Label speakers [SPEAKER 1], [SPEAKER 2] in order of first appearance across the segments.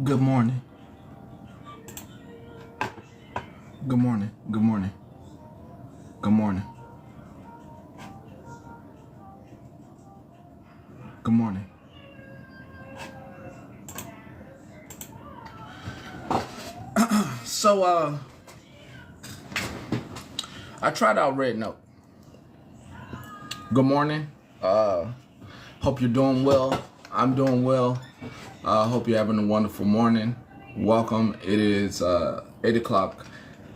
[SPEAKER 1] Good morning. Good morning. Good morning. Good morning. Good morning. So I tried out rednote. Good morning. Hope you're doing well. I'm doing well. Hope you're having a wonderful morning. Welcome. It is 8 o'clock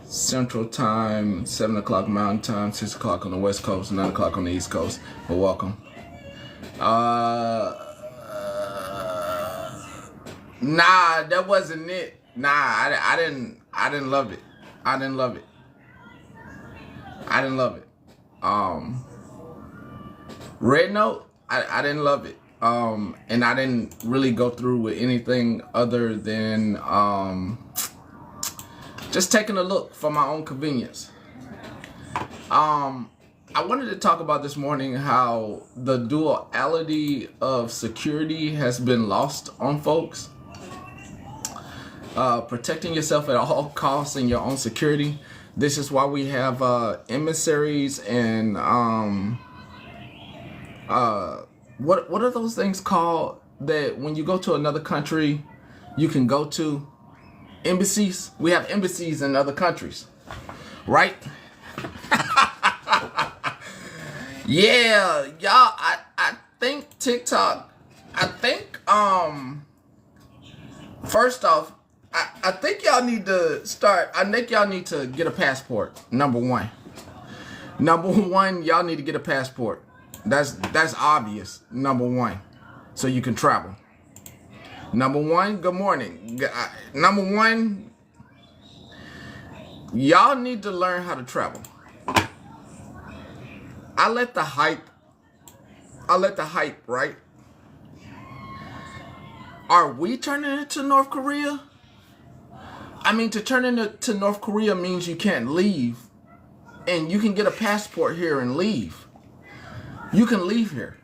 [SPEAKER 1] Central Time, 7 o'clock Mountain Time, 6 o'clock on the West Coast, 9 o'clock on the East Coast. But welcome. Nah, that wasn't it. Nah, I didn't love it. I didn't love it. Red Note, I didn't love it. And I didn't really go through with anything other than just taking a look for my own convenience. I wanted to talk about this morning how the duality of security has been lost on folks. Protecting yourself at all costs in your own security. This is why we have emissaries and what are those things called that when you go to another country you can go to? Embassies. We have embassies in other countries, right? Yeah, y'all. I think TikTok. I think first off, I think y'all need to start. I think y'all need to get a passport. Number one, y'all need to get a passport. That's obvious. Number one, so you can travel. Number one, good morning. Number one, y'all need to learn how to travel. I let the hype, right? Are we turning into North Korea? I mean, to turn into North Korea means you can't leave. And you can get a passport here and leave. You can leave here.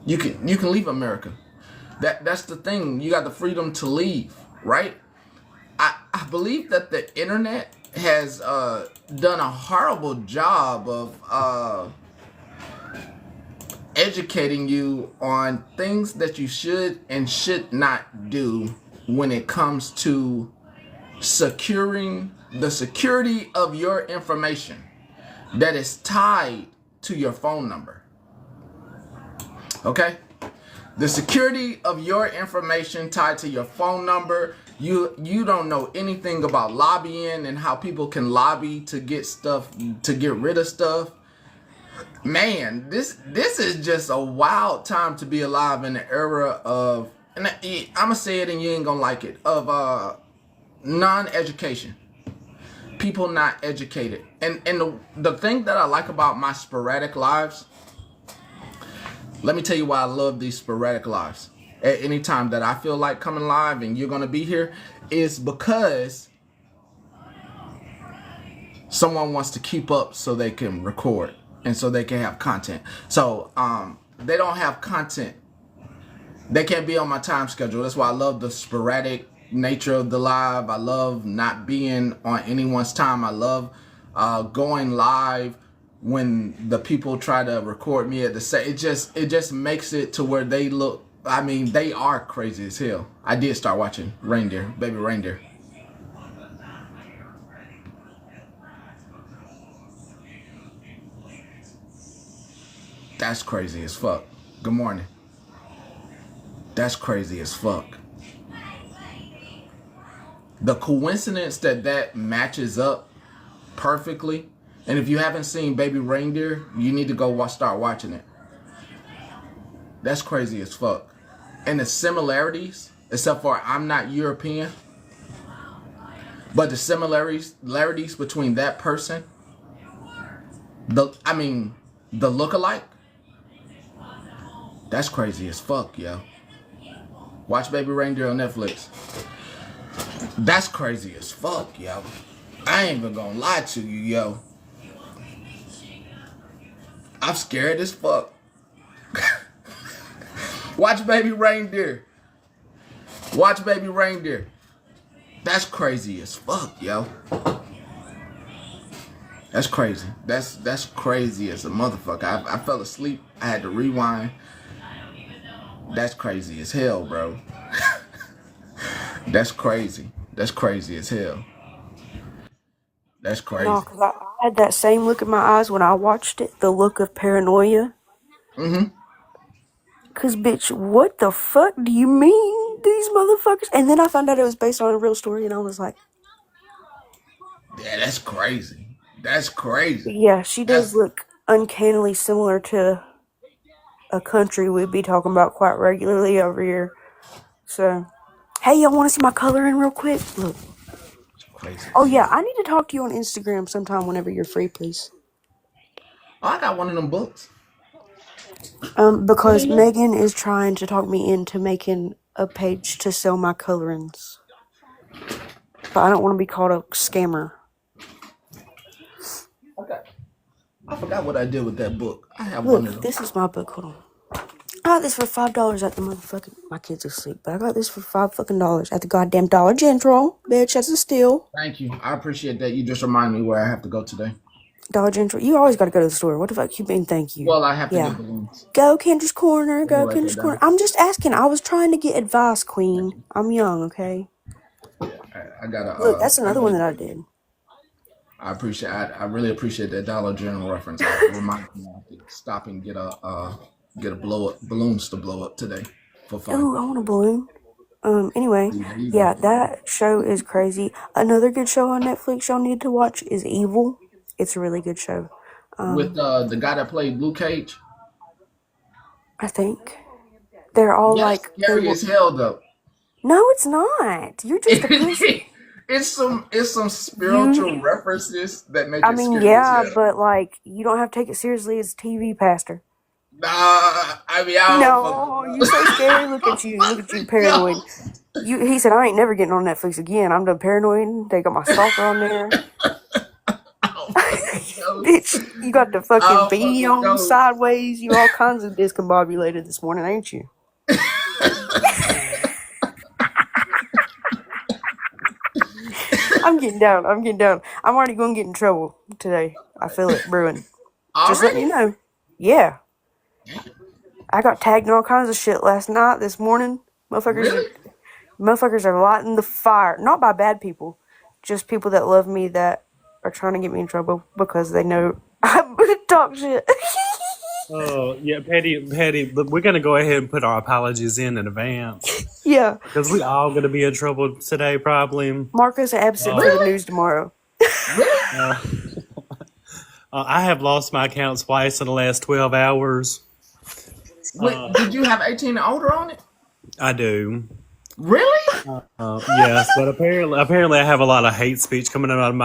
[SPEAKER 1] You can leave America. That's the thing. You got the freedom to leave, right? I believe that the internet has done a horrible job of educating you on things that you should and should not do when it comes to securing the security of your information that is tied to your phone number. Okay? The security of your information tied to your phone number. You don't know anything about lobbying and how people can lobby to get stuff, to get rid of stuff. Man, this is just a wild time to be alive in the era of, and I'ma say it and you ain't gonna like it, of non-education. People not educated. And the thing that I like about my sporadic lives, let me tell you why I love these sporadic lives. At any time that I feel like coming live and you're gonna be here, is because someone wants to keep up so they can record and so they can have content. So they don't have content. They can't be on my time schedule. That's why I love the sporadic nature of the live. I love not being on anyone's time. I love going live when the people try to record me at the same. It just makes it to where they look. I mean, they are crazy as hell. I did start watching Reindeer, Baby Reindeer. That's crazy as fuck. Good morning. That's crazy as fuck. The coincidence that matches up perfectly. And if you haven't seen Baby Reindeer, you need to go start watching it. That's crazy as fuck. And the similarities, except for I'm not European, but the similarities between that person, the lookalike, that's crazy as fuck, yo. Watch Baby Reindeer on Netflix. That's crazy as fuck, yo. I ain't even gonna lie to you, yo. I'm scared as fuck. Watch Baby Reindeer. Watch Baby Reindeer. That's crazy as fuck, yo. That's crazy. That's crazy as a motherfucker. I fell asleep. I had to rewind. That's crazy as hell, bro. That's crazy. That's crazy as hell. That's
[SPEAKER 2] No,
[SPEAKER 1] crazy.
[SPEAKER 2] because I had that same look in my eyes when I watched it, the look of paranoia.
[SPEAKER 1] Mm-hmm.
[SPEAKER 2] Because, bitch, what the fuck do you mean, these motherfuckers? And then I found out it was based on a real story, and I was like,
[SPEAKER 1] Yeah, that's crazy. That's crazy.
[SPEAKER 2] yeah, she does
[SPEAKER 1] That's
[SPEAKER 2] look uncannily similar to a country we'd be talking about quite regularly over here. So, hey, y'all want to see my coloring real quick? Look.
[SPEAKER 1] crazy
[SPEAKER 2] Oh,
[SPEAKER 1] as
[SPEAKER 2] yeah,
[SPEAKER 1] hell.
[SPEAKER 2] I need to talk to you on Instagram sometime whenever you're free, please.
[SPEAKER 1] Oh, I got one of them books.
[SPEAKER 2] Because Megan is trying to talk me into making a page to sell my colorings. But I don't want to be called a scammer.
[SPEAKER 1] Okay. I forgot what I did with that book. I have one of
[SPEAKER 2] Look,
[SPEAKER 1] them.
[SPEAKER 2] this is my book. Hold on. I got this for $5 at the motherfucking. My kids are asleep, but I got this for $5 at the goddamn Dollar General. Bitch, that's a steal.
[SPEAKER 1] Thank you. I appreciate that. You just remind me where I have to go today.
[SPEAKER 2] Dollar General. You always gotta go to the store. What the fuck you mean? Thank you.
[SPEAKER 1] Well, I have to get
[SPEAKER 2] Yeah.
[SPEAKER 1] balloons.
[SPEAKER 2] Go Kendra's Corner.
[SPEAKER 1] Let me
[SPEAKER 2] Go
[SPEAKER 1] write that
[SPEAKER 2] Kendra's Corner.
[SPEAKER 1] down.
[SPEAKER 2] I'm just asking. I was trying to get advice,
[SPEAKER 1] Thank
[SPEAKER 2] Queen.
[SPEAKER 1] you.
[SPEAKER 2] I'm young, okay?
[SPEAKER 1] Yeah, I gotta.
[SPEAKER 2] Look, that's
[SPEAKER 1] I
[SPEAKER 2] another one
[SPEAKER 1] gotta.
[SPEAKER 2] that I did.
[SPEAKER 1] I appreciate. I really appreciate that Dollar General reference. It reminds me I have to stop and get a blow up balloons to blow up today for fun.
[SPEAKER 2] Ooh, I want a balloon. Anyway,
[SPEAKER 1] See, there you go.
[SPEAKER 2] yeah, that show is crazy. Another good show on Netflix y'all need to watch is Evil. It's a really good show.
[SPEAKER 1] With the guy that played Luke Cage.
[SPEAKER 2] I think. They're all
[SPEAKER 1] That's
[SPEAKER 2] like, they
[SPEAKER 1] scary
[SPEAKER 2] were.
[SPEAKER 1] as hell, though.
[SPEAKER 2] No, it's not. You're just a pussy.
[SPEAKER 1] It's some
[SPEAKER 2] You,
[SPEAKER 1] spiritual references that make
[SPEAKER 2] I
[SPEAKER 1] it
[SPEAKER 2] mean,
[SPEAKER 1] scary as
[SPEAKER 2] yeah,
[SPEAKER 1] hell.
[SPEAKER 2] but like, you don't have to take it seriously as a TV pastor.
[SPEAKER 1] Nah, I mean I don't fuck with
[SPEAKER 2] No, you so scary. Look at you. Look at you, paranoid.
[SPEAKER 1] yo.
[SPEAKER 2] He said, I ain't never getting on Netflix again. I'm done paranoid. They got my stalker on there.
[SPEAKER 1] I don't fuck with ghosts.
[SPEAKER 2] Bitch, you got the
[SPEAKER 1] I
[SPEAKER 2] fucking
[SPEAKER 1] don't fuck
[SPEAKER 2] bee
[SPEAKER 1] with
[SPEAKER 2] on
[SPEAKER 1] ghosts.
[SPEAKER 2] sideways. You all kinds of discombobulated this morning, ain't you? I'm getting down. I'm getting down. I'm already going to get in trouble today. I feel it brewing. Just letting
[SPEAKER 1] Already?
[SPEAKER 2] you know. Yeah. I got tagged in all kinds of shit last night, this morning.
[SPEAKER 1] Really?
[SPEAKER 2] Motherfuckers are lighting the fire. Not by bad people. Just people that love me that are trying to get me in trouble because they know I'm gonna talk shit.
[SPEAKER 3] Oh, yeah, Patty, but we're going to go ahead and put our apologies in advance
[SPEAKER 2] Yeah.
[SPEAKER 3] because we all going to be in trouble today, probably.
[SPEAKER 2] Marco's absent for the
[SPEAKER 1] Really?
[SPEAKER 2] news tomorrow.
[SPEAKER 1] Really?
[SPEAKER 3] I have lost my account twice in the last 12 hours.
[SPEAKER 1] Wait, did you have 18 and older on it?
[SPEAKER 3] I do.
[SPEAKER 1] Really?
[SPEAKER 3] Yes, but apparently I have a lot of hate speech coming out of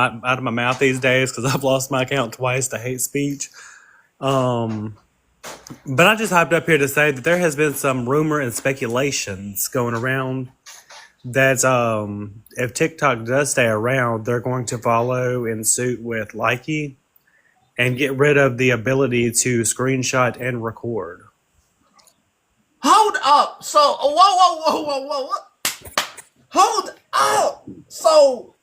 [SPEAKER 3] my mouth these days because I've lost my account twice to hate speech. But I just hopped up here to say that there has been some rumor and speculations going around that if TikTok does stay around, they're going to follow in suit with Likey and get rid of the ability to screenshot and record.
[SPEAKER 1] Hold up. So, whoa. Hold up. So,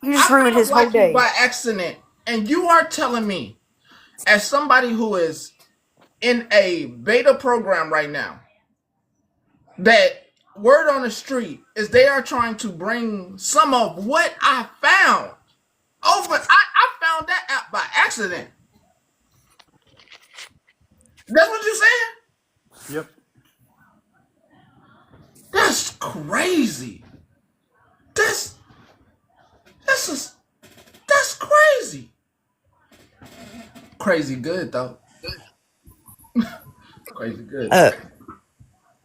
[SPEAKER 2] You just
[SPEAKER 1] I
[SPEAKER 2] ruined
[SPEAKER 1] found
[SPEAKER 2] his whole
[SPEAKER 1] like you
[SPEAKER 2] day.
[SPEAKER 1] by accident, and you are telling me, as somebody who is in a beta program right now, that word on the street is they are trying to bring some of what I found over. I found that app by accident. That's what you saying?
[SPEAKER 3] Yep.
[SPEAKER 1] That's crazy. That's that's just that's crazy. Crazy good though. Crazy good.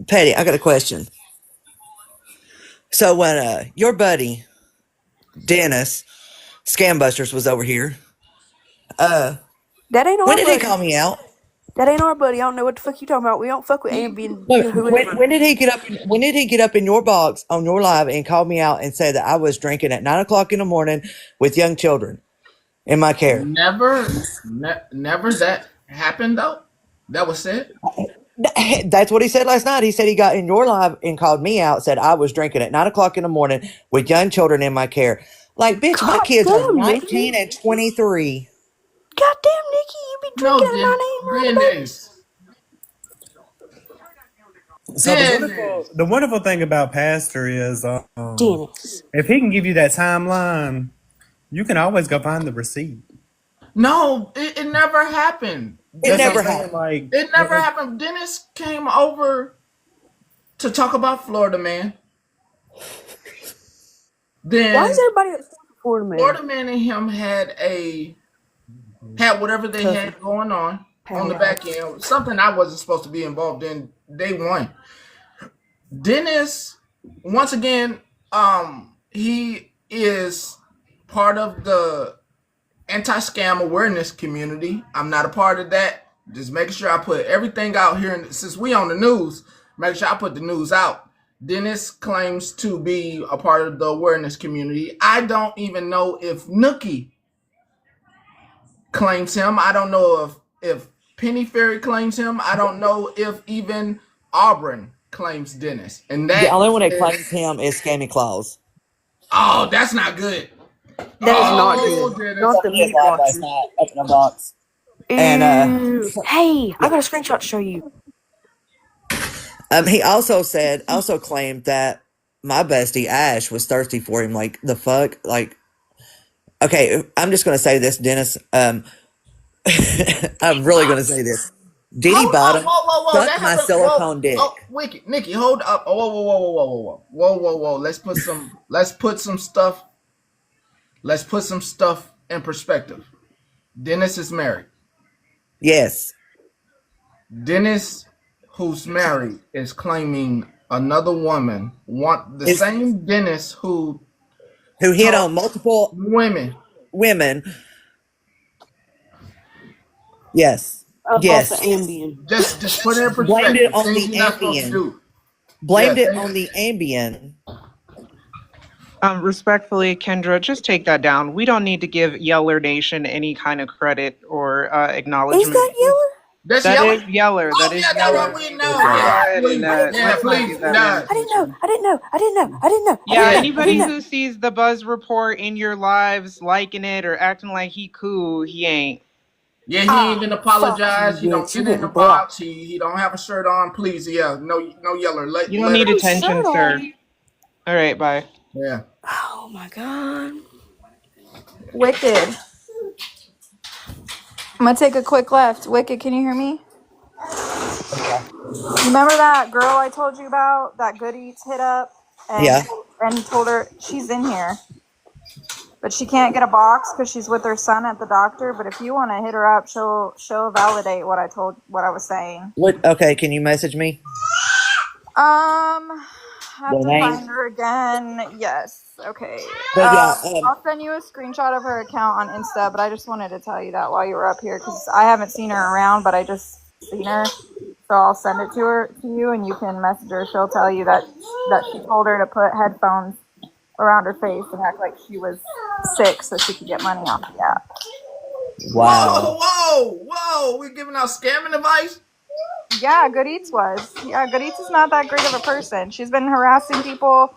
[SPEAKER 4] Patty, I got a question. So when your buddy Dennis Scambusters was over here,
[SPEAKER 2] That ain't
[SPEAKER 4] when
[SPEAKER 2] our
[SPEAKER 4] did he call
[SPEAKER 2] buddy.
[SPEAKER 4] me out?
[SPEAKER 2] That ain't our buddy. I don't know what the fuck you talking about. We don't fuck with ambient
[SPEAKER 4] When,
[SPEAKER 2] whoever.
[SPEAKER 4] when did he get up? When did he get up in your box on your live and call me out and say that I was drinking at 9 o'clock in the morning with young children in my care?
[SPEAKER 1] Never that happened though. That was said.
[SPEAKER 4] That's what he said last night. He said he got in your live and called me out, said I was drinking at 9 o'clock in the morning with young children in my care. Like, bitch, my
[SPEAKER 2] God
[SPEAKER 4] kids are
[SPEAKER 2] damn,
[SPEAKER 4] 19
[SPEAKER 2] Nikki.
[SPEAKER 4] and 23.
[SPEAKER 2] God damn, Nikki, you be drinking
[SPEAKER 1] No,
[SPEAKER 2] at 9 a.m. around the babies?
[SPEAKER 1] Dennis.
[SPEAKER 3] So
[SPEAKER 1] Dennis.
[SPEAKER 3] the wonderful thing about Pastor is,
[SPEAKER 2] Dennis.
[SPEAKER 3] if he can give you that timeline, you can always go find the receipt.
[SPEAKER 1] No, it never happened.
[SPEAKER 4] It
[SPEAKER 3] That's what I'm
[SPEAKER 4] never
[SPEAKER 1] Dennis.
[SPEAKER 3] saying.
[SPEAKER 4] happened.
[SPEAKER 3] Like,
[SPEAKER 1] It never happened. Dennis came over to talk about Florida Man.
[SPEAKER 2] Why is
[SPEAKER 1] Then
[SPEAKER 2] everybody at Florida Man?
[SPEAKER 1] Florida Man and him had whatever they
[SPEAKER 2] Tuffy.
[SPEAKER 1] had going on the
[SPEAKER 2] Powerhouse.
[SPEAKER 1] back end. Something I wasn't supposed to be involved in day one. Dennis, once again, he is part of the anti-scam awareness community. I'm not a part of that. Just making sure I put everything out here. And since we on the news, make sure I put the news out. Dennis claims to be a part of the awareness community. I don't even know if Nookie claims him. I don't know if Penny Ferry claims him. I don't know if even Auburn claims Dennis. And
[SPEAKER 4] The
[SPEAKER 1] that
[SPEAKER 4] only one that
[SPEAKER 1] is,
[SPEAKER 4] claims him is Scammy Claus.
[SPEAKER 1] oh, that's not good.
[SPEAKER 2] That is not
[SPEAKER 1] Oh,
[SPEAKER 2] good.
[SPEAKER 1] Dennis.
[SPEAKER 2] Not the meat watchers.
[SPEAKER 4] Up in a box. And
[SPEAKER 2] Ew. Hey, I got a screenshot to show you.
[SPEAKER 4] he also claimed that my bestie Ash was thirsty for him. Like, the fuck? Like, okay, I'm just gonna say this, Dennis. I'm really gonna say this. Diddy
[SPEAKER 1] Hold up.
[SPEAKER 4] Bottom
[SPEAKER 1] Whoa, whoa, whoa. That
[SPEAKER 4] sucked my
[SPEAKER 1] happened. Whoa.
[SPEAKER 4] silicone dick.
[SPEAKER 1] Oh, Wicked. Nikki, hold up. Oh, whoa, whoa, whoa, whoa, whoa, whoa. Whoa, whoa, whoa. Let's put some stuff in perspective. Dennis is married.
[SPEAKER 4] Yes.
[SPEAKER 1] Dennis, who's married, is claiming another woman. Want the
[SPEAKER 4] Is
[SPEAKER 1] same Dennis who
[SPEAKER 4] who hit
[SPEAKER 1] told
[SPEAKER 4] on multiple
[SPEAKER 1] women.
[SPEAKER 4] women. Yes.
[SPEAKER 2] Off the
[SPEAKER 4] Yes.
[SPEAKER 2] Ambien.
[SPEAKER 1] Just put it in
[SPEAKER 4] Blamed it
[SPEAKER 1] perspective.
[SPEAKER 4] on
[SPEAKER 1] Things
[SPEAKER 4] the
[SPEAKER 1] you're not supposed to
[SPEAKER 4] Ambien.
[SPEAKER 1] do. Yeah,
[SPEAKER 4] Blamed it on the Ambien.
[SPEAKER 5] Respectfully, Kendra, just take that down. We don't need to give Yeller Nation any kind of credit or
[SPEAKER 2] Is
[SPEAKER 5] acknowledgement.
[SPEAKER 2] that Yeller?
[SPEAKER 1] that's
[SPEAKER 5] That
[SPEAKER 1] Yeller.
[SPEAKER 5] is Yeller.
[SPEAKER 1] Oh
[SPEAKER 5] That is
[SPEAKER 1] yeah, that's
[SPEAKER 5] Yeller.
[SPEAKER 1] what we
[SPEAKER 5] Let's
[SPEAKER 1] know.
[SPEAKER 5] go
[SPEAKER 1] Yeah,
[SPEAKER 5] ahead and
[SPEAKER 1] please. Yeah,
[SPEAKER 5] let's not
[SPEAKER 1] please.
[SPEAKER 5] give that man
[SPEAKER 1] Nah.
[SPEAKER 2] I didn't know.
[SPEAKER 5] attention.
[SPEAKER 2] I didn't know. I didn't know. I didn't know. I
[SPEAKER 5] Yeah,
[SPEAKER 2] didn't
[SPEAKER 1] Yeah,
[SPEAKER 2] know. I
[SPEAKER 5] anybody
[SPEAKER 2] didn't
[SPEAKER 1] please.
[SPEAKER 2] know.
[SPEAKER 5] who sees the Buzz Report in your lives, liking it or acting like he cool, he ain't.
[SPEAKER 1] Yeah, he
[SPEAKER 2] Ah,
[SPEAKER 1] even
[SPEAKER 2] fuck you,
[SPEAKER 1] apologized. He don't
[SPEAKER 2] bitch. You
[SPEAKER 1] get in the
[SPEAKER 2] getting
[SPEAKER 1] box.
[SPEAKER 2] blocked.
[SPEAKER 1] He don't have a shirt on. Please, yeah, no Yeller.
[SPEAKER 5] You don't
[SPEAKER 1] Let
[SPEAKER 5] need
[SPEAKER 1] him.
[SPEAKER 2] No
[SPEAKER 5] attention,
[SPEAKER 2] shirt
[SPEAKER 5] sir.
[SPEAKER 2] on.
[SPEAKER 5] All right, bye.
[SPEAKER 1] Yeah.
[SPEAKER 2] Oh my god.
[SPEAKER 6] Wicked. I'm gonna take a quick left. Wicked, can you hear me? You remember that girl I told you about that Good Eats hit up and
[SPEAKER 4] Yeah.
[SPEAKER 6] told her she's in here, but she can't get a box because she's with her son at the doctor. But if you want to hit her up, she'll validate what I was saying.
[SPEAKER 4] What? Okay. Can you message me
[SPEAKER 6] I have
[SPEAKER 4] the
[SPEAKER 6] to
[SPEAKER 4] name?
[SPEAKER 6] find her again. Yes. Okay.
[SPEAKER 4] But yeah.
[SPEAKER 6] I'll send you a screenshot of her account on Insta, but I just wanted to tell you that while you were up here because I haven't seen her around, but I just seen her. So I'll send it to you, and you can message her. She'll tell you that she told her to put headphones around her face and act like she was sick so she could get money off the app.
[SPEAKER 4] Wow.
[SPEAKER 1] Whoa! We're giving out scamming advice.
[SPEAKER 6] Yeah, Good Eats was. Yeah, Good Eats is not that great of a person. She's been harassing people.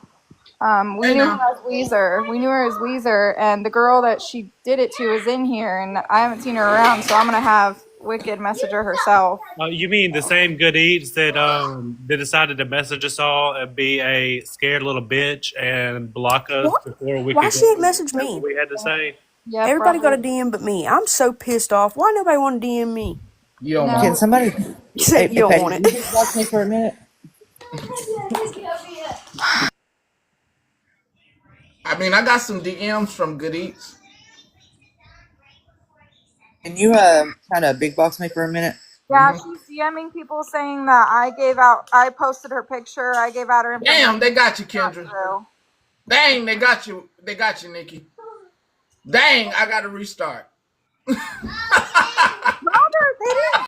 [SPEAKER 6] We
[SPEAKER 1] Hey
[SPEAKER 6] knew her
[SPEAKER 1] now.
[SPEAKER 6] as Weezer. And the girl that she did it to is in here, and I haven't seen her around, so I'm gonna have Wicked message her herself.
[SPEAKER 3] you mean the same good eats that decided to message us all and be a scared little bitch and block us
[SPEAKER 2] What?
[SPEAKER 3] before we
[SPEAKER 2] Why
[SPEAKER 3] could
[SPEAKER 2] she
[SPEAKER 3] go
[SPEAKER 2] ain't message
[SPEAKER 3] say what
[SPEAKER 2] me?
[SPEAKER 3] we had to say?
[SPEAKER 6] Yep,
[SPEAKER 2] Everybody got a
[SPEAKER 6] probably.
[SPEAKER 2] DM but me. I'm so pissed off. Why nobody want to DM me?
[SPEAKER 1] You don't want
[SPEAKER 4] Can
[SPEAKER 6] No.
[SPEAKER 1] it.
[SPEAKER 4] somebody?
[SPEAKER 2] You said you don't
[SPEAKER 4] Patty,
[SPEAKER 2] want
[SPEAKER 4] can
[SPEAKER 2] it.
[SPEAKER 4] you just watch me for a minute?
[SPEAKER 1] I mean, I got some DMs from Good Eats.
[SPEAKER 4] Can you kind of big box me for a minute?
[SPEAKER 6] Yeah, she's DMing people saying that I posted her picture, I gave out her information.
[SPEAKER 1] Damn, they got you,
[SPEAKER 6] Not
[SPEAKER 1] Kendra.
[SPEAKER 6] true.
[SPEAKER 1] Dang, they got you. They got you, Nikki. Dang, I got to restart.
[SPEAKER 6] Robert, they didn't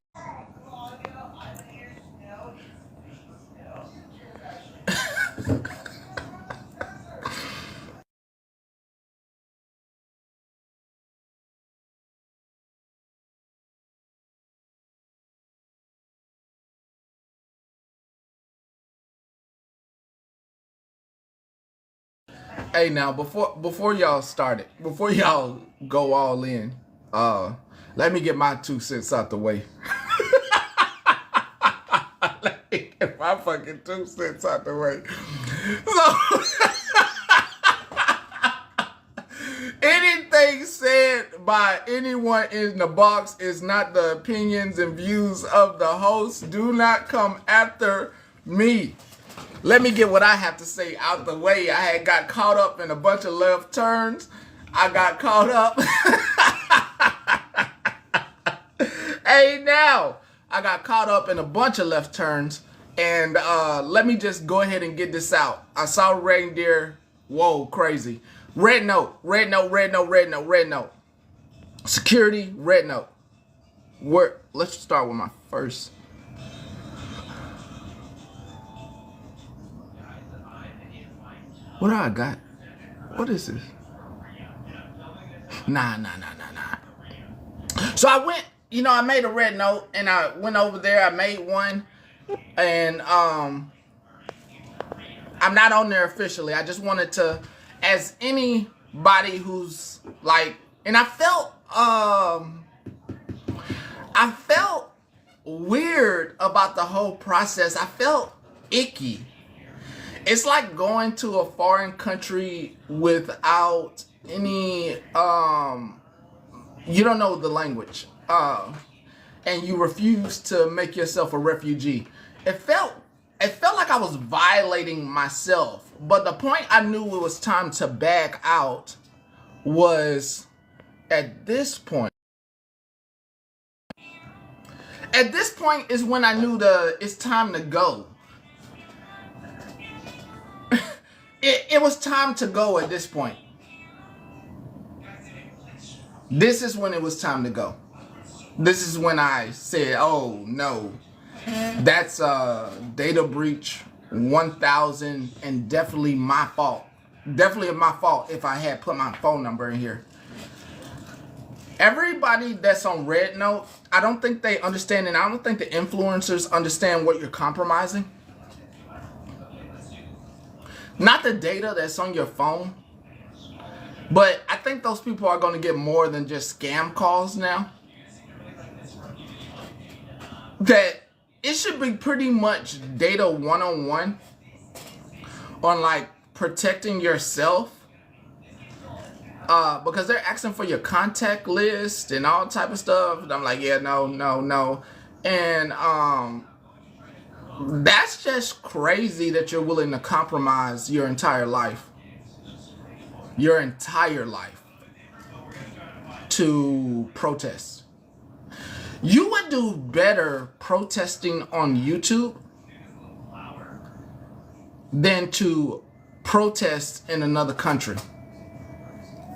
[SPEAKER 1] Hey, now before y'all start it, before y'all go all in, let me get my 2 cents out the way. Let me get my fucking 2 cents out the way. So anything said by anyone in the box is not the opinions and views of the host. Do not come after me. Let me get what I have to say out the way. I had got caught up in a bunch of left turns. I got caught up. Hey, now I got caught up in a bunch of left turns. And let me just go ahead and get this out. I saw reindeer. Whoa, crazy. Red note, red note, red note, red note, red note. Security, red note. Let's start with my first. What do I got? What is this? Nah. So I went, I made a red note and I went over there. I made one and I'm not on there officially. I just wanted to, as anybody who's like, and I felt weird about the whole process. I felt icky. It's like going to a foreign country without any, you don't know the language, and you refuse to make yourself a refugee. It felt like I was violating myself. But the point I knew it was time to back out was at this point. At this point is when I knew it's time to go. It was time to go at this point. This is when it was time to go. This is when I said, oh no, that's a data breach 1000 and definitely my fault. Definitely my fault if I had put my phone number in here. Everybody that's on Red Note, I don't think they understand, and I don't think the influencers understand what you're compromising. Not the data that's on your phone, but I think those people are going to get more than just scam calls now. That it should be pretty much data one-on-one on like protecting yourself, because they're asking for your contact list and all type of stuff. And I'm like, yeah, no, and that's just crazy that you're willing to compromise your entire life to protest. You would do better protesting on YouTube than to protest in another country.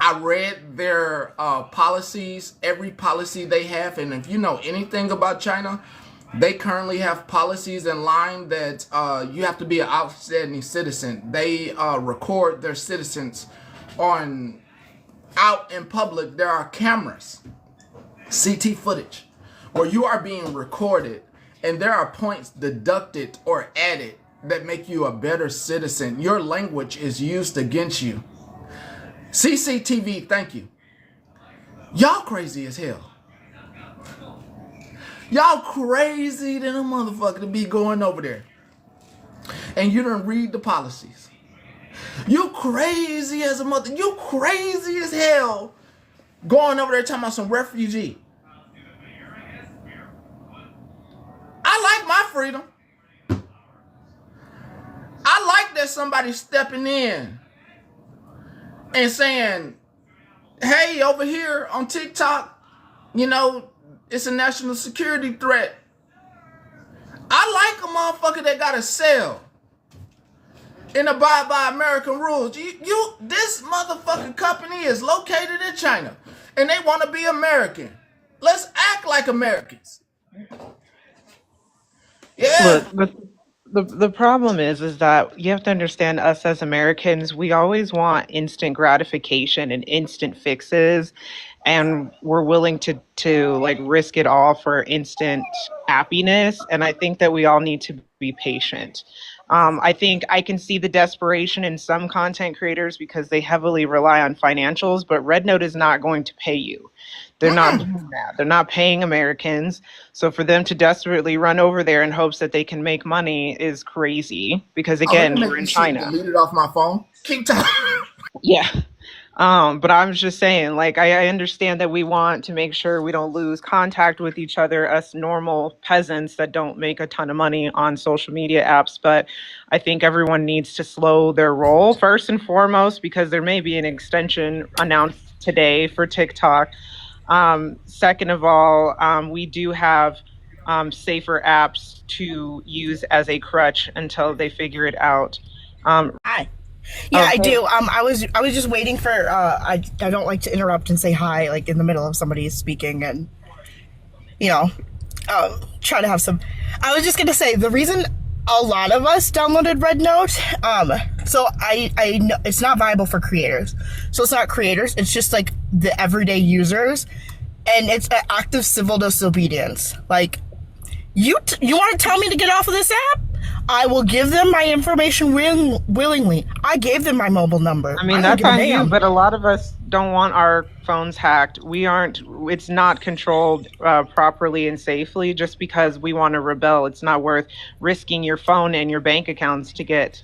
[SPEAKER 1] I read their policies, every policy they have, and if you know anything about China, they currently have policies in line that you have to be an outstanding citizen. They record their citizens out in public. There are cameras, CT footage, where you are being recorded, and there are points deducted or added that make you a better citizen. Your language is used against you. CCTV, thank you. Y'all crazy as hell. Y'all crazy than a motherfucker to be going over there. And you don't read the policies. You crazy as a mother. You crazy as hell going over there talking about some refugee. I like my freedom. I like that somebody stepping in and saying, hey, over here on TikTok, it's a national security threat. I like a motherfucker that got a cell and abide by American rules. This motherfucking company is located in China and they want to be American. Let's act like Americans. Yeah.
[SPEAKER 5] Look, the problem is that you have to understand, us as Americans, we always want instant gratification and instant fixes, and we're willing to like risk it all for instant happiness. And I think that we all need to be patient. I think I can see the desperation in some content creators because they heavily rely on financials, but Rednote is not going to pay you. They're not
[SPEAKER 1] Mm-mm.
[SPEAKER 5] doing that. They're not paying Americans. So for them to desperately run over there in hopes that they can make money is crazy because,
[SPEAKER 1] Oh, they
[SPEAKER 5] again,
[SPEAKER 1] can make
[SPEAKER 5] we're in
[SPEAKER 1] this shit
[SPEAKER 5] China.
[SPEAKER 1] deleted off my phone. Keep talking.
[SPEAKER 5] Yeah. But I'm just saying, like, I understand that we want to make sure we don't lose contact with each other, us normal peasants that don't make a ton of money on social media apps. But I think everyone needs to slow their roll first and foremost, because there may be an extension announced today for TikTok. Second of all, we do have safer apps to use as a crutch until they figure it out.
[SPEAKER 2] Hi. Yeah, I
[SPEAKER 5] Okay.
[SPEAKER 2] do. I was just waiting for. I don't like to interrupt and say hi like in the middle of somebody speaking, and you know, try to have some. I was just gonna say the reason a lot of us downloaded RedNote. So I know it's not viable for creators. So it's not creators. It's just like the everyday users, and it's an act of civil disobedience. Like you want to tell me to get off of this app? I will give them my information willingly. I gave them my mobile number.
[SPEAKER 5] I
[SPEAKER 2] I
[SPEAKER 5] mean,
[SPEAKER 2] don't
[SPEAKER 5] that's
[SPEAKER 2] give a
[SPEAKER 5] on you,
[SPEAKER 2] damn.
[SPEAKER 5] but a lot of us don't want our phones hacked. We aren't, it's not controlled properly and safely just because we want to rebel. It's not worth risking your phone and your bank accounts to get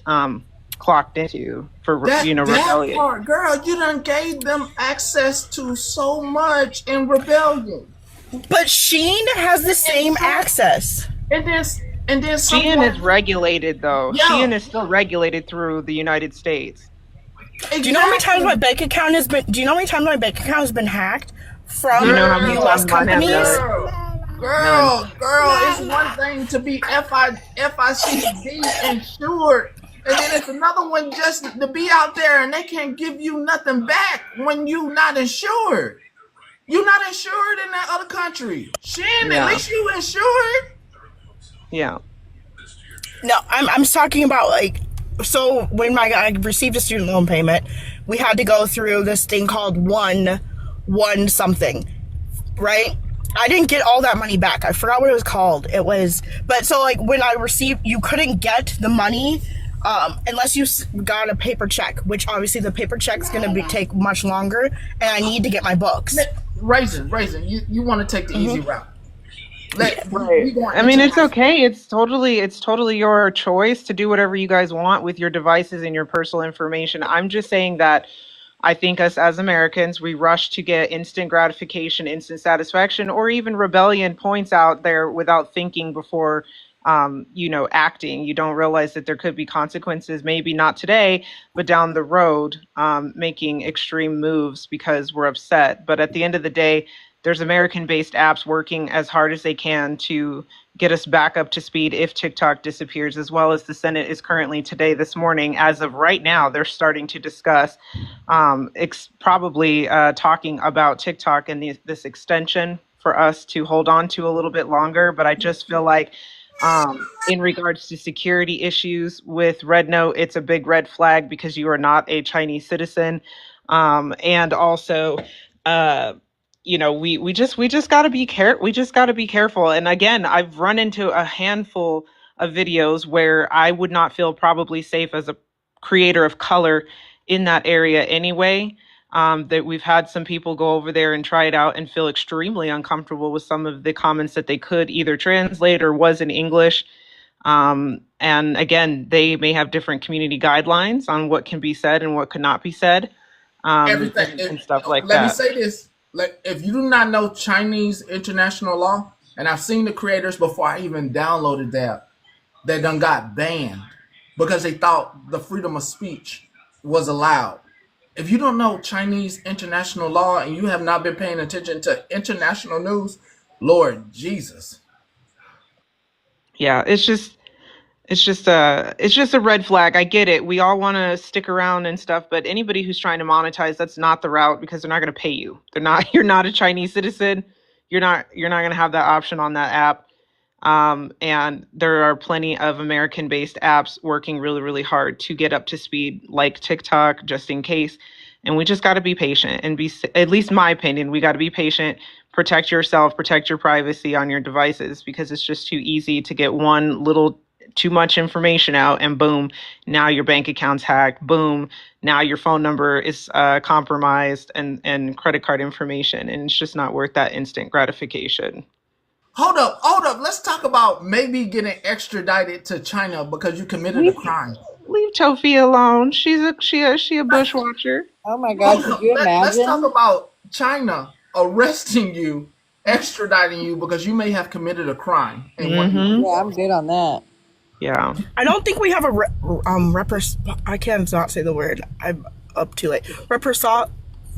[SPEAKER 5] clocked into for,
[SPEAKER 1] That
[SPEAKER 5] rebellion.
[SPEAKER 1] part, girl, you done gave them access to so much in rebellion.
[SPEAKER 2] But Sheen has the
[SPEAKER 1] And
[SPEAKER 2] same
[SPEAKER 1] so
[SPEAKER 2] access.
[SPEAKER 1] and then and then
[SPEAKER 5] Shein is
[SPEAKER 1] someone,
[SPEAKER 5] regulated, though.
[SPEAKER 1] yeah,
[SPEAKER 5] Shein is still regulated through the United States.
[SPEAKER 2] Do you know how many times my
[SPEAKER 1] exactly.
[SPEAKER 2] bank account has been? Do you know how many times my bank account has been hacked
[SPEAKER 5] Do
[SPEAKER 2] from
[SPEAKER 5] you know how many
[SPEAKER 2] U.S.
[SPEAKER 5] times
[SPEAKER 1] Girl,
[SPEAKER 5] mine have,
[SPEAKER 2] companies?
[SPEAKER 5] Derek? None.
[SPEAKER 1] girl, it's one thing to be FICD insured, and then it's another one just to be out there and they can't give you nothing back when you not insured. You not insured in that other country. Shin, at
[SPEAKER 5] Yeah.
[SPEAKER 1] least you insured.
[SPEAKER 5] Yeah.
[SPEAKER 2] No, I'm talking about like. So when I received a student loan payment, we had to go through this thing called one something, right? I didn't get all that money back. I forgot what it was called. It was, but so like when I received, you couldn't get the money unless you got a paper check, which obviously the paper check's gonna take much longer, and I need to get my books.
[SPEAKER 1] Raisin, you want to take the easy route.
[SPEAKER 5] Right.
[SPEAKER 1] We going
[SPEAKER 5] I mean, it's
[SPEAKER 1] international.
[SPEAKER 5] okay. It's totally your choice to do whatever you guys want with your devices and your personal information. I'm just saying that I think us as Americans, we rush to get instant gratification, instant satisfaction, or even rebellion points out there without thinking before, acting. You don't realize that there could be consequences, maybe not today, but down the road, making extreme moves because we're upset. But at the end of the day, there's American-based apps working as hard as they can to get us back up to speed if TikTok disappears, as well as the Senate is currently today, this morning, as of right now, they're starting to discuss probably talking about TikTok and this extension for us to hold on to a little bit longer. But I just feel like, in regards to security issues with Red Note, it's a big red flag because you are not a Chinese citizen, and also. We just got to be careful. And again, I've run into a handful of videos where I would not feel probably safe as a creator of color in that area anyway. That we've had some people go over there and try it out and feel extremely uncomfortable with some of the comments that they could either translate or was in English. And again, they may have different community guidelines on what can be said and what could not be said,
[SPEAKER 1] Everything.
[SPEAKER 5] and stuff like
[SPEAKER 1] Let me
[SPEAKER 5] that.
[SPEAKER 1] say this: like, if you do not know Chinese international law, and I've seen the creators before I even downloaded that, they done got banned because they thought the freedom of speech was allowed. If you don't know Chinese international law and you have not been paying attention to international news, Lord Jesus.
[SPEAKER 5] Yeah, it's just a red flag. I get it. We all want to stick around and stuff, but anybody who's trying to monetize, that's not the route because they're not going to pay you. They're not You're not a Chinese citizen. You're not going to have that option on that app. And there are plenty of American-based apps working really, really hard to get up to speed, like TikTok, just in case. And we just got to be patient and at least my opinion, we got to be patient, protect yourself, protect your privacy on your devices because it's just too easy to get one little too much information out, and boom, now your bank account's hacked. Boom, now your phone number is compromised, and credit card information, and it's just not worth that instant gratification.
[SPEAKER 1] Hold up, hold up. Let's talk about maybe getting extradited to China because you committed a
[SPEAKER 5] Leave,
[SPEAKER 1] crime.
[SPEAKER 5] leave Tofi alone. She a bushwatcher.
[SPEAKER 7] Oh my
[SPEAKER 1] Hold
[SPEAKER 7] God, could
[SPEAKER 1] up.
[SPEAKER 7] you
[SPEAKER 1] Let's talk
[SPEAKER 7] imagine?
[SPEAKER 1] about China arresting you, extraditing you because you may have committed a crime. And what?
[SPEAKER 5] Mm-hmm.
[SPEAKER 7] Yeah, I'm good on that.
[SPEAKER 5] Yeah.
[SPEAKER 2] I don't think we have a I can't not say the word. I'm up too late.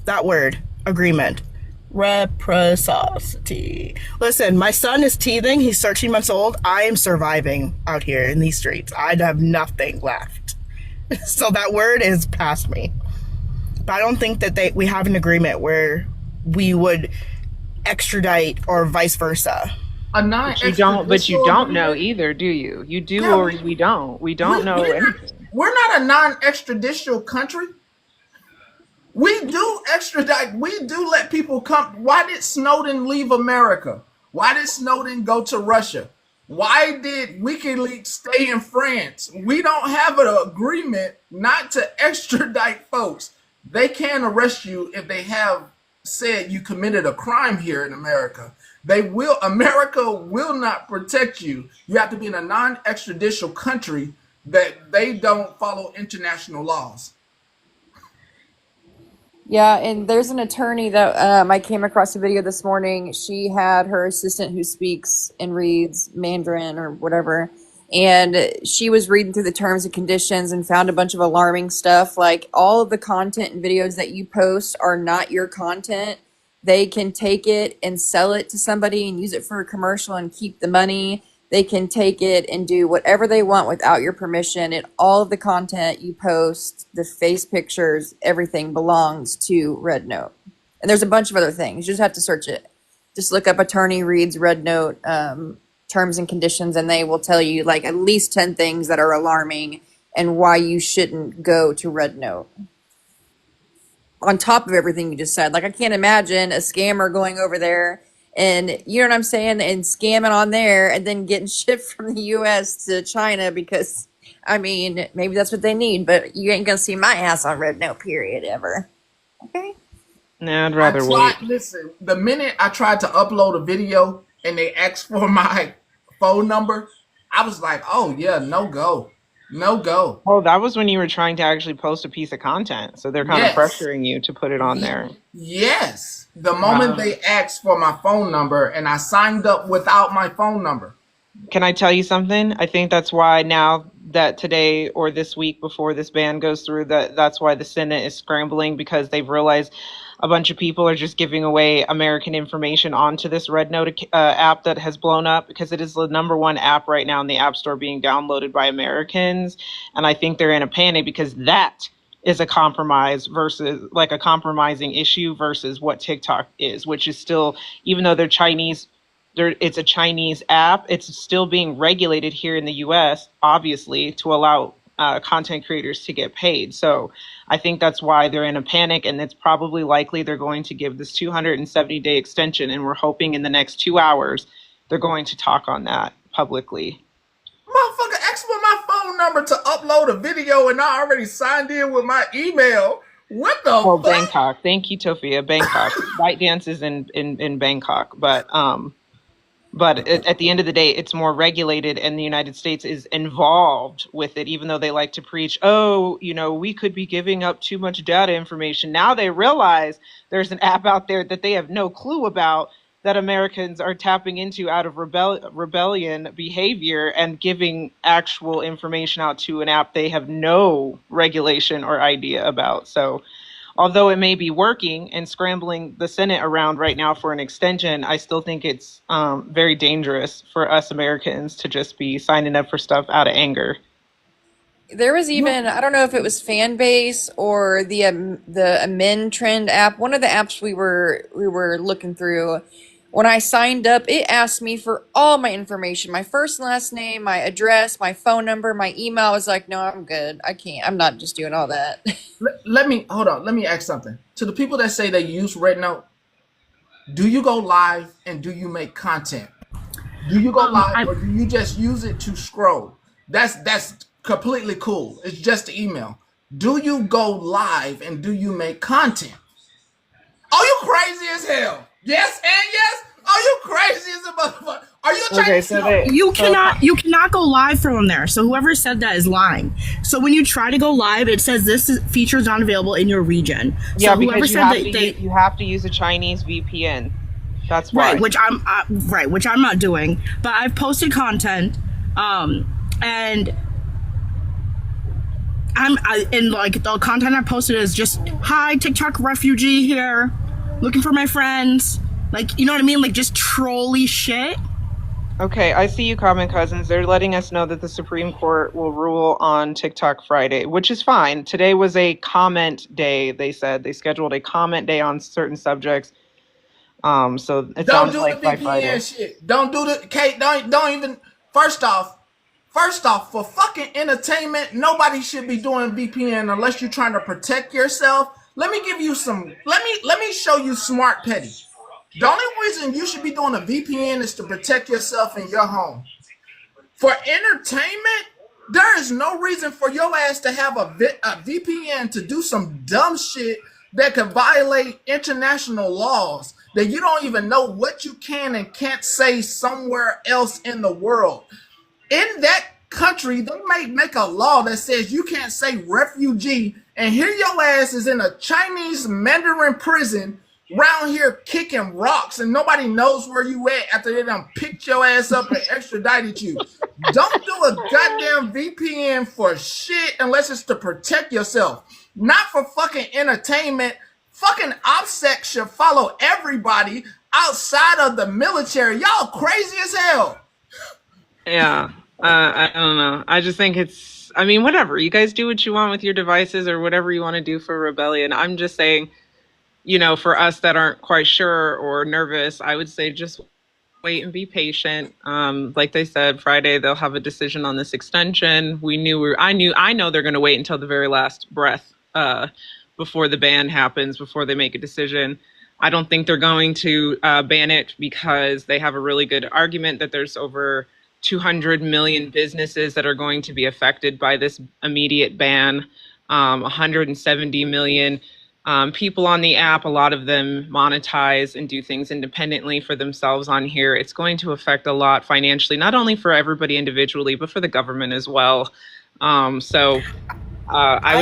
[SPEAKER 2] That word agreement. Reciprocity. Listen, my son is teething. He's 13 months old. I am surviving out here in these streets. I have nothing left. So that word is past me. But I don't think that we have an agreement where we would extradite or vice versa.
[SPEAKER 1] A
[SPEAKER 5] But you don't know
[SPEAKER 1] agreement?
[SPEAKER 5] either, do you? You do,
[SPEAKER 1] Yeah,
[SPEAKER 5] or we don't. We don't know anything.
[SPEAKER 1] we're not a non-extraditional country. We do extradite. We do let people come. Why did Snowden leave America? Why did Snowden go to Russia? Why did WikiLeaks stay in France? We don't have an agreement not to extradite folks. They can arrest you if they have said you committed a crime here in America. America will not protect you. You have to be in a non-extraditional country that they don't follow international laws.
[SPEAKER 7] Yeah, and there's an attorney that I came across a video this morning. She had her assistant who speaks and reads Mandarin or whatever, and she was reading through the terms and conditions and found a bunch of alarming stuff. Like all of the content and videos that you post are not your content. They can take it and sell it to somebody and use it for a commercial and keep the money. They can take it and do whatever they want without your permission. And all of the content you post, the face pictures, everything belongs to rednote. And there's a bunch of other things. You just have to search it. Just look up attorney reads rednote terms and conditions, and they will tell you like at least 10 things that are alarming and why you shouldn't go to rednote. On top of everything you just said, like I can't imagine a scammer going over there and you know what I'm saying, and scamming on there and then getting shipped from the US to China because I mean, maybe that's what they need, but you ain't gonna see my ass on Red Note, period, ever. Okay?
[SPEAKER 5] Nah, I'd rather wait.
[SPEAKER 1] Listen, the minute I tried to upload a video and they asked for my phone number, I was like, oh yeah, no go. No go.
[SPEAKER 5] Oh, that was when you were trying to actually post a piece of content. So they're kind of
[SPEAKER 1] Yes.
[SPEAKER 5] pressuring you to put it on there.
[SPEAKER 1] Yes. The moment
[SPEAKER 5] Wow.
[SPEAKER 1] they asked for my phone number and I signed up without my phone number.
[SPEAKER 5] Can I tell you something? I think that's why now that today or this week before this ban goes through, that's why the Senate is scrambling because they've realized a bunch of people are just giving away American information onto this Red Note app that has blown up because it is the #1 app right now in the App Store being downloaded by Americans. And I think they're in a panic because that is a compromise versus like a compromising issue versus what TikTok is, which is still, even though they're Chinese, it's a Chinese app. It's still being regulated here in the U.S., obviously, to allow content creators to get paid. So I think that's why they're in a panic, and it's probably likely they're going to give this 270-day extension, and we're hoping in the next 2 hours they're going to talk on that publicly.
[SPEAKER 1] Motherfucker asked for my phone number to upload a video and I already signed in with my email. What the
[SPEAKER 5] Oh,
[SPEAKER 1] fuck?
[SPEAKER 5] Bangkok. Thank you, Tofia. Bangkok. ByteDance is in Bangkok, but at the end of the day, it's more regulated, and the United States is involved with it, even though they like to preach, oh, we could be giving up too much data information. Now they realize there's an app out there that they have no clue about that Americans are tapping into out of rebellion behavior and giving actual information out to an app they have no regulation or idea about. So although it may be working and scrambling the Senate around right now for an extension, I still think it's very dangerous for us Americans to just be signing up for stuff out of anger.
[SPEAKER 7] There was even, I don't know if it was Fanbase or the Amend Trend app, one of the apps we were looking through. When I signed up, it asked me for all my information, my first and last name, my address, my phone number, my email. I was like, no, I'm good. I can't. I'm not just doing all that.
[SPEAKER 1] Let me hold on. Let me ask something. To the people that say they use RedNote, do you go live and do you make content? Do you go live or do you just use it to scroll? That's completely cool. It's just an email. Do you go live and do you make content? Are you crazy as hell? Yes and yes. Are you crazy as a motherfucker? Are you a
[SPEAKER 5] Okay,
[SPEAKER 1] Chinese?
[SPEAKER 5] so
[SPEAKER 1] No.
[SPEAKER 5] they
[SPEAKER 2] You
[SPEAKER 5] so
[SPEAKER 2] cannot go live from there. So whoever said that is lying. So when you try to go live, it says feature is not available in your region.
[SPEAKER 5] yeah,
[SPEAKER 2] So whoever
[SPEAKER 5] because
[SPEAKER 2] said that
[SPEAKER 5] you have to use a Chinese VPN. That's why.
[SPEAKER 2] right, which I'm not doing. But I've posted content, and and like the content I posted is just hi TikTok refugee here, looking for my friends. Like, you know what I mean? Like just trolly shit.
[SPEAKER 5] Okay, I see you, Common Cousins. They're letting us know that the Supreme Court will rule on TikTok Friday, which is fine. Today was a comment day, they said. They scheduled a comment day on certain subjects. So it
[SPEAKER 1] Don't
[SPEAKER 5] sounds
[SPEAKER 1] do
[SPEAKER 5] like
[SPEAKER 1] the
[SPEAKER 5] by Friday.
[SPEAKER 1] VPN shit. Don't do the Kate. Don't even. First off, for fucking entertainment, nobody should be doing VPN unless you're trying to protect yourself. Let me give you some. Let me show you smart petty. The only reason you should be doing a VPN is to protect yourself in your home. For entertainment, there is no reason for your ass to have a VPN to do some dumb shit that could violate international laws that you don't even know what you can and can't say somewhere else in the world. In that country, they may make a law that says you can't say refugee, and here your ass is in a Chinese Mandarin prison around here kicking rocks, and nobody knows where you at after they done picked your ass up and extradited you. Don't do a goddamn VPN for shit unless it's to protect yourself, not for fucking entertainment. Fucking OPSEC should follow everybody outside of the military. Y'all crazy as hell.
[SPEAKER 5] Yeah, I don't know. I just think I mean, whatever. You guys do what you want with your devices or whatever you want to do for rebellion. I'm just saying, for us that aren't quite sure or nervous, I would say just wait and be patient. Like they said, Friday they'll have a decision on this extension. I know they're going to wait until the very last breath before the ban happens, before they make a decision. I don't think they're going to ban it because they have a really good argument that there's over 200 million businesses that are going to be affected by this immediate ban. 170 million people on the app, a lot of them monetize and do things independently for themselves on here. It's going to affect a lot financially, not only for everybody individually, but for the government as well. I would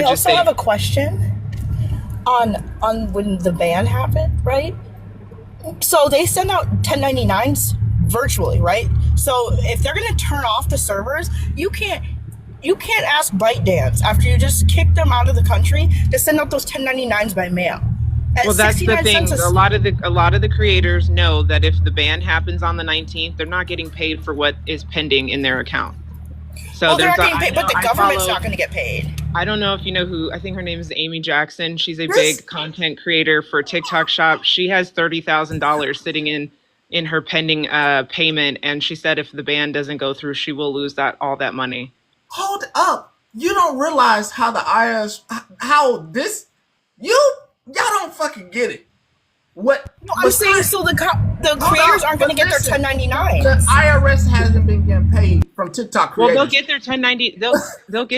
[SPEAKER 5] just say,
[SPEAKER 2] have a question on when the ban happened, right? So they send out 1099s virtually, right? So if they're going to turn off the servers, you can't ask ByteDance after you just kick them out of the country to send out those 1099s by mail.
[SPEAKER 5] Well, that's the thing. A lot of the creators know that if the ban happens on the 19th, they're not getting paid for what is pending in their account. So
[SPEAKER 2] they're not getting paid, but the government's not going to get paid.
[SPEAKER 5] I don't know if you know who. I think her name is Amy Jackson. She's a big content creator for TikTok Shop. She has $30,000 sitting in her pending payment, and she said if the ban doesn't go through, she will lose all that money.
[SPEAKER 1] Hold up. You don't realize how the IRS, y'all don't fucking get it. What?
[SPEAKER 2] No, I'm saying so the creators aren't going to get their 1099s.
[SPEAKER 1] The IRS hasn't been getting paid from TikTok creators.
[SPEAKER 5] Well, they'll get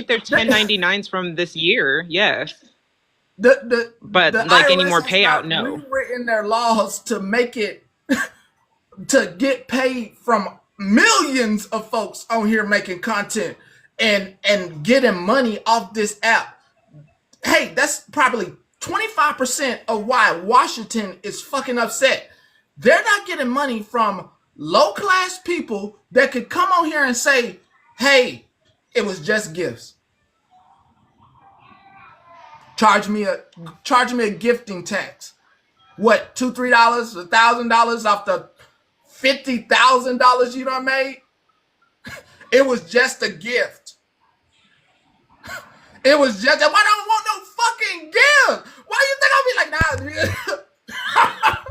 [SPEAKER 5] their 1099s from this year, yes.
[SPEAKER 1] But
[SPEAKER 5] like any more payout, no.
[SPEAKER 1] Rewritten their laws to make it to get paid from millions of folks on here making content and getting money off this app. Hey, that's probably 25% of why Washington is fucking upset. They're not getting money from low-class people that could come on here and say, hey, it was just gifts. Charge me a gifting tax. What, $2, $3, $1,000 off the $50,000 you done made? It was just a gift. It was just, why don't I want no fucking gift? Why do you think I'll be like, nah?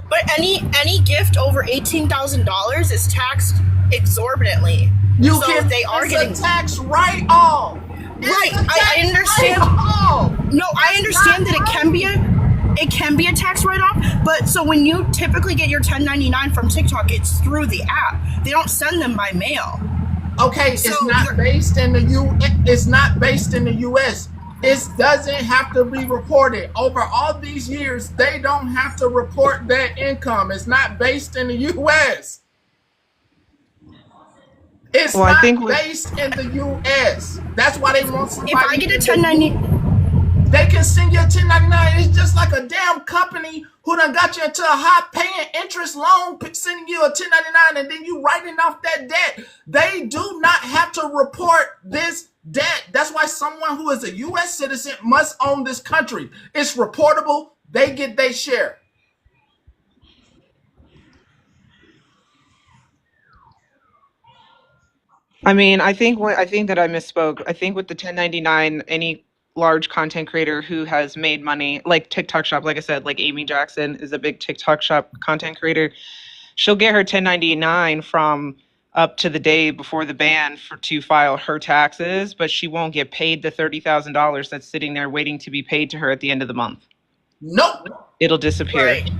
[SPEAKER 2] But any gift over $18,000 is taxed exorbitantly.
[SPEAKER 1] You
[SPEAKER 2] so
[SPEAKER 1] can,
[SPEAKER 2] they are
[SPEAKER 1] it's
[SPEAKER 2] getting
[SPEAKER 1] a tax write-off.
[SPEAKER 2] Right, I understand. No, I understand that it can be a tax write-off, but so when you typically get your 1099 from TikTok, it's through the app. They don't send them by mail.
[SPEAKER 1] Okay,
[SPEAKER 2] So
[SPEAKER 1] it's not based in the It's not based in the U.S. It doesn't have to be reported. Over all these years, they don't have to report their income. It's not based in the U.S. It's
[SPEAKER 5] Well, I think
[SPEAKER 1] not
[SPEAKER 5] with
[SPEAKER 1] based in the U.S. That's why they want
[SPEAKER 2] if I
[SPEAKER 1] somebody
[SPEAKER 2] get a
[SPEAKER 1] in the
[SPEAKER 2] 1090,
[SPEAKER 1] They can send you a 1099. It's just like a damn company who done got you into a high paying interest loan, sending you a 1099, and then you writing off that debt. They do not have to report this debt. That's why someone who is a U.S. citizen must own this country. It's reportable. They get their share.
[SPEAKER 5] I mean, I think that I misspoke. I think with the 1099, any large content creator who has made money, like TikTok Shop, like I said, like Amy Jackson is a big TikTok Shop content creator. She'll get her 1099 from up to the day before the ban to file her taxes, but she won't get paid the $30,000 that's sitting there waiting to be paid to her at the end of the month.
[SPEAKER 1] Nope.
[SPEAKER 5] It'll disappear.
[SPEAKER 2] right?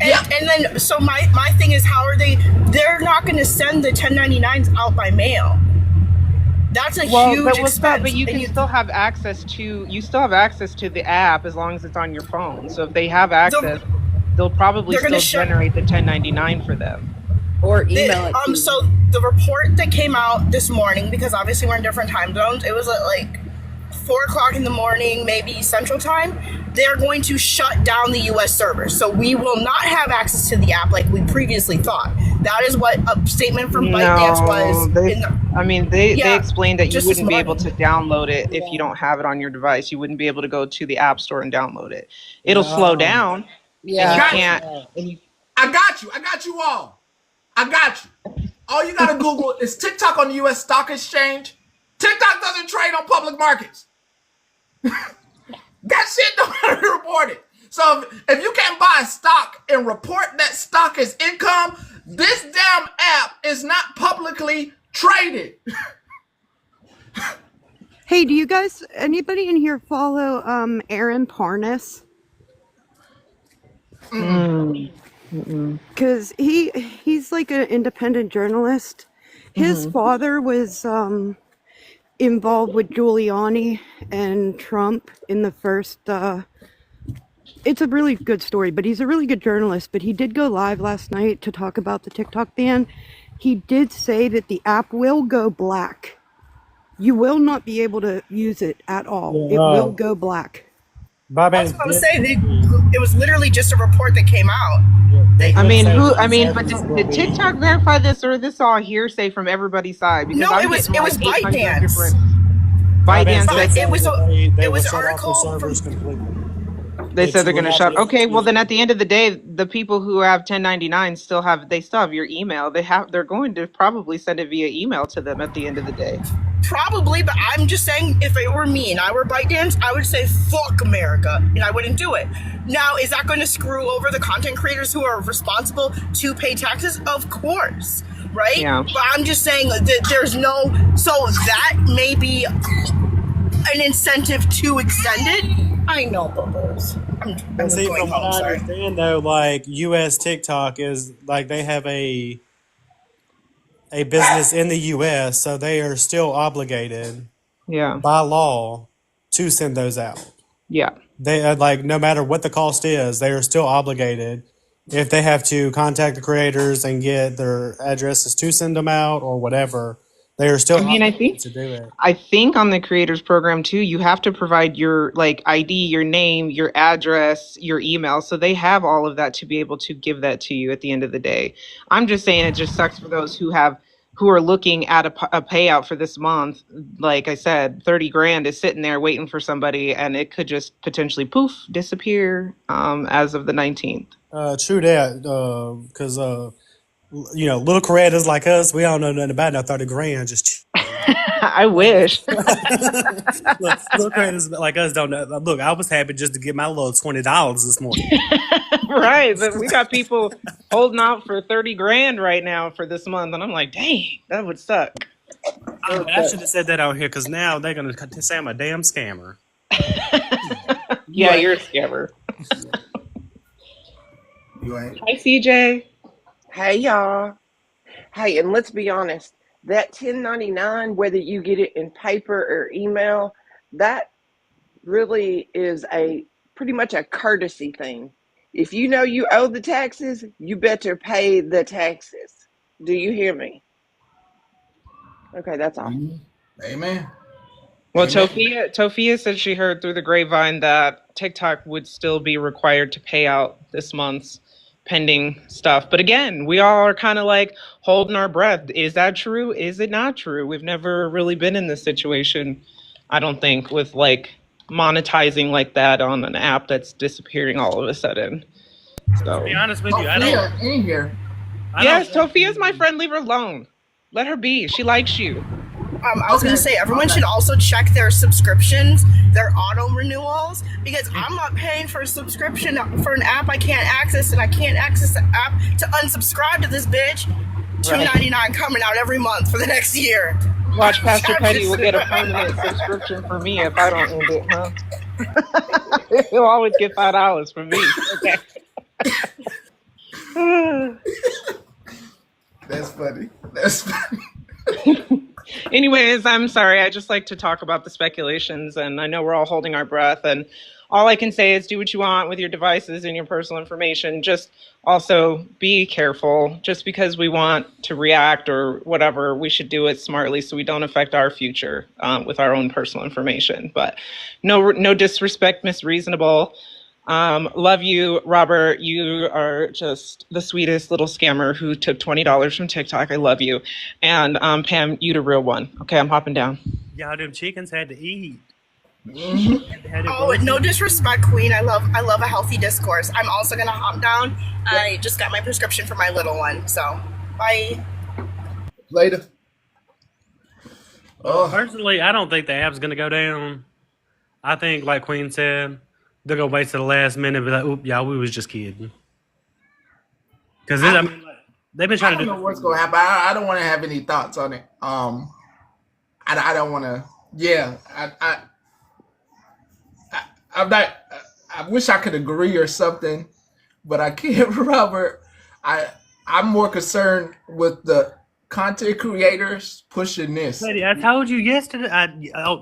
[SPEAKER 1] Yeah.
[SPEAKER 2] And then, so my thing is, how are they? They're not going to send the 1099s out by mail. That's a huge expense.
[SPEAKER 5] But you can still have access to the app as long as it's on your phone. So if they have access, they'll probably still generate the 1099 for them.
[SPEAKER 7] Or email it to you.
[SPEAKER 2] So the report that came out this morning, because obviously we're in different time zones, it was at like 4:00 in the morning, maybe Central Time. They're going to shut down the U.S. servers, so we will not have access to the app like we previously thought. That is what a statement from ByteDance was.
[SPEAKER 5] They explained that you wouldn't be able to download it if you don't have it on your device. You wouldn't be able to go to the App Store and download it. It'll slow down.
[SPEAKER 7] Yeah,
[SPEAKER 5] and you can't.
[SPEAKER 1] I got you. I got you all. I got you. All you gotta Google is TikTok on the U.S. Stock Exchange. TikTok doesn't trade on public markets. That shit don't be reported. So if you can't buy a stock and report that stock as income, this damn app is not publicly traded.
[SPEAKER 8] Hey, do you guys, anybody in here follow Aaron Parnas? Because he's like an independent journalist. His father was involved with Giuliani and Trump in the first. It's a really good story, but he's a really good journalist. But he did go live last night to talk about the TikTok ban. He did say that the app will go black. You will not be able to use it at all. It will go black.
[SPEAKER 2] I was about to say, it was literally just a report that came out.
[SPEAKER 5] But did TikTok verify this, or is this all hearsay from everybody's side? Because
[SPEAKER 2] no, it was ByteDance.
[SPEAKER 5] ByteDance.
[SPEAKER 2] It was an article from.
[SPEAKER 5] They said they're going to shut. Okay, well then at the end of the day, the people who have 1099 still have your email. They're going to probably send it via email to them at the end of the day.
[SPEAKER 2] Probably, but I'm just saying, if it were me and I were ByteDance, I would say fuck America, and I wouldn't do it. Now, is that going to screw over the content creators who are responsible to pay taxes? Of course, right?
[SPEAKER 5] Yeah.
[SPEAKER 2] But I'm just saying that there's no, so that may be an incentive to extend it. I know, bubbles. I'm
[SPEAKER 3] See,
[SPEAKER 2] going
[SPEAKER 3] from
[SPEAKER 2] home,
[SPEAKER 3] what I
[SPEAKER 2] sorry.
[SPEAKER 3] understand, though, like U.S. TikTok is like they have a business in the U.S., so they are still obligated, by law, to send those out.
[SPEAKER 5] Yeah.
[SPEAKER 3] They like no matter what the cost is, they are still obligated. If they have to contact the creators and get their addresses to send them out or whatever, they are still obligated to do it.
[SPEAKER 5] I think on the creators program too, you have to provide your ID, your name, your address, your email. So they have all of that to be able to give that to you at the end of the day. I'm just saying it just sucks for those who are looking at a payout for this month. Like I said, 30 grand is sitting there waiting for somebody, and it could just potentially poof disappear as of the 19th.
[SPEAKER 3] True that, because little creators like us, we don't know nothing about no 30 grand. Just
[SPEAKER 5] I wish.
[SPEAKER 3] little creators like us don't know. Look, I was happy just to get my little $20 this morning.
[SPEAKER 5] Right, but we got people holding out for 30 grand right now for this month, and I'm like, dang, that would suck.
[SPEAKER 3] I should have said that out here, because now they're gonna say I'm a damn scammer.
[SPEAKER 5] Yeah, you're a scammer.
[SPEAKER 1] You ain't.
[SPEAKER 5] Hi, CJ.
[SPEAKER 9] Hey, y'all. Hey, and let's be honest. that 1099, whether you get it in paper or email, that really is a pretty much a courtesy thing. If you know you owe the taxes, you better pay the taxes. Do you hear me? Okay, that's all.
[SPEAKER 1] Amen.
[SPEAKER 5] Well,
[SPEAKER 1] Amen.
[SPEAKER 5] Tofia said she heard through the grapevine that TikTok would still be required to pay out this month's pending stuff. But again, we all are kind of like holding our breath. Is that true? Is it not true? We've never really been in this situation, I don't think, with like monetizing like that on an app that's disappearing all of a sudden.
[SPEAKER 3] To be
[SPEAKER 5] So,
[SPEAKER 3] honest with you,
[SPEAKER 1] Sophia in here.
[SPEAKER 5] yes, Tofia's my friend. Leave her alone. Let her be. She likes you.
[SPEAKER 2] I was gonna say everyone should also check their subscriptions, their auto renewals, because I'm not paying for a subscription for an app I can't access, and I can't access the app to unsubscribe to this bitch. $2.99 coming out every month for the next year.
[SPEAKER 5] Watch, Pastor Petty will get a permanent subscription for me if I don't end it, huh? He'll always get $5 from me. Okay.
[SPEAKER 1] That's funny. That's funny.
[SPEAKER 5] Anyways, I'm sorry. I just like to talk about the speculations, and I know we're all holding our breath. And all I can say is do what you want with your devices and your personal information. Just also be careful. Just because we want to react or whatever, we should do it smartly so we don't affect our future with our own personal information. But no disrespect, Miss Reasonable. Love you, Robert. You are just the sweetest little scammer who took $20 from TikTok. I love you. And Pam, you the real one. Okay, I'm hopping down.
[SPEAKER 3] Y'all, them chickens had to eat.
[SPEAKER 2] Oh, no disrespect, Queen. I love a healthy discourse. I'm also gonna hop down. I just got my prescription for my little one. So, bye.
[SPEAKER 1] Later.
[SPEAKER 3] Personally, I don't think the app's gonna go down. I think, like Queen said, they're gonna wait to the last minute and be like, "Oop, y'all, we was just kidding." Because I mean, they've been trying
[SPEAKER 1] I
[SPEAKER 3] to
[SPEAKER 1] don't
[SPEAKER 3] do.
[SPEAKER 1] know what's gonna happen. I don't want to have any thoughts on it. I don't want to. Yeah, I'm not. I wish I could agree or something, but I can't, Robert. I'm more concerned with the content creators pushing this.
[SPEAKER 3] Lady, I told you yesterday.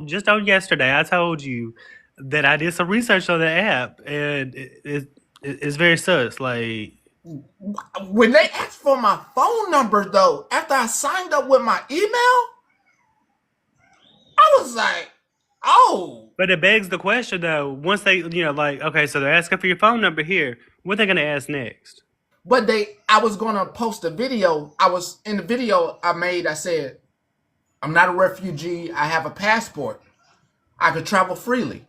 [SPEAKER 3] Just on yesterday, I told you that I did some research on the app, and it's very sus. Like,
[SPEAKER 1] When they asked for my phone number, though, after I signed up with my email, I was like, oh.
[SPEAKER 3] but it begs the question though. Once they, like, okay, so they're asking for your phone number here. What are they gonna ask next?
[SPEAKER 1] But I was gonna post a video. In the video I made. I said, I'm not a refugee. I have a passport. I could travel freely.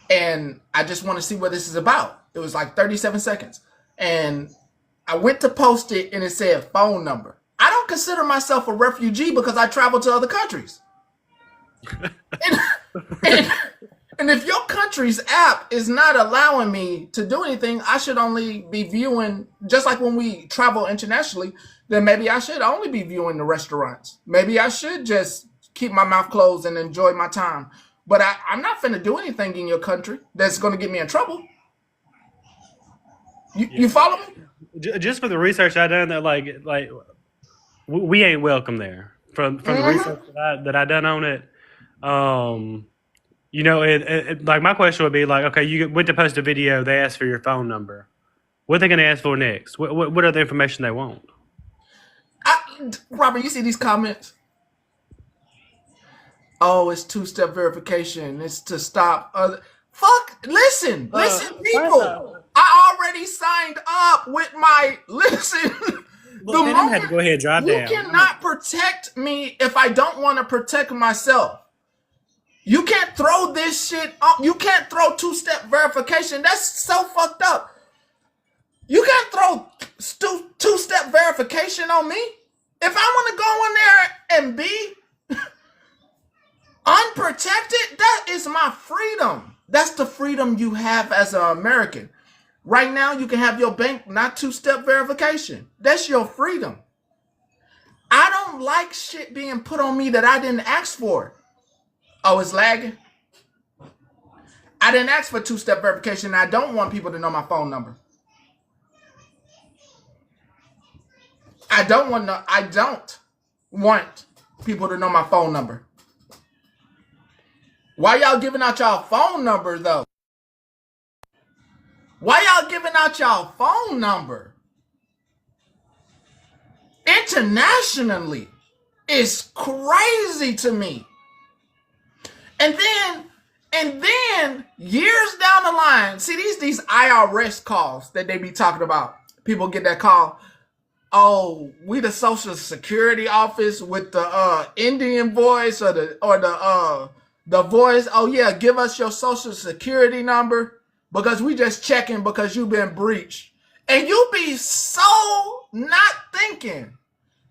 [SPEAKER 1] And I just want to see what this is about. It was like 37 seconds. And I went to post it and it said phone number. I don't consider myself a refugee because I travel to other countries. and if your country's app is not allowing me to do anything, I should only be viewing, just like when we travel internationally, then maybe I should only be viewing the restaurants. Maybe I should just keep my mouth closed and enjoy my time. But I'm not finna do anything in your country that's going to get me in trouble. You follow me?
[SPEAKER 3] Just for the research I done, that like we ain't welcome there. From the research that I done on it, like my question would be like, okay, you went to post a video, they asked for your phone number. What are they going to ask for next? What other information they want?
[SPEAKER 1] Robert, you see these comments? Oh, it's two-step verification. It's to stop other. Fuck! Listen, people. I already signed up with my listen.
[SPEAKER 3] Well, they didn't have to go ahead and drive
[SPEAKER 1] you
[SPEAKER 3] down.
[SPEAKER 1] cannot protect me if I don't want to protect myself. You can't throw this shit up. You can't throw two-step verification. That's so fucked up. You can't throw two-step verification on me. If I want to go in there and be unprotected, that is my freedom. That's the freedom you have as an American. Right now, you can have your bank not two-step verification. That's your freedom. I don't like shit being put on me that I didn't ask for. Oh, it's lagging? I didn't ask for two-step verification. I don't want people to know my phone number. I don't. want people to know my phone number. Why y'all giving out y'all phone number though? Why y'all giving out y'all phone number? Internationally, it's crazy to me. And then years down the line, see these IRS calls that they be talking about. People get that call. Oh, we the Social Security office with the Indian voice or the voice. Oh yeah, give us your Social Security number because we just checking because you've been breached. And you be so not thinking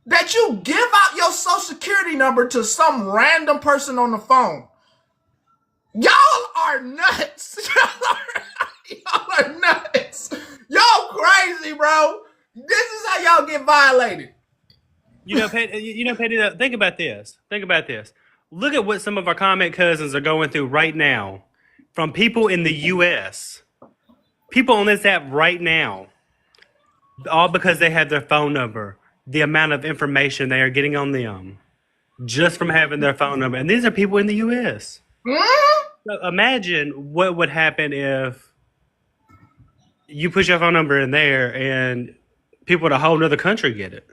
[SPEAKER 1] that you give out your Social Security number to some random person on the phone. Y'all are nuts. Y'all are nuts. Y'all crazy, bro. This is how y'all get violated.
[SPEAKER 3] Petty, think about this. Think about this. Look at what some of our comment cousins are going through right now from people in the U.S. People on this app right now, all because they have their phone number, the amount of information they are getting on them just from having their phone number. And these are people in the U.S. So imagine what would happen if you put your phone number in there and people in a whole other country get it.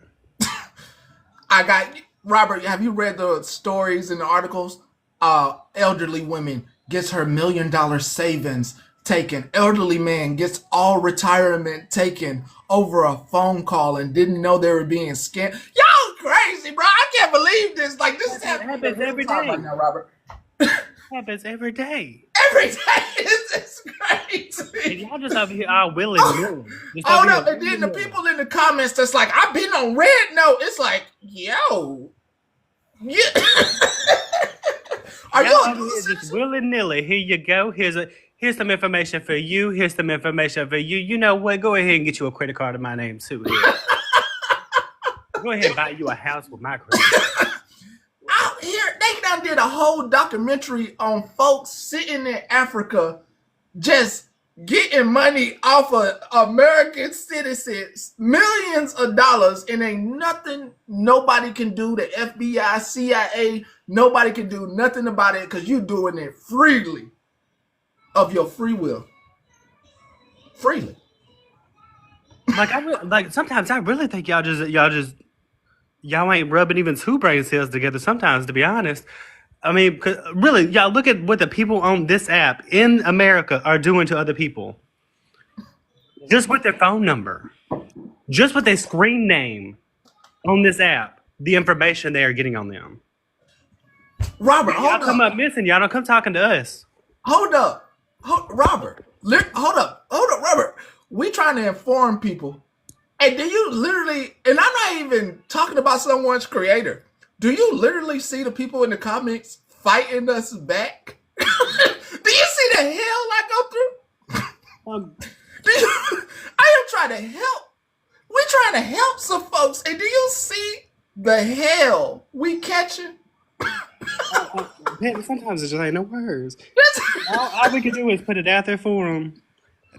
[SPEAKER 1] I got Robert. Have you read the stories and the articles? Elderly woman gets her $1 million savings taken. Elderly man gets all retirement taken over a phone call and didn't know they were being scammed. Y'all crazy, bro. I can't believe this. Like this is happening every day right now, Robert.
[SPEAKER 3] Happens every day.
[SPEAKER 1] Every day. This is crazy.
[SPEAKER 3] And y'all just over here all willing.
[SPEAKER 1] Hold up, and then the people in the comments that's like, I've been on rednote. It's like, yo, yeah. Are you
[SPEAKER 3] just willy nilly? Here you go. Here's some information for you. Here's some information for you. You know what? Go ahead and get you a credit card in my name too. Go ahead and buy you a house with my credit.
[SPEAKER 1] Out here, they done did a whole documentary on folks sitting in Africa just getting money off of American citizens, millions of dollars, and ain't nothing nobody can do. The FBI, CIA, nobody can do nothing about it because you doing it freely of your free will. Freely.
[SPEAKER 3] Like sometimes I really think y'all ain't rubbing even two brain cells together sometimes, to be honest. I mean, really, y'all look at what the people on this app in America are doing to other people. Just with their phone number. Just with their screen name on this app. The information they are getting on them.
[SPEAKER 1] Robert, hold
[SPEAKER 3] y'all come up missing. Y'all don't come talking to us.
[SPEAKER 1] Hold up. Robert. Hold up, Robert. We trying to inform people. And do you literally, and I'm not even talking about someone's creator. Do you literally see the people in the comments fighting us back? Do you see the hell I go through? I am trying to help. We're trying to help some folks. And do you see the hell we catching?
[SPEAKER 3] Sometimes it just ain't no words. All we can do is put it out there for them.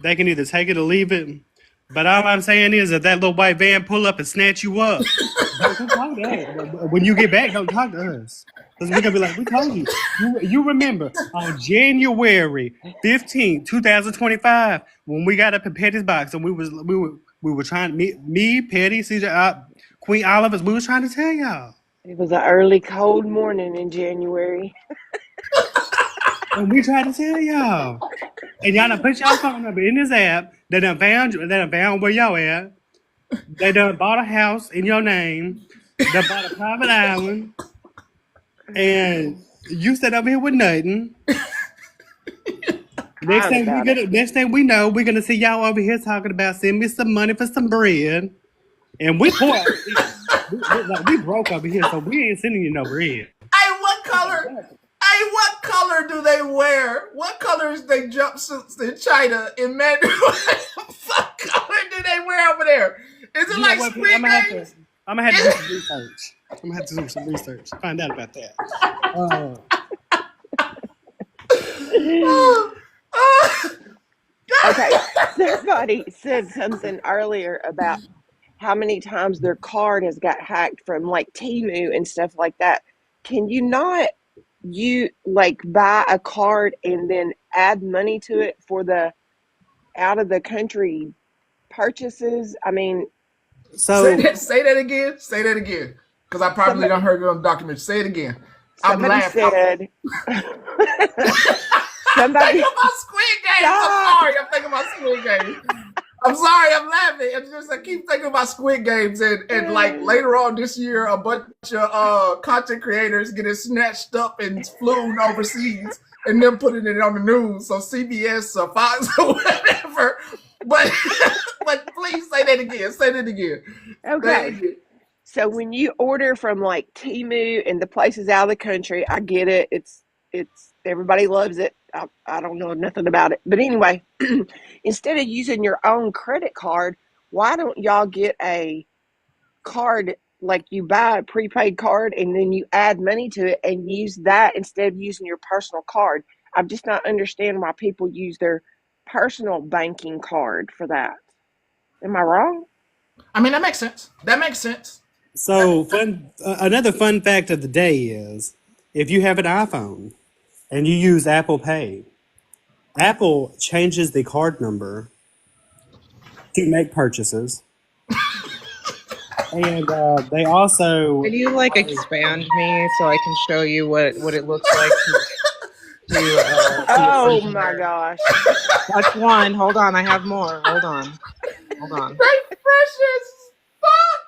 [SPEAKER 3] They can either take it or leave it. But all I'm saying is that little white van pull up and snatch you up. Don't talk to us. When you get back, don't talk to us. Because we're going to be like, we told you. You remember on January 15th, 2025, when we got up in Petty's box and we were trying, me, Petty, CJ, Queen, all of us, we was trying to tell y'all.
[SPEAKER 9] It was an early, cold morning in January.
[SPEAKER 3] And we tried to tell y'all. And y'all done put y'all phone number in this app. They done found where y'all at. They done bought a house in your name. They bought a private island. And you sat over here with nothing. Next thing we know, we're gonna see y'all over here talking about send me some money for some bread. And we poor. we broke over here, so we ain't sending you no bread.
[SPEAKER 1] Hey, what color do they wear? What color is they jumpsuits in China in Mandarin? What color do they wear over there? Is it like Squid Games?
[SPEAKER 3] I'm gonna have to do some research. I'm gonna have to do some research. Find out about that.
[SPEAKER 9] Okay, somebody said something earlier about how many times their card has got hacked from like Temu and stuff like that. Can you not buy a card and then add money to it for the out of the country purchases? I mean,
[SPEAKER 3] So
[SPEAKER 1] Say that again. Say that again. Because I probably
[SPEAKER 9] somebody
[SPEAKER 1] don't heard it on the document. Say it again. I'm
[SPEAKER 9] somebody
[SPEAKER 1] laughing.
[SPEAKER 9] said
[SPEAKER 1] I'm thinking
[SPEAKER 9] somebody
[SPEAKER 1] about Squid Games. I'm
[SPEAKER 9] stop.
[SPEAKER 1] sorry. I'm thinking about Squid Games. I'm sorry. I'm laughing. It's just I keep thinking about Squid Games and like later on this year, a bunch of content creators getting snatched up and flown overseas, and them putting it on the news. So CBS or Fox or whatever. But but please say that again. Say that again. Say it
[SPEAKER 9] Okay.
[SPEAKER 1] again.
[SPEAKER 9] So when you order from like Temu and the places out of the country, I get it. It's everybody loves it. I don't know nothing about it. But anyway, instead of using your own credit card, why don't y'all get a card, like you buy a prepaid card and then you add money to it and use that instead of using your personal card? I'm just not understand why people use their personal banking card for that. Am I wrong?
[SPEAKER 1] I mean, that makes sense. That makes sense.
[SPEAKER 3] so another fun fact of the day is if you have an iPhone and you use Apple Pay, Apple changes the card number to make purchases, and they also
[SPEAKER 5] Can you like expand me so I can show you what it looks like to
[SPEAKER 9] Oh
[SPEAKER 5] your
[SPEAKER 9] my
[SPEAKER 5] engineer?
[SPEAKER 9] gosh.
[SPEAKER 5] That's one. Hold on, I have more. Hold on. Hold on.
[SPEAKER 1] They fresh as fuck.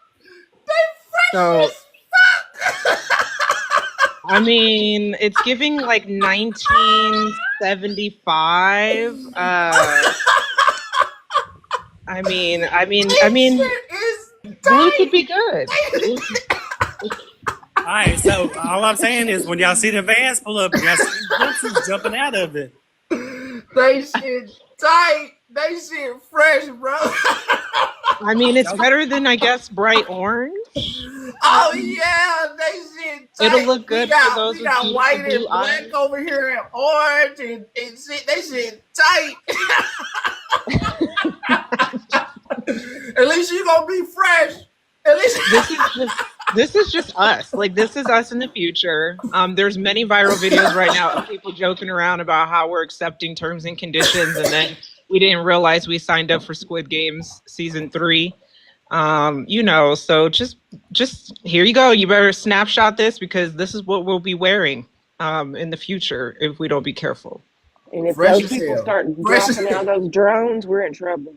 [SPEAKER 1] They fresh
[SPEAKER 5] So,
[SPEAKER 1] as fuck.
[SPEAKER 5] I mean, it's giving like 1975. I mean, I mean, I
[SPEAKER 1] This
[SPEAKER 5] mean,
[SPEAKER 1] shit is
[SPEAKER 5] blue could
[SPEAKER 1] tight.
[SPEAKER 5] be good.
[SPEAKER 3] all right. So all I'm saying is when y'all see the vans pull up, y'all see jumpsuits jumping out of it.
[SPEAKER 1] They shit tight. They shit fresh, bro.
[SPEAKER 5] I mean, it's better than, I guess, bright orange.
[SPEAKER 1] Oh yeah, they shit
[SPEAKER 5] It'll
[SPEAKER 1] tight.
[SPEAKER 5] look
[SPEAKER 1] We
[SPEAKER 5] good for
[SPEAKER 1] got
[SPEAKER 5] those
[SPEAKER 1] we
[SPEAKER 5] with
[SPEAKER 1] got
[SPEAKER 5] beautiful
[SPEAKER 1] white
[SPEAKER 5] blue
[SPEAKER 1] and
[SPEAKER 5] eyes.
[SPEAKER 1] black over here and orange and shit. They shit tight. At least you gonna be fresh. At least
[SPEAKER 5] This is just us. Like, this is us in the future. There's many viral videos right now of people joking around about how we're accepting terms and conditions, and then we didn't realize we signed up for Squid Games season 3. So just here you go. You better snapshot this because this is what we'll be wearing in the future if we don't be careful.
[SPEAKER 9] And if
[SPEAKER 1] fresh
[SPEAKER 9] those
[SPEAKER 1] as
[SPEAKER 9] people
[SPEAKER 1] hell.
[SPEAKER 9] start
[SPEAKER 1] Fresh as
[SPEAKER 9] dropping
[SPEAKER 1] hell.
[SPEAKER 9] out those drones, we're in trouble.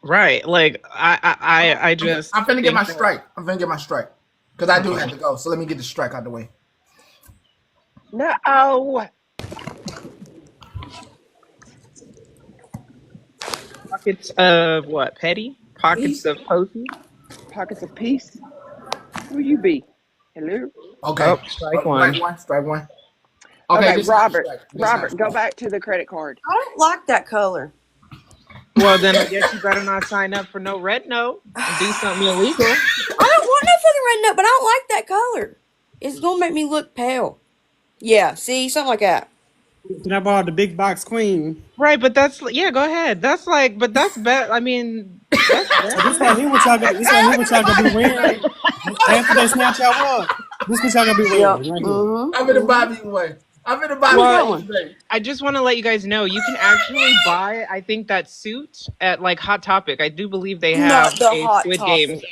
[SPEAKER 5] Right. Like I just
[SPEAKER 1] I'm finna get my
[SPEAKER 5] think that
[SPEAKER 1] strike. I'm finna get my strike. Because I do
[SPEAKER 5] okay.
[SPEAKER 1] have to go. So let me get the strike out the way.
[SPEAKER 9] No, oh,
[SPEAKER 5] Pockets of what? Petty? Pockets
[SPEAKER 9] peace,
[SPEAKER 5] of posy?
[SPEAKER 9] pockets of peace. Who you be? Hello.
[SPEAKER 5] Oh,
[SPEAKER 1] Okay.
[SPEAKER 5] strike
[SPEAKER 1] Strike
[SPEAKER 5] one.
[SPEAKER 1] one. Strike one. Okay,
[SPEAKER 9] Okay,
[SPEAKER 1] this is my
[SPEAKER 9] Robert.
[SPEAKER 1] strike. This is my
[SPEAKER 9] Robert, go
[SPEAKER 1] strike.
[SPEAKER 9] back to the credit card.
[SPEAKER 10] I don't like that color.
[SPEAKER 5] Well, then I guess you better not sign up for no red note and do something illegal.
[SPEAKER 10] I don't want no fucking red note, but I don't like that color. It's gonna make me look pale. Yeah, see, something like that.
[SPEAKER 3] And I bought the big box queen.
[SPEAKER 5] Right, but that's yeah. Go ahead. That's like, but that's better. I mean, that's
[SPEAKER 3] So this
[SPEAKER 5] better.
[SPEAKER 3] right here, what y'all gonna, this right here, what y'all gonna be wearing after they snatch y'all up. This what y'all gonna be
[SPEAKER 10] Yep.
[SPEAKER 3] wearing right here.
[SPEAKER 10] Mm-hmm.
[SPEAKER 1] I'm in the Bobby way. I'm in the Bobby
[SPEAKER 10] Who's that
[SPEAKER 5] Well,
[SPEAKER 1] way
[SPEAKER 10] one?
[SPEAKER 1] today.
[SPEAKER 5] I just want to let you guys know you can actually buy. I think that suit at like Hot Topic. I do believe they
[SPEAKER 10] Not
[SPEAKER 5] have
[SPEAKER 10] the
[SPEAKER 5] a
[SPEAKER 10] hot
[SPEAKER 5] Squid Games.
[SPEAKER 10] topic.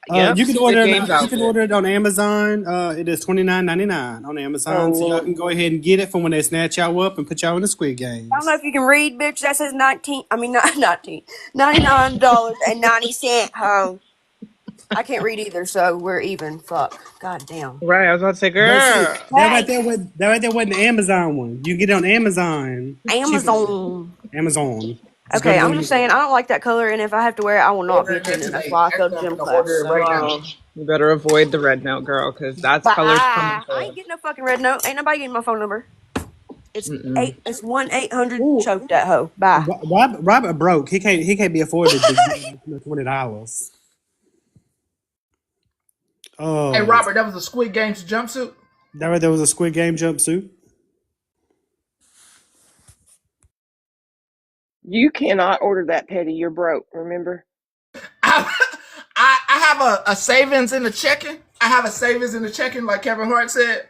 [SPEAKER 5] Yep, Squid Games
[SPEAKER 3] You can
[SPEAKER 5] outfit.
[SPEAKER 3] order it on Amazon. It is $29.99 on
[SPEAKER 9] Oh
[SPEAKER 3] Amazon, so y'all
[SPEAKER 9] Lord.
[SPEAKER 3] can go ahead and get it from when they snatch y'all up and put y'all in the Squid
[SPEAKER 10] I don't know
[SPEAKER 3] Games.
[SPEAKER 10] if you can read, bitch. That says 19. I mean, not 19. $99.90. Ho. I can't read either, so we're even. Fuck. God damn.
[SPEAKER 5] Right, I was about to say,
[SPEAKER 3] But see,
[SPEAKER 5] girl.
[SPEAKER 10] Hey,
[SPEAKER 3] that right there wasn't the Amazon one. You can get it on Amazon cheaper.
[SPEAKER 10] Amazon.
[SPEAKER 3] Amazon. Just go
[SPEAKER 10] Okay,
[SPEAKER 3] to
[SPEAKER 10] I'm just saying I don't like that color, and if I have to wear it, I will not be
[SPEAKER 1] Ordering that
[SPEAKER 10] attending. That's
[SPEAKER 1] today.
[SPEAKER 10] why I go to
[SPEAKER 1] Actually, I'm
[SPEAKER 10] gym
[SPEAKER 1] gonna
[SPEAKER 10] class.
[SPEAKER 1] order it right
[SPEAKER 10] So,
[SPEAKER 1] now.
[SPEAKER 5] Well, you better avoid the red note, girl, because that's
[SPEAKER 10] bye.
[SPEAKER 5] colors coming
[SPEAKER 10] I
[SPEAKER 5] for
[SPEAKER 10] ain't
[SPEAKER 5] us.
[SPEAKER 10] getting no fucking red note. Ain't nobody getting my phone number. It's
[SPEAKER 5] Mm-mm.
[SPEAKER 10] It's 1-800
[SPEAKER 3] Ooh,
[SPEAKER 10] choke that hoe. Bye.
[SPEAKER 3] Robert broke. He can't be afforded to get $20.
[SPEAKER 1] Hey
[SPEAKER 3] Oh,
[SPEAKER 1] Robert, that was a Squid Games jumpsuit.
[SPEAKER 3] that right there was a Squid Game jumpsuit.
[SPEAKER 9] You cannot order that, Petty. You're broke, remember?
[SPEAKER 1] I, I have a savings in the checking. I have a savings in the checking, like Kevin Hart said.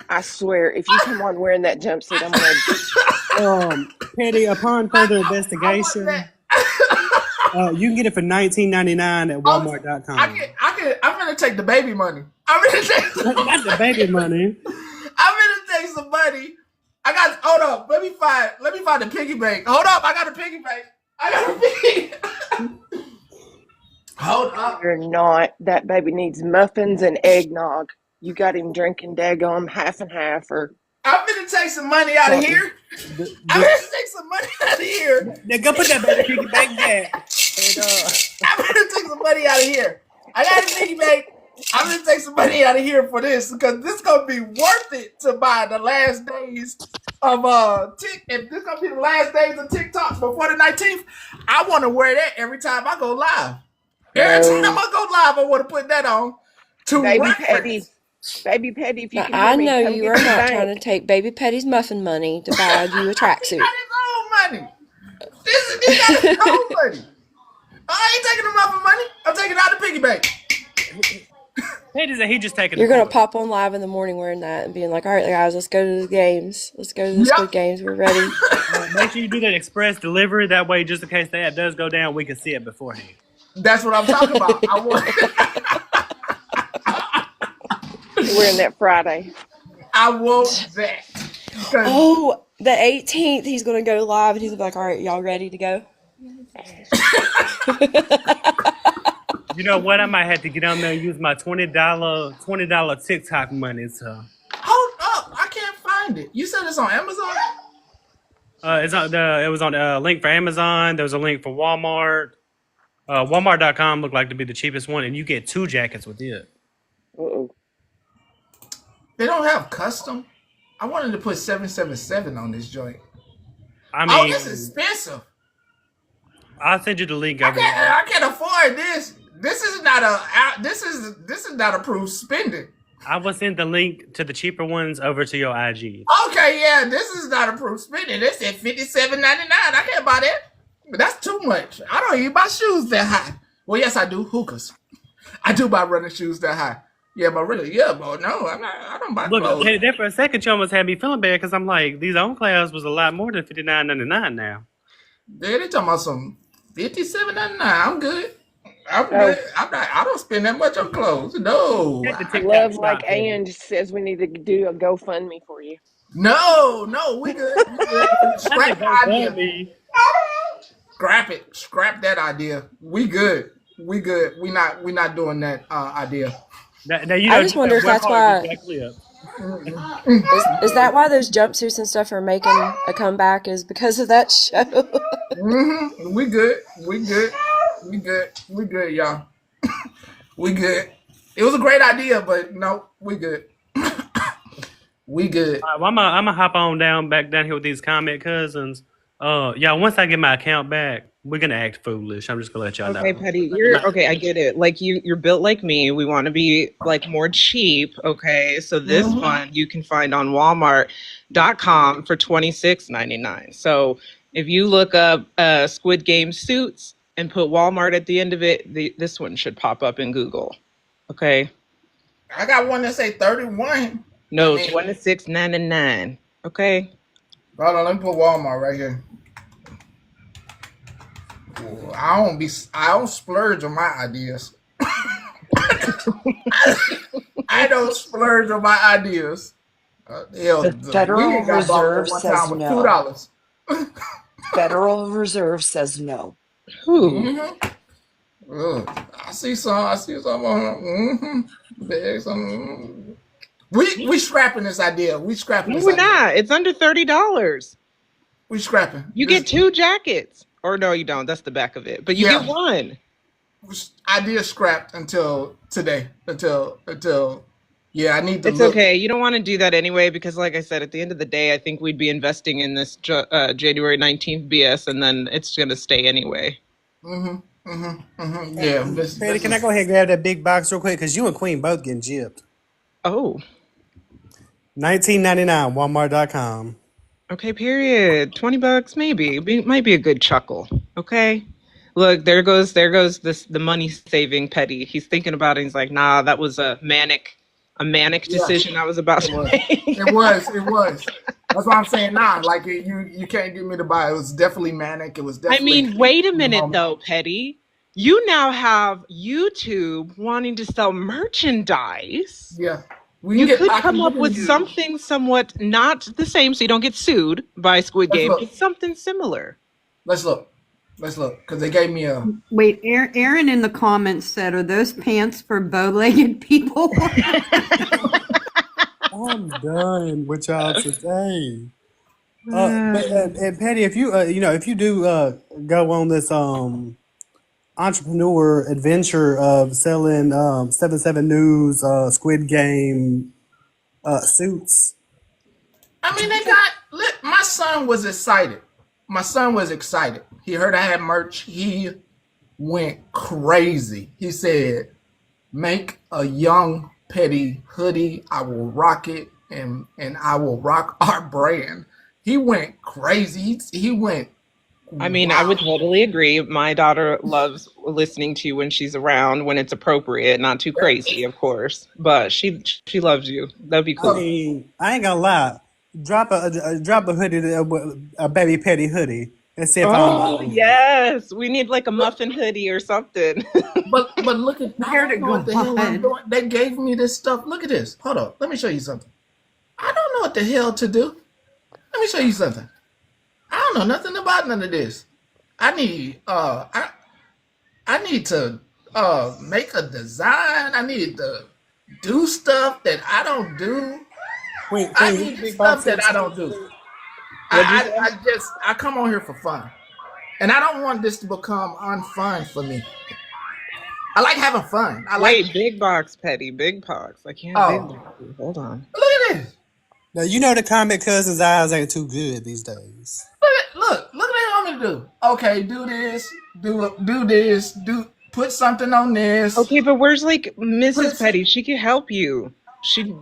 [SPEAKER 9] I swear, if you come on wearing that jumpsuit, I'm gonna.
[SPEAKER 3] Petty, upon further
[SPEAKER 1] I want
[SPEAKER 3] investigation,
[SPEAKER 1] that.
[SPEAKER 3] you can get it for $19.99 at Walmart.com.
[SPEAKER 1] I'm gonna take the baby money. I'm gonna take
[SPEAKER 3] Not the baby money.
[SPEAKER 1] I'm gonna take some money. Hold up. Let me find the piggy bank. Hold up, I got a piggy bank. Hold up.
[SPEAKER 9] You're not. That baby needs muffins and eggnog. You got him drinking daggum half and half, or
[SPEAKER 1] I'm gonna take some money out of here. I'm gonna take some money out of here.
[SPEAKER 3] Now go put that baby piggy bank back.
[SPEAKER 1] I'm gonna take some money out of here. I got a piggy bank. I'm gonna take some money out of here for this because this is gonna be worth it to buy the last days of if this is gonna be the last days of TikTok before the 19th. I want to wear that every time I go live. Every time I go live, I want to put that on to
[SPEAKER 9] Baby
[SPEAKER 1] reference.
[SPEAKER 9] Petty. Baby Petty, if you
[SPEAKER 10] Now,
[SPEAKER 9] can
[SPEAKER 10] I
[SPEAKER 9] hear me,
[SPEAKER 10] know
[SPEAKER 9] come
[SPEAKER 10] you
[SPEAKER 9] get
[SPEAKER 10] are
[SPEAKER 9] the
[SPEAKER 10] not
[SPEAKER 9] bank.
[SPEAKER 10] trying to take Baby Petty's muffin money to buy you a tracksuit.
[SPEAKER 1] He got his own money. This got his own money. I ain't taking the muffin money. I'm taking it out the piggy bank.
[SPEAKER 3] He just taking.
[SPEAKER 10] You're gonna pop on live in the morning wearing that and being like, "All right, guys, let's go to the games. Let's go to the Squid Games. We're ready."
[SPEAKER 3] Make sure you do that express delivery. That way, just in case that does go down, we can see it beforehand.
[SPEAKER 1] That's what I'm talking about. I want.
[SPEAKER 9] Wearing that Friday.
[SPEAKER 1] I want that.
[SPEAKER 10] Oh, the 18th, he's gonna go live and he's gonna be like, "All right, y'all ready to go?"
[SPEAKER 3] You know what? I might have to get on there and use my $20 TikTok money to.
[SPEAKER 1] Hold up, I can't find it. You said it's on Amazon.
[SPEAKER 3] It was on a link for Amazon. There was a link for Walmart. Walmart.com looked like to be the cheapest one, and you get 2 jackets with it.
[SPEAKER 9] Uh-oh.
[SPEAKER 1] They don't have custom. I wanted to put 777 on this joint.
[SPEAKER 3] I mean,
[SPEAKER 1] this is expensive.
[SPEAKER 3] I'll send you the link.
[SPEAKER 1] I can't afford this. This is not approved spending.
[SPEAKER 3] I will send the link to the cheaper ones over to your IG.
[SPEAKER 1] Okay, yeah, this is not approved spending. They said $57.99. I can't buy that. But that's too much. I don't even buy shoes that high. Well, yes, I do. Hookahs. I do buy running shoes that high. Yeah, but really, but no, I don't buy clothes.
[SPEAKER 3] Look, there for a second, you almost had me feeling bad because I'm like, these own class was a lot more than $59.99 now.
[SPEAKER 1] Yeah, they talking about some $57.99. I'm good. I'm good. I don't spend that much on clothes. No.
[SPEAKER 9] Love like Ann just says we need to do a GoFundMe for you.
[SPEAKER 1] No, we good. Scrap the idea. Scrap it. Scrap that idea. We good. We not doing that idea.
[SPEAKER 3] Now,
[SPEAKER 10] I just wonder if that's why. Is that why those jumpsuits and stuff are making a comeback? Is because of that show?
[SPEAKER 1] We good. We good, y'all. We good. It was a great idea, but no, we good. We good.
[SPEAKER 3] Well, I'm gonna hop on back down here with these comment cousins. Yeah, once I get my account back, we're gonna act foolish. I'm just gonna let y'all know.
[SPEAKER 5] Okay, Petty, okay. I get it. Like you're built like me. We want to be like more cheap. Okay, so this one you can find on Walmart.com for $26.99. So if you look up Squid Game suits and put Walmart at the end of it, this one should pop up in Google. Okay.
[SPEAKER 1] I got one that say 31.
[SPEAKER 5] No, $26.99. Okay.
[SPEAKER 1] Hold on, let me put Walmart right here. I don't splurge on my ideas. I don't splurge on my ideas.
[SPEAKER 4] The Federal Reserve says no.
[SPEAKER 1] $2.
[SPEAKER 4] Federal Reserve says no.
[SPEAKER 1] I see some on We scrapping this idea. We scrapping this
[SPEAKER 5] We're
[SPEAKER 1] idea.
[SPEAKER 5] not. It's under $30.
[SPEAKER 1] We scrapping.
[SPEAKER 5] You get 2 jackets. Or no, you don't. That's the back of it. But you get one.
[SPEAKER 1] Idea scrapped until today. Until I need to
[SPEAKER 5] It's
[SPEAKER 1] look.
[SPEAKER 5] okay. You don't want to do that anyway because, like I said, at the end of the day, I think we'd be investing in this January 19th BS, and then it's going to stay anyway.
[SPEAKER 1] Yeah.
[SPEAKER 3] Freddie, can I go ahead and grab that big box real quick? Because you and Queen both getting gypped.
[SPEAKER 5] Oh.
[SPEAKER 3] $19.99, Walmart.com.
[SPEAKER 5] Okay, period. $20 maybe. Might be a good chuckle. Okay. Look, there goes the money saving petty. He's thinking about it. He's like, nah, that was a manic
[SPEAKER 1] Yeah,
[SPEAKER 5] decision I was about
[SPEAKER 1] it
[SPEAKER 5] to
[SPEAKER 1] was.
[SPEAKER 5] make.
[SPEAKER 1] It was. It was. That's what I'm saying now. Like you can't get me to buy. It was definitely manic. It was
[SPEAKER 5] I
[SPEAKER 1] definitely
[SPEAKER 5] mean, wait a
[SPEAKER 1] in the
[SPEAKER 5] minute
[SPEAKER 1] moment.
[SPEAKER 5] though, Petty. You now have YouTube wanting to sell merchandise.
[SPEAKER 1] Yeah, we can
[SPEAKER 5] You
[SPEAKER 1] get.
[SPEAKER 5] could
[SPEAKER 1] I
[SPEAKER 5] come
[SPEAKER 1] can get
[SPEAKER 5] up
[SPEAKER 1] in
[SPEAKER 5] with
[SPEAKER 1] you.
[SPEAKER 5] something somewhat not the same so you don't get sued by Squid
[SPEAKER 1] Let's
[SPEAKER 5] Game,
[SPEAKER 1] look.
[SPEAKER 5] but something similar.
[SPEAKER 1] Let's look. Let's look. Because they gave me a.
[SPEAKER 8] Wait, Aaron in the comments said, "Are those pants for bow-legged people?"
[SPEAKER 3] I'm done with y'all today. But Patty, if you if you do go on this entrepreneur adventure of selling 77 News Squid Game suits,
[SPEAKER 1] I mean, they got. My son was excited. My son was excited. He heard I had merch. He went crazy. He said, "Make a young petty hoodie. I will rock it, and I will rock our brand." He went crazy. He went
[SPEAKER 5] I mean, I
[SPEAKER 1] wow.
[SPEAKER 5] would totally agree. My daughter loves listening to you when she's around, when it's appropriate, not too crazy, of course. But she loves you. That'd be
[SPEAKER 3] I
[SPEAKER 1] So
[SPEAKER 5] cool.
[SPEAKER 3] mean, I ain't gonna lie. Drop a hoodie, a baby Petty hoodie, and see if I don't
[SPEAKER 5] Oh
[SPEAKER 3] buy one.
[SPEAKER 5] yes, we need like a muffin hoodie or something.
[SPEAKER 1] but look at I
[SPEAKER 8] Swear to
[SPEAKER 1] don't know what the hell I'm
[SPEAKER 8] God.
[SPEAKER 1] doing. They gave me this stuff. Look at this. Hold on. Let me show you something. I don't know what the hell to do. Let me show you something. I don't know nothing about none of this. I need I need to make a design. I need to do stuff that I don't do. I
[SPEAKER 3] Queen,
[SPEAKER 1] need
[SPEAKER 3] big
[SPEAKER 1] stuff
[SPEAKER 3] box
[SPEAKER 1] that
[SPEAKER 3] said
[SPEAKER 1] I don't do.
[SPEAKER 3] something.
[SPEAKER 5] What'd you
[SPEAKER 1] I
[SPEAKER 5] say?
[SPEAKER 1] just I come on here for fun. And I don't want this to become unfun for me. I like having fun. I like
[SPEAKER 5] Wait, big box, Petty, big box. I can't big
[SPEAKER 1] oh
[SPEAKER 5] box you. Hold on.
[SPEAKER 1] look at this.
[SPEAKER 3] Now you know the comic cousins' eyes ain't too good these days.
[SPEAKER 1] Look at what they want me to do. Okay, do this, do this, do put something on this.
[SPEAKER 5] Okay, but where's like Mrs.
[SPEAKER 1] Put
[SPEAKER 5] Petty? She can help you.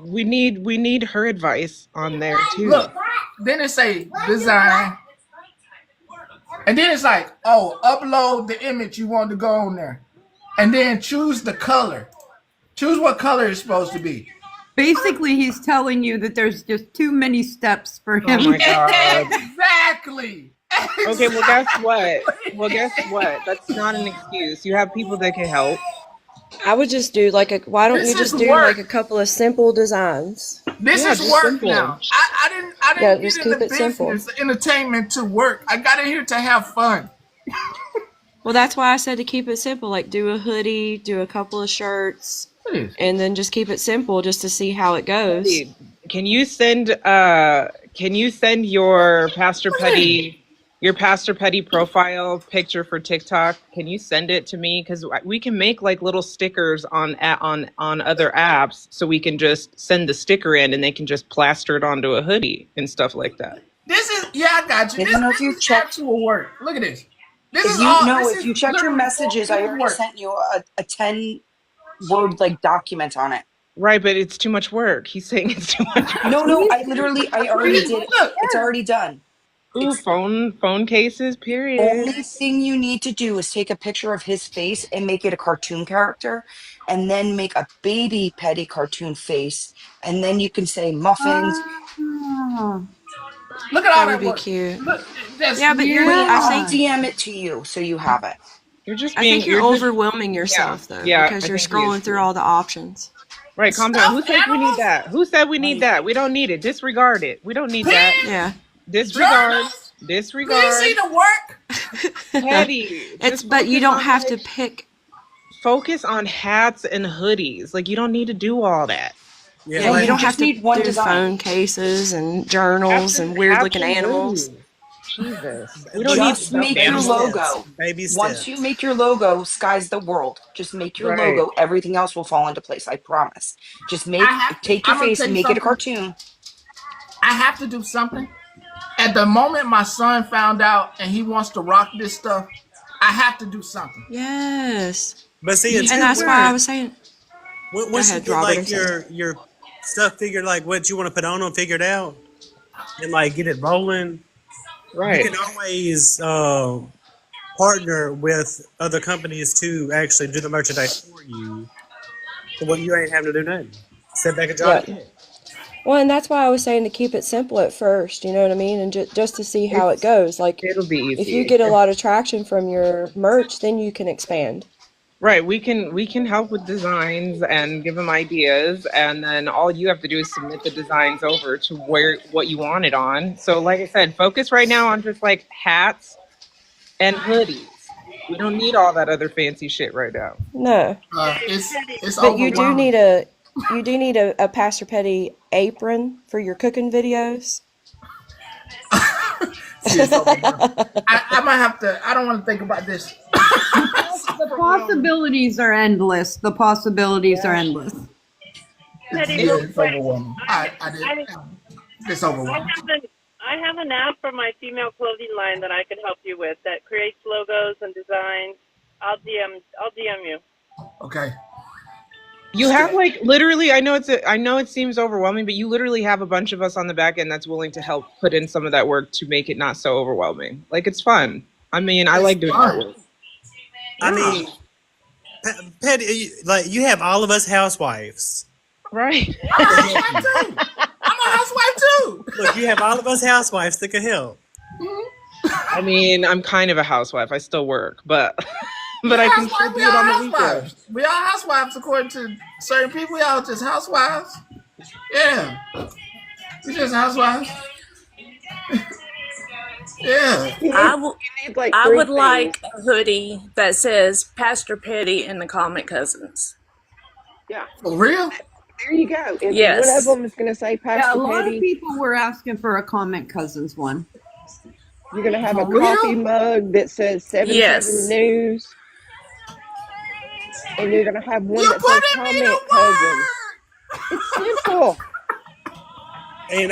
[SPEAKER 5] We need her advice on there too.
[SPEAKER 1] look. Then it say design, and then it's like, oh, upload the image you want to go on there, and then choose the color. Choose what color it's supposed to be.
[SPEAKER 8] Basically, he's telling you that there's just too many steps for
[SPEAKER 5] Oh
[SPEAKER 8] him.
[SPEAKER 5] my god.
[SPEAKER 1] Exactly.
[SPEAKER 5] Okay, well guess what?
[SPEAKER 1] Exactly.
[SPEAKER 5] Well guess what? That's not an excuse. You have people that can help.
[SPEAKER 10] I would just do like a. Why don't
[SPEAKER 1] This
[SPEAKER 10] you
[SPEAKER 1] is
[SPEAKER 10] just do like a
[SPEAKER 1] work.
[SPEAKER 10] couple of simple designs?
[SPEAKER 1] This
[SPEAKER 5] Yeah,
[SPEAKER 1] is
[SPEAKER 5] just
[SPEAKER 1] work
[SPEAKER 5] simple.
[SPEAKER 1] now. I
[SPEAKER 10] Yeah,
[SPEAKER 1] didn't get
[SPEAKER 10] just
[SPEAKER 1] in
[SPEAKER 10] keep
[SPEAKER 1] the
[SPEAKER 10] it simple.
[SPEAKER 1] business entertainment to work. I got in here to have fun.
[SPEAKER 10] Well, that's why I said to keep it simple. Like do a hoodie, do a couple of shirts,
[SPEAKER 1] Look at this.
[SPEAKER 10] and then just keep it simple just to see how it goes.
[SPEAKER 5] Petty, can you send your Pastor Petty profile picture for TikTok? Can you send it to me? Because we can make like little stickers on other apps, so we can just send the sticker in, and they can just plaster it onto a hoodie and stuff like that.
[SPEAKER 1] This is yeah, I got you.
[SPEAKER 11] I don't know if
[SPEAKER 1] This
[SPEAKER 11] you
[SPEAKER 1] is
[SPEAKER 11] checked.
[SPEAKER 1] actual work. Look at this. This
[SPEAKER 11] If
[SPEAKER 1] is
[SPEAKER 11] you
[SPEAKER 1] all.
[SPEAKER 11] know,
[SPEAKER 1] This
[SPEAKER 11] if
[SPEAKER 1] is
[SPEAKER 11] you checked your
[SPEAKER 1] literally
[SPEAKER 11] messages, I
[SPEAKER 1] this is
[SPEAKER 11] already
[SPEAKER 1] work.
[SPEAKER 11] sent you a 10 word like document on it.
[SPEAKER 5] Right, but it's too much work. He's saying it's too much
[SPEAKER 11] No,
[SPEAKER 5] work.
[SPEAKER 11] no, I already did it.
[SPEAKER 1] Look,
[SPEAKER 11] It's already done.
[SPEAKER 5] Ooh,
[SPEAKER 11] It's
[SPEAKER 5] phone cases, period.
[SPEAKER 11] only thing you need to do is take a picture of his face and make it a cartoon character, and then make a baby petty cartoon face, and then you can say muffins.
[SPEAKER 8] Ah,
[SPEAKER 1] look at all
[SPEAKER 10] That would
[SPEAKER 1] that
[SPEAKER 10] be
[SPEAKER 1] work.
[SPEAKER 10] cute.
[SPEAKER 1] Look, that's
[SPEAKER 10] Yeah, but
[SPEAKER 11] Queen,
[SPEAKER 10] I
[SPEAKER 11] I'll
[SPEAKER 10] think
[SPEAKER 8] yeah.
[SPEAKER 11] DM it to you so you have it.
[SPEAKER 5] You're just
[SPEAKER 10] I
[SPEAKER 5] being
[SPEAKER 10] think you're
[SPEAKER 5] you're just
[SPEAKER 10] overwhelming
[SPEAKER 5] yeah.
[SPEAKER 10] yourself though
[SPEAKER 5] Yeah,
[SPEAKER 10] because
[SPEAKER 5] I
[SPEAKER 10] you're
[SPEAKER 5] think he is
[SPEAKER 10] scrolling through
[SPEAKER 5] too.
[SPEAKER 10] all the options.
[SPEAKER 5] Right, calm down. Who
[SPEAKER 1] stuffed
[SPEAKER 5] says we need
[SPEAKER 1] animals,
[SPEAKER 5] that? Who said we need
[SPEAKER 11] Like,
[SPEAKER 5] that? We don't need it. Disregard it. We don't need that.
[SPEAKER 10] Yeah.
[SPEAKER 1] pens,
[SPEAKER 5] Disregard.
[SPEAKER 1] journals. Do you see
[SPEAKER 5] Disregard.
[SPEAKER 1] the work?
[SPEAKER 5] Petty.
[SPEAKER 10] It's
[SPEAKER 5] Just
[SPEAKER 10] but you
[SPEAKER 5] focus
[SPEAKER 10] don't
[SPEAKER 5] on
[SPEAKER 10] have to
[SPEAKER 5] like
[SPEAKER 10] pick.
[SPEAKER 5] focus on hats and hoodies. Like you don't need to do all that.
[SPEAKER 3] Yeah,
[SPEAKER 10] Yeah,
[SPEAKER 11] no,
[SPEAKER 10] you
[SPEAKER 3] like
[SPEAKER 11] you
[SPEAKER 10] don't have
[SPEAKER 11] just
[SPEAKER 10] to
[SPEAKER 11] need one
[SPEAKER 10] do
[SPEAKER 11] design.
[SPEAKER 10] phone cases and
[SPEAKER 5] Hats
[SPEAKER 10] journals
[SPEAKER 5] and
[SPEAKER 10] and weird
[SPEAKER 5] hats
[SPEAKER 10] looking
[SPEAKER 5] and
[SPEAKER 10] animals.
[SPEAKER 5] hoodies. Jesus. We don't need
[SPEAKER 11] Just
[SPEAKER 5] stuffed
[SPEAKER 11] make your
[SPEAKER 3] baby
[SPEAKER 5] animals.
[SPEAKER 3] steps.
[SPEAKER 11] logo.
[SPEAKER 3] Baby
[SPEAKER 11] Once you
[SPEAKER 3] steps.
[SPEAKER 11] make your logo, sky's the world. Just make your
[SPEAKER 5] Right.
[SPEAKER 11] logo. Everything else will fall into place. I promise. Just
[SPEAKER 1] I have to.
[SPEAKER 11] take your
[SPEAKER 1] I'm gonna
[SPEAKER 11] face,
[SPEAKER 1] tell you
[SPEAKER 11] make it a
[SPEAKER 1] something.
[SPEAKER 11] cartoon.
[SPEAKER 1] I have to do something. At the moment my son found out and he wants to rock this stuff, I have to do something.
[SPEAKER 10] Yes.
[SPEAKER 3] But see,
[SPEAKER 1] This
[SPEAKER 10] And
[SPEAKER 3] until
[SPEAKER 1] is
[SPEAKER 10] that's why I
[SPEAKER 1] work.
[SPEAKER 10] was saying. Go
[SPEAKER 3] once you
[SPEAKER 10] ahead,
[SPEAKER 3] get
[SPEAKER 10] Robert. I'm
[SPEAKER 3] like
[SPEAKER 10] sorry.
[SPEAKER 3] your stuff figured, like what you want to put on them figured out, and like get it rolling, you
[SPEAKER 5] Right.
[SPEAKER 3] can always partner with other companies to actually do the merchandise for you. So what you ain't having to do nothing. Sit back and draw
[SPEAKER 10] Yeah.
[SPEAKER 3] it in.
[SPEAKER 10] Well, and that's why I was saying to keep it simple at first, you know what I mean? And just to see how it
[SPEAKER 5] It's
[SPEAKER 10] goes. Like,
[SPEAKER 5] it'll be
[SPEAKER 10] if you
[SPEAKER 5] easy.
[SPEAKER 10] get a lot of traction from your merch, then you can expand.
[SPEAKER 5] Right, we can help with designs and give them ideas, and then all you have to do is submit the designs over to where what you want it on. So like I said, focus right now on just like hats and hoodies. We don't need all that other fancy shit right now.
[SPEAKER 10] No.
[SPEAKER 1] It's
[SPEAKER 10] But you do
[SPEAKER 1] overwhelming.
[SPEAKER 10] need a Pastor Petty apron for your cooking videos.
[SPEAKER 1] See, it's overwhelming. I might have to. I don't want to think about this. It's
[SPEAKER 8] The
[SPEAKER 1] overwhelming.
[SPEAKER 8] possibilities are endless. The possibilities are endless.
[SPEAKER 12] Teddy,
[SPEAKER 1] Yeah,
[SPEAKER 12] real
[SPEAKER 1] it's
[SPEAKER 12] quick.
[SPEAKER 1] overwhelming. I did. It's overwhelming.
[SPEAKER 12] I have an app for my female clothing line that I can help you with that creates logos and designs. I'll DM you.
[SPEAKER 1] Okay.
[SPEAKER 5] You have like literally, I know it seems overwhelming, but you literally have a bunch of us on the back end that's willing to help put in some of that work to make it not so overwhelming. Like it's fun. I mean, I
[SPEAKER 1] It's
[SPEAKER 5] like doing
[SPEAKER 1] fun.
[SPEAKER 5] artwork.
[SPEAKER 3] I
[SPEAKER 1] Yeah.
[SPEAKER 3] mean, Petty, like you have all of us housewives.
[SPEAKER 5] Right.
[SPEAKER 1] I'm a housewife too. I'm a housewife too.
[SPEAKER 3] Look, you have all of us housewives that can help.
[SPEAKER 5] I mean, I'm kind of a housewife. I still work, but
[SPEAKER 1] We
[SPEAKER 5] but
[SPEAKER 1] all
[SPEAKER 5] I can still
[SPEAKER 1] housewives.
[SPEAKER 5] do
[SPEAKER 1] We
[SPEAKER 5] it
[SPEAKER 1] all
[SPEAKER 5] on the
[SPEAKER 1] housewives.
[SPEAKER 5] weekends.
[SPEAKER 1] We all housewives according to certain people. We all just housewives. Yeah. We just housewives. Yeah.
[SPEAKER 9] You
[SPEAKER 13] I
[SPEAKER 9] need
[SPEAKER 13] w-
[SPEAKER 9] you need like
[SPEAKER 13] I
[SPEAKER 9] three
[SPEAKER 13] would
[SPEAKER 9] things.
[SPEAKER 13] like a hoodie that says Pastor Petty and the Comic Cousins.
[SPEAKER 9] Yeah,
[SPEAKER 1] For real?
[SPEAKER 9] there you go. And one of
[SPEAKER 13] Yes.
[SPEAKER 9] them is going to say
[SPEAKER 8] Yeah, a
[SPEAKER 9] Pastor
[SPEAKER 8] lot of
[SPEAKER 9] Petty.
[SPEAKER 8] people were asking for a Comic Cousins one.
[SPEAKER 9] You're going to have
[SPEAKER 1] For
[SPEAKER 9] a coffee
[SPEAKER 1] real?
[SPEAKER 9] mug that says 7-7
[SPEAKER 13] Yes.
[SPEAKER 9] News, and you're going to have one
[SPEAKER 1] You
[SPEAKER 9] that says
[SPEAKER 1] putting me to
[SPEAKER 9] Comment Cousins. It's simple.
[SPEAKER 8] Hey,
[SPEAKER 3] And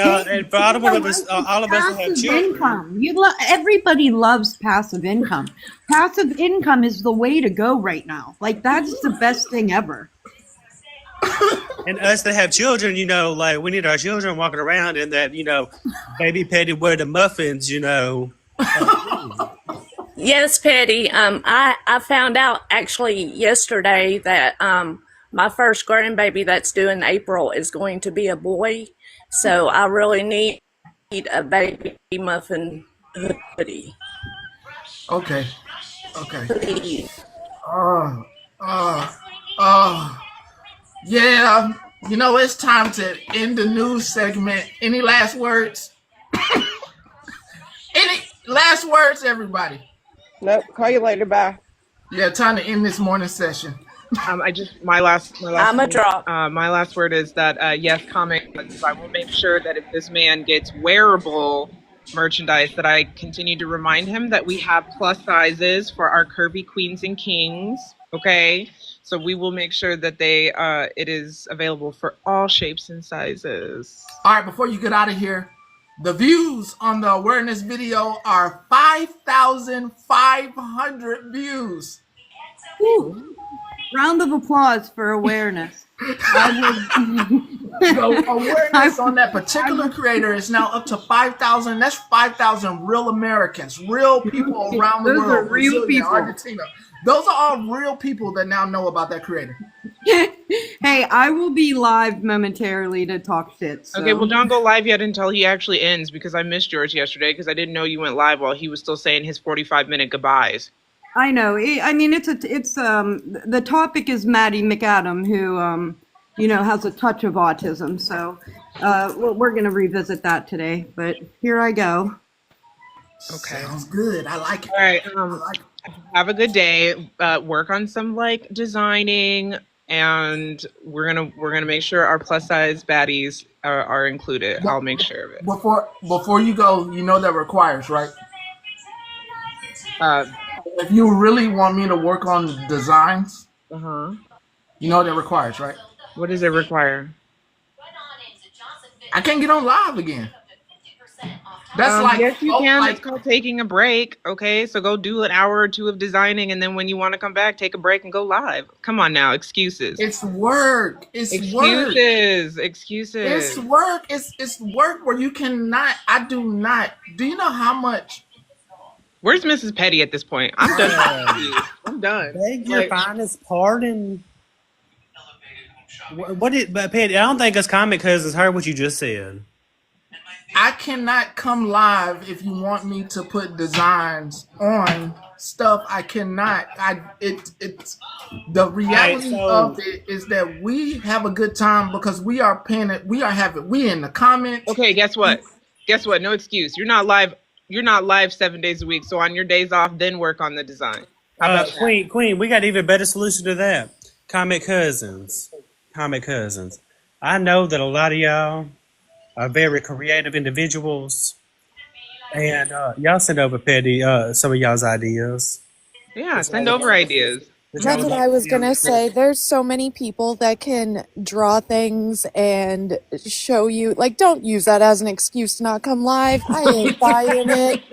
[SPEAKER 3] for all
[SPEAKER 8] you know
[SPEAKER 3] of us,
[SPEAKER 8] what?
[SPEAKER 3] all of us that have
[SPEAKER 8] Passive
[SPEAKER 3] children.
[SPEAKER 8] income. Everybody loves passive income. Passive income is the way to go right now. Like that's the best thing ever.
[SPEAKER 3] And us that have children, you know, like we need our children walking around in that, you know, baby Petty wear the muffins, you know.
[SPEAKER 13] Yes, Petty. I found out actually yesterday that my first grandbaby that's due in April is going to be a boy. So I really need a baby muffin hoodie.
[SPEAKER 1] Okay. Okay.
[SPEAKER 13] Please.
[SPEAKER 1] Oh. Oh. Oh. Yeah. You know, it's time to end the news segment. Any last words? Any last words, everybody?
[SPEAKER 9] Nope. Call you later. Bye.
[SPEAKER 1] Yeah, time to end this morning session.
[SPEAKER 5] I just my last
[SPEAKER 13] I'm a drop.
[SPEAKER 5] my last word is that yes, Comic Cousins. I will make sure that if this man gets wearable merchandise, that I continue to remind him that we have plus sizes for our curvy queens and kings. Okay, so we will make sure that it is available for all shapes and sizes.
[SPEAKER 1] All right, before you get out of here, the views on the awareness video are 5,500 views.
[SPEAKER 8] Woo. Round of applause for awareness.
[SPEAKER 1] The awareness on that particular creator is now up to 5,000. That's 5,000 real Americans, real people around the
[SPEAKER 8] Those are
[SPEAKER 1] world,
[SPEAKER 8] real
[SPEAKER 1] Brazil,
[SPEAKER 8] people.
[SPEAKER 1] Argentina. Those are all real people that now know about that creator.
[SPEAKER 8] Hey, I will be live momentarily to talk shit. So.
[SPEAKER 5] Okay, well, don't go live yet until he actually ends because I missed yours yesterday because I didn't know you went live while he was still saying his 45-minute goodbyes.
[SPEAKER 8] I know. I mean, the topic is Maddie McAdam, who has a touch of autism. So, we're gonna revisit that today. But here I go.
[SPEAKER 5] Okay.
[SPEAKER 1] Sounds good. I like it.
[SPEAKER 5] All right.
[SPEAKER 1] I like it.
[SPEAKER 5] Have a good day. Work on some like designing, and we're gonna make sure our plus size baddies are included. I'll make sure of it.
[SPEAKER 1] Before you go, you know that requires, right?
[SPEAKER 5] Uh
[SPEAKER 1] If you really want me to work on designs,
[SPEAKER 5] huh.
[SPEAKER 1] you know that requires, right?
[SPEAKER 5] What does it require?
[SPEAKER 1] I can't get on live again. That's like
[SPEAKER 5] yes, you can.
[SPEAKER 1] like
[SPEAKER 5] It's called taking a break. Okay, so go do an hour or two of designing, and then when you want to come back, take a break and go live. Come on now, excuses.
[SPEAKER 1] it's work. It's work.
[SPEAKER 5] Excuses.
[SPEAKER 1] It's work. It's work where you cannot. I do not. Do you know how much
[SPEAKER 5] Where's Mrs. Petty at this point? I'm done. I'm done.
[SPEAKER 3] Beg your
[SPEAKER 5] Like,
[SPEAKER 3] finest pardon. What did? But Petty, I don't think us comic cousins heard what you just said.
[SPEAKER 1] I cannot come live if you want me to put designs on stuff. I cannot. It's the reality of it is that we have a good time because we are paying it. We in the comments.
[SPEAKER 5] okay, guess what? Guess what? No excuse. You're not live. You're not live 7 days a week. So on your days off, then work on the design. How about that?
[SPEAKER 3] Queen, we got even better solution to that. Comic cousins. I know that a lot of y'all are very creative individuals, and y'all send over Petty some of y'all's ideas.
[SPEAKER 5] Yeah, send over ideas.
[SPEAKER 14] That's what I was gonna say. There's so many people that can draw things and show you. Like, don't use that as an excuse to not come live. I ain't buying it.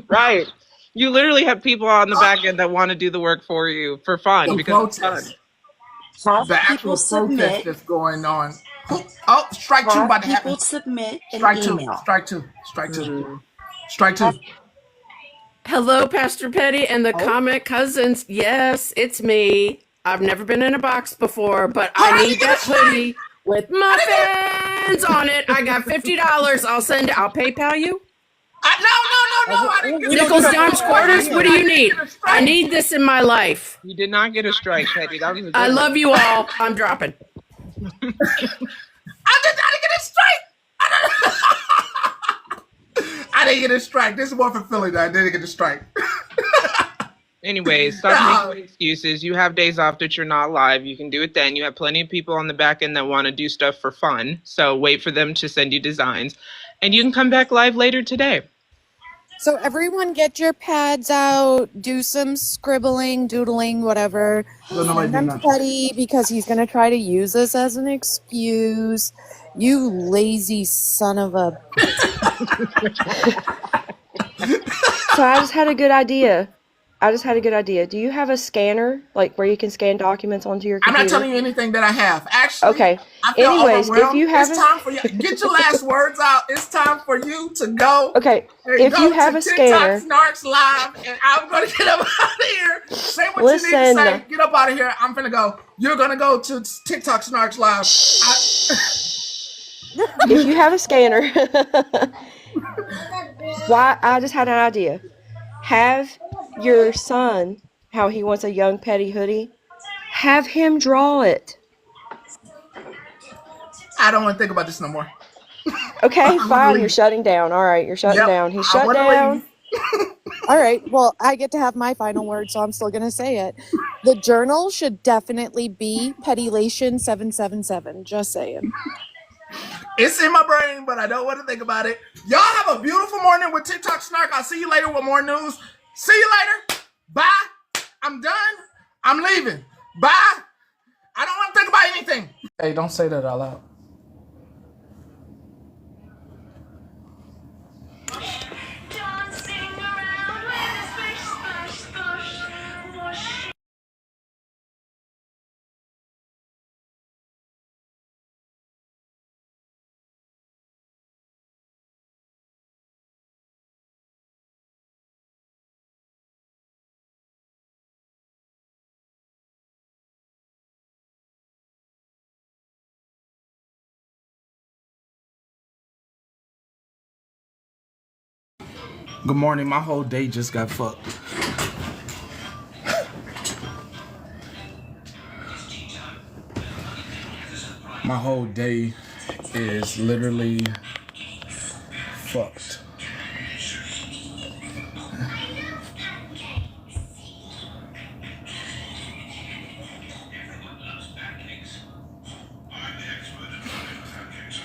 [SPEAKER 5] Right. You literally have people on the back end that want to do the work for you for fun because it's fun.
[SPEAKER 1] The actual protest that's going on. Oh, strike two about to happen.
[SPEAKER 11] People submit an
[SPEAKER 1] Strike
[SPEAKER 11] email.
[SPEAKER 1] Strike two.
[SPEAKER 13] Hello, Pastor Petty and the Comic Cousins. Yes, it's me. I've never been in a box before, but I need that hoodie with muffins on it. I got $50. I'll send it. I'll PayPal you.
[SPEAKER 1] No. I didn't get
[SPEAKER 13] Nickels, dimes, quarters. What do you need? I need this in my life.
[SPEAKER 5] You did not get a strike, Petty. That was a good
[SPEAKER 13] I
[SPEAKER 5] one.
[SPEAKER 13] love you all. I'm dropping.
[SPEAKER 1] I didn't get a strike. I didn't get a strike. This is one for Philly that I didn't get a strike.
[SPEAKER 5] Anyways, stop making excuses. You have days off that you're not live. You can do it then. You have plenty of people on the back end that want to do stuff for fun. So wait for them to send you designs. And you can come back live later today.
[SPEAKER 14] So everyone get your pads out, do some scribbling, doodling, whatever. Send them to Petty because he's going to try to use this as an excuse. You lazy son of a...
[SPEAKER 15] So I just had a good idea. Do you have a scanner, like where you can scan documents onto your computer?
[SPEAKER 1] I'm not telling you anything that I have. Actually,
[SPEAKER 15] okay.
[SPEAKER 1] I feel
[SPEAKER 15] Anyways, if you have,
[SPEAKER 1] it's time for you. Get your last words out. It's time for you to go.
[SPEAKER 15] Okay. If you have a scanner,
[SPEAKER 1] Snarks live, and I'm gonna get up out of here. Say what you need to say. Get up out of here. I'm gonna go. You're gonna go to TikTok Snarks live.
[SPEAKER 15] If you have a scanner, I just had an idea. Have your son, how he wants a Young Petty hoodie, have him draw it.
[SPEAKER 1] I don't want to think about this no more.
[SPEAKER 15] Okay, fine. You're shutting down. All right, you're shutting down. He's shut down.
[SPEAKER 14] All right, well, I get to have my final word, so I'm still going to say it. The journal should definitely be Pettylation 777. Just saying.
[SPEAKER 1] It's in my brain, but I don't want to think about it. Y'all have a beautiful morning with TikTok Snark. I'll see you later with more news. See you later. Bye. I'm done. I'm leaving. Bye. I don't want to think about anything. Hey, don't say that out loud. Good morning. My whole day just got fucked. My whole day is literally fucked.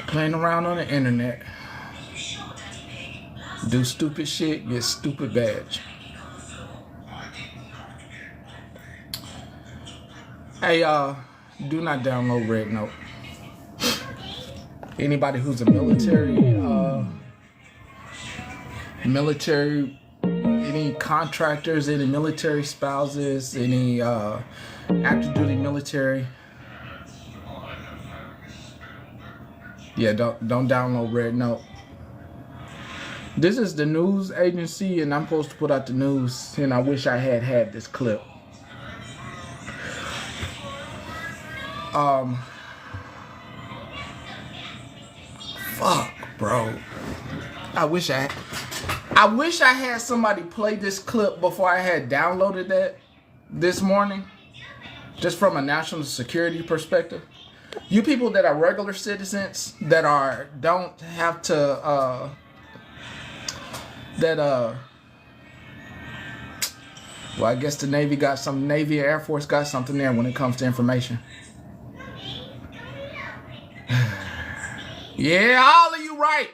[SPEAKER 1] Playing around on the internet. Do stupid shit, get stupid badge. Hey y'all, do not download rednote. Anybody who's a military, any contractors, any military spouses, any active duty military. Yeah, don't download rednote. This is the news agency, and I'm supposed to put out the news, and I wish I had this clip. Fuck, bro. I wish I had somebody play this clip before I had downloaded that this morning, just from a national security perspective. You people that are regular citizens that don't have to well, I guess the Navy or Air Force got something there when it comes to information. Yeah, all of you right.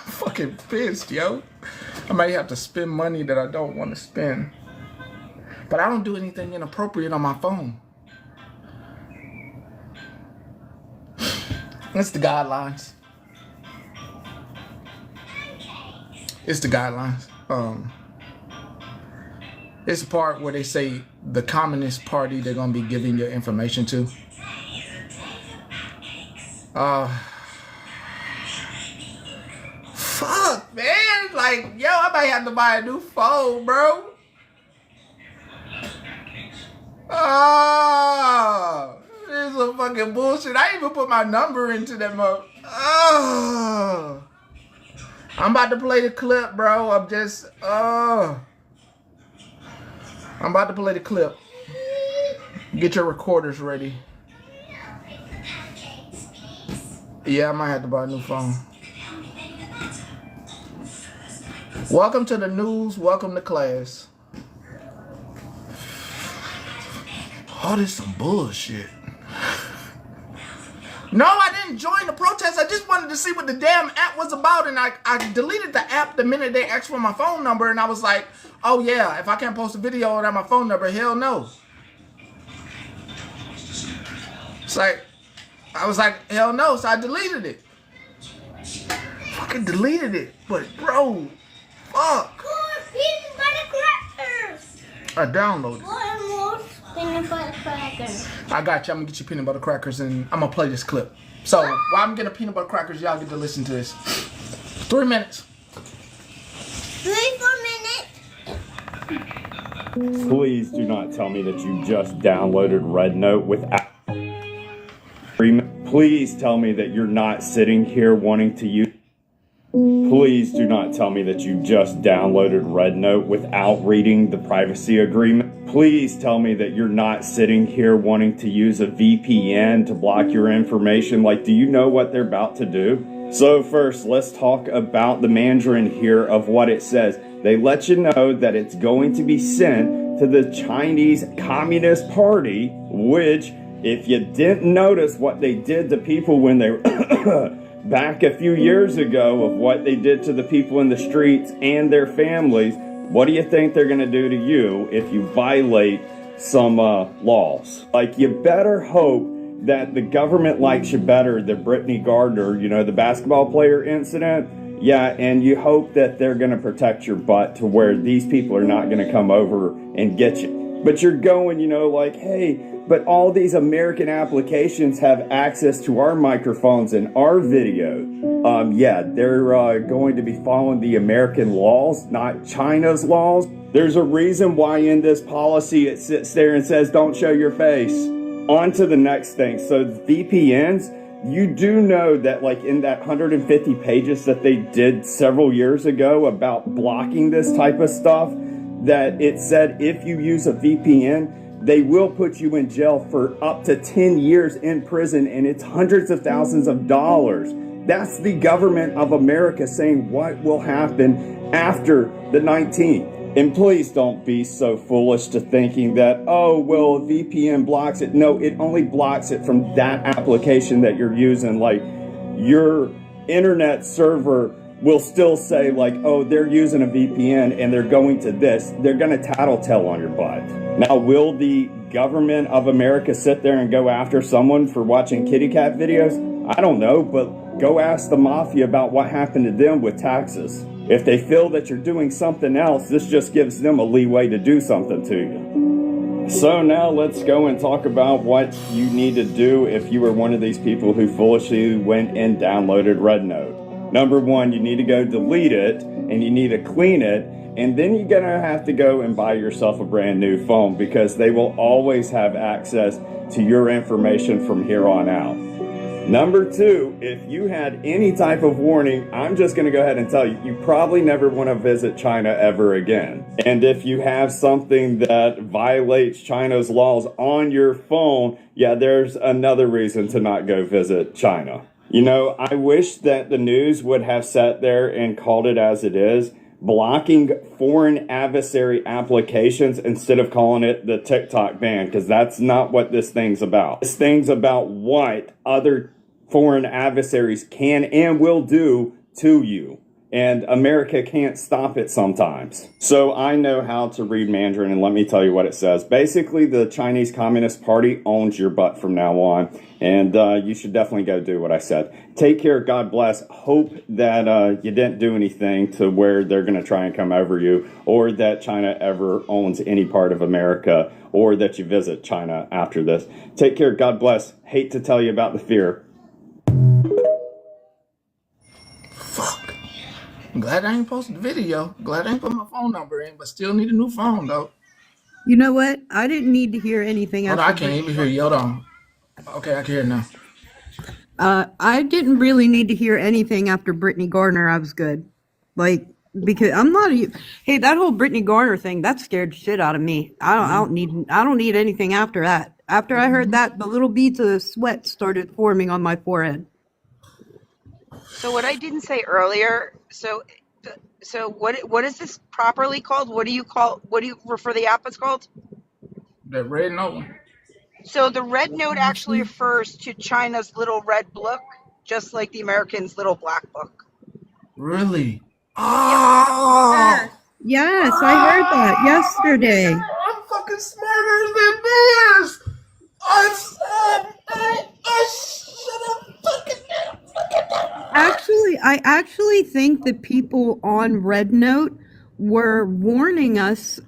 [SPEAKER 1] Fucking pissed, yo. I might have to spend money that I don't want to spend. But I don't do anything inappropriate on my phone. It's the guidelines. It's the guidelines. It's the part where they say the Communist Party they're gonna be giving your information to. Fuck, man. Like, yo, I might have to buy a new phone, bro. Oh, this is some fucking bullshit. I even put my number into that mode. Oh, I'm about to play the clip, bro. I'm about to play the clip. Get your recorders ready. Yeah, I might have to buy a new phone. Welcome to the news. Welcome to class. Oh, this is some bullshit. No, I didn't join the protest. I just wanted to see what the damn app was about, and I deleted the app the minute they asked for my phone number, and I was like, oh yeah, if I can't post a video without my phone number, hell no. It's like, I was like, hell no, so I deleted it. Fucking deleted it, but bro, fuck. I downloaded it.
[SPEAKER 16] Peanut butter crackers.
[SPEAKER 1] I got you. I'm gonna get you peanut butter crackers and I'm gonna play this clip. So while I'm getting peanut butter crackers, y'all get to listen to this. 3 minutes.
[SPEAKER 16] 3 minutes.
[SPEAKER 17] Please do not tell me that you just downloaded rednote without agreement. Please tell me that you're not sitting here wanting to use. Please do not tell me that you just downloaded rednote without reading the privacy agreement. Please tell me that you're not sitting here wanting to use a VPN to block your information. Like, do you know what they're about to do? So first, let's talk about the Mandarin here of what it says. They let you know that it's going to be sent to the Chinese Communist Party, which, if you didn't notice what they did to people when they were back a few years ago of what they did to the people in the streets and their families, what do you think they're going to do to you if you violate some laws? Like, you better hope that the government likes you better than Brittany Gardner, you know, the basketball player incident. Yeah, and you hope that they're going to protect your butt to where these people are not going to come over and get you. But you're going, you know, like, hey, but all these American applications have access to our microphones and our video. Yeah, they're going to be following the American laws, not China's laws. There's a reason why in this policy it sits there and says, don't show your face. On to the next thing. So VPNs, you do know that, like, in that 150 pages that they did several years ago about blocking this type of stuff, that it said if you use a VPN, they will put you in jail for up to 10 years in prison, and it's hundreds of thousands of dollars. That's the government of America saying what will happen after the 19th. And please don't be so foolish to thinking that, oh, well, VPN blocks it. No, it only blocks it from that application that you're using. Like, your internet server will still say, like, oh, they're using a VPN and they're going to this. They're going to tattletale on your butt. Now, will the government of America sit there and go after someone for watching kitty cat videos? I don't know, but go ask the mafia about what happened to them with taxes. If they feel that you're doing something else, this just gives them a leeway to do something to you. So now let's go and talk about what you need to do if you were one of these people who foolishly went and downloaded rednote. Number one, you need to go delete it and you need to clean it, and then you're gonna have to go and buy yourself a brand new phone because they will always have access to your information from here on out. Number two, if you had any type of warning, I'm just going to go ahead and tell you, you probably never want to visit China ever again. And if you have something that violates China's laws on your phone, yeah, there's another reason to not go visit China. You know, I wish that the news would have sat there and called it as it is, blocking foreign adversary applications instead of calling it the TikTok ban, because that's not what this thing's about. This thing's about what other foreign adversaries can and will do to you. And America can't stop it sometimes. So I know how to read Mandarin, and let me tell you what it says. Basically, the Chinese Communist Party owns your butt from now on, and you should definitely go do what I said. Take care, God bless. Hope that you didn't do anything to where they're going to try and come over you, or that China ever owns any part of America, or that you visit China after this. Take care, God bless. Hate to tell you about the fear.
[SPEAKER 1] Fuck. I'm glad I ain't posted the video. Glad I ain't put my phone number in, but still need a new phone though.
[SPEAKER 8] You know what? I didn't need to hear anything
[SPEAKER 1] Hold
[SPEAKER 8] after
[SPEAKER 1] on, I can't even hear you. Hold on. Okay, I can hear now.
[SPEAKER 8] I didn't really need to hear anything after Brittany Garner. I was good. Like, because I'm not a, hey, that whole Brittany Garner thing, that scared shit out of me. I don't need anything after that. After I heard that, the little beads of sweat started forming on my forehead.
[SPEAKER 11] So what I didn't say earlier, so what is this properly called? What do you refer the app as called?
[SPEAKER 1] The red note.
[SPEAKER 11] So the red note actually refers to China's little red book, just like the Americans' little black book.
[SPEAKER 1] Really?
[SPEAKER 11] Yep.
[SPEAKER 1] Oh!
[SPEAKER 8] Yes, I heard that yesterday.
[SPEAKER 1] I'm fucking smarter than this! I should have fucking
[SPEAKER 8] Actually, I actually think the people on Red Note were warning us,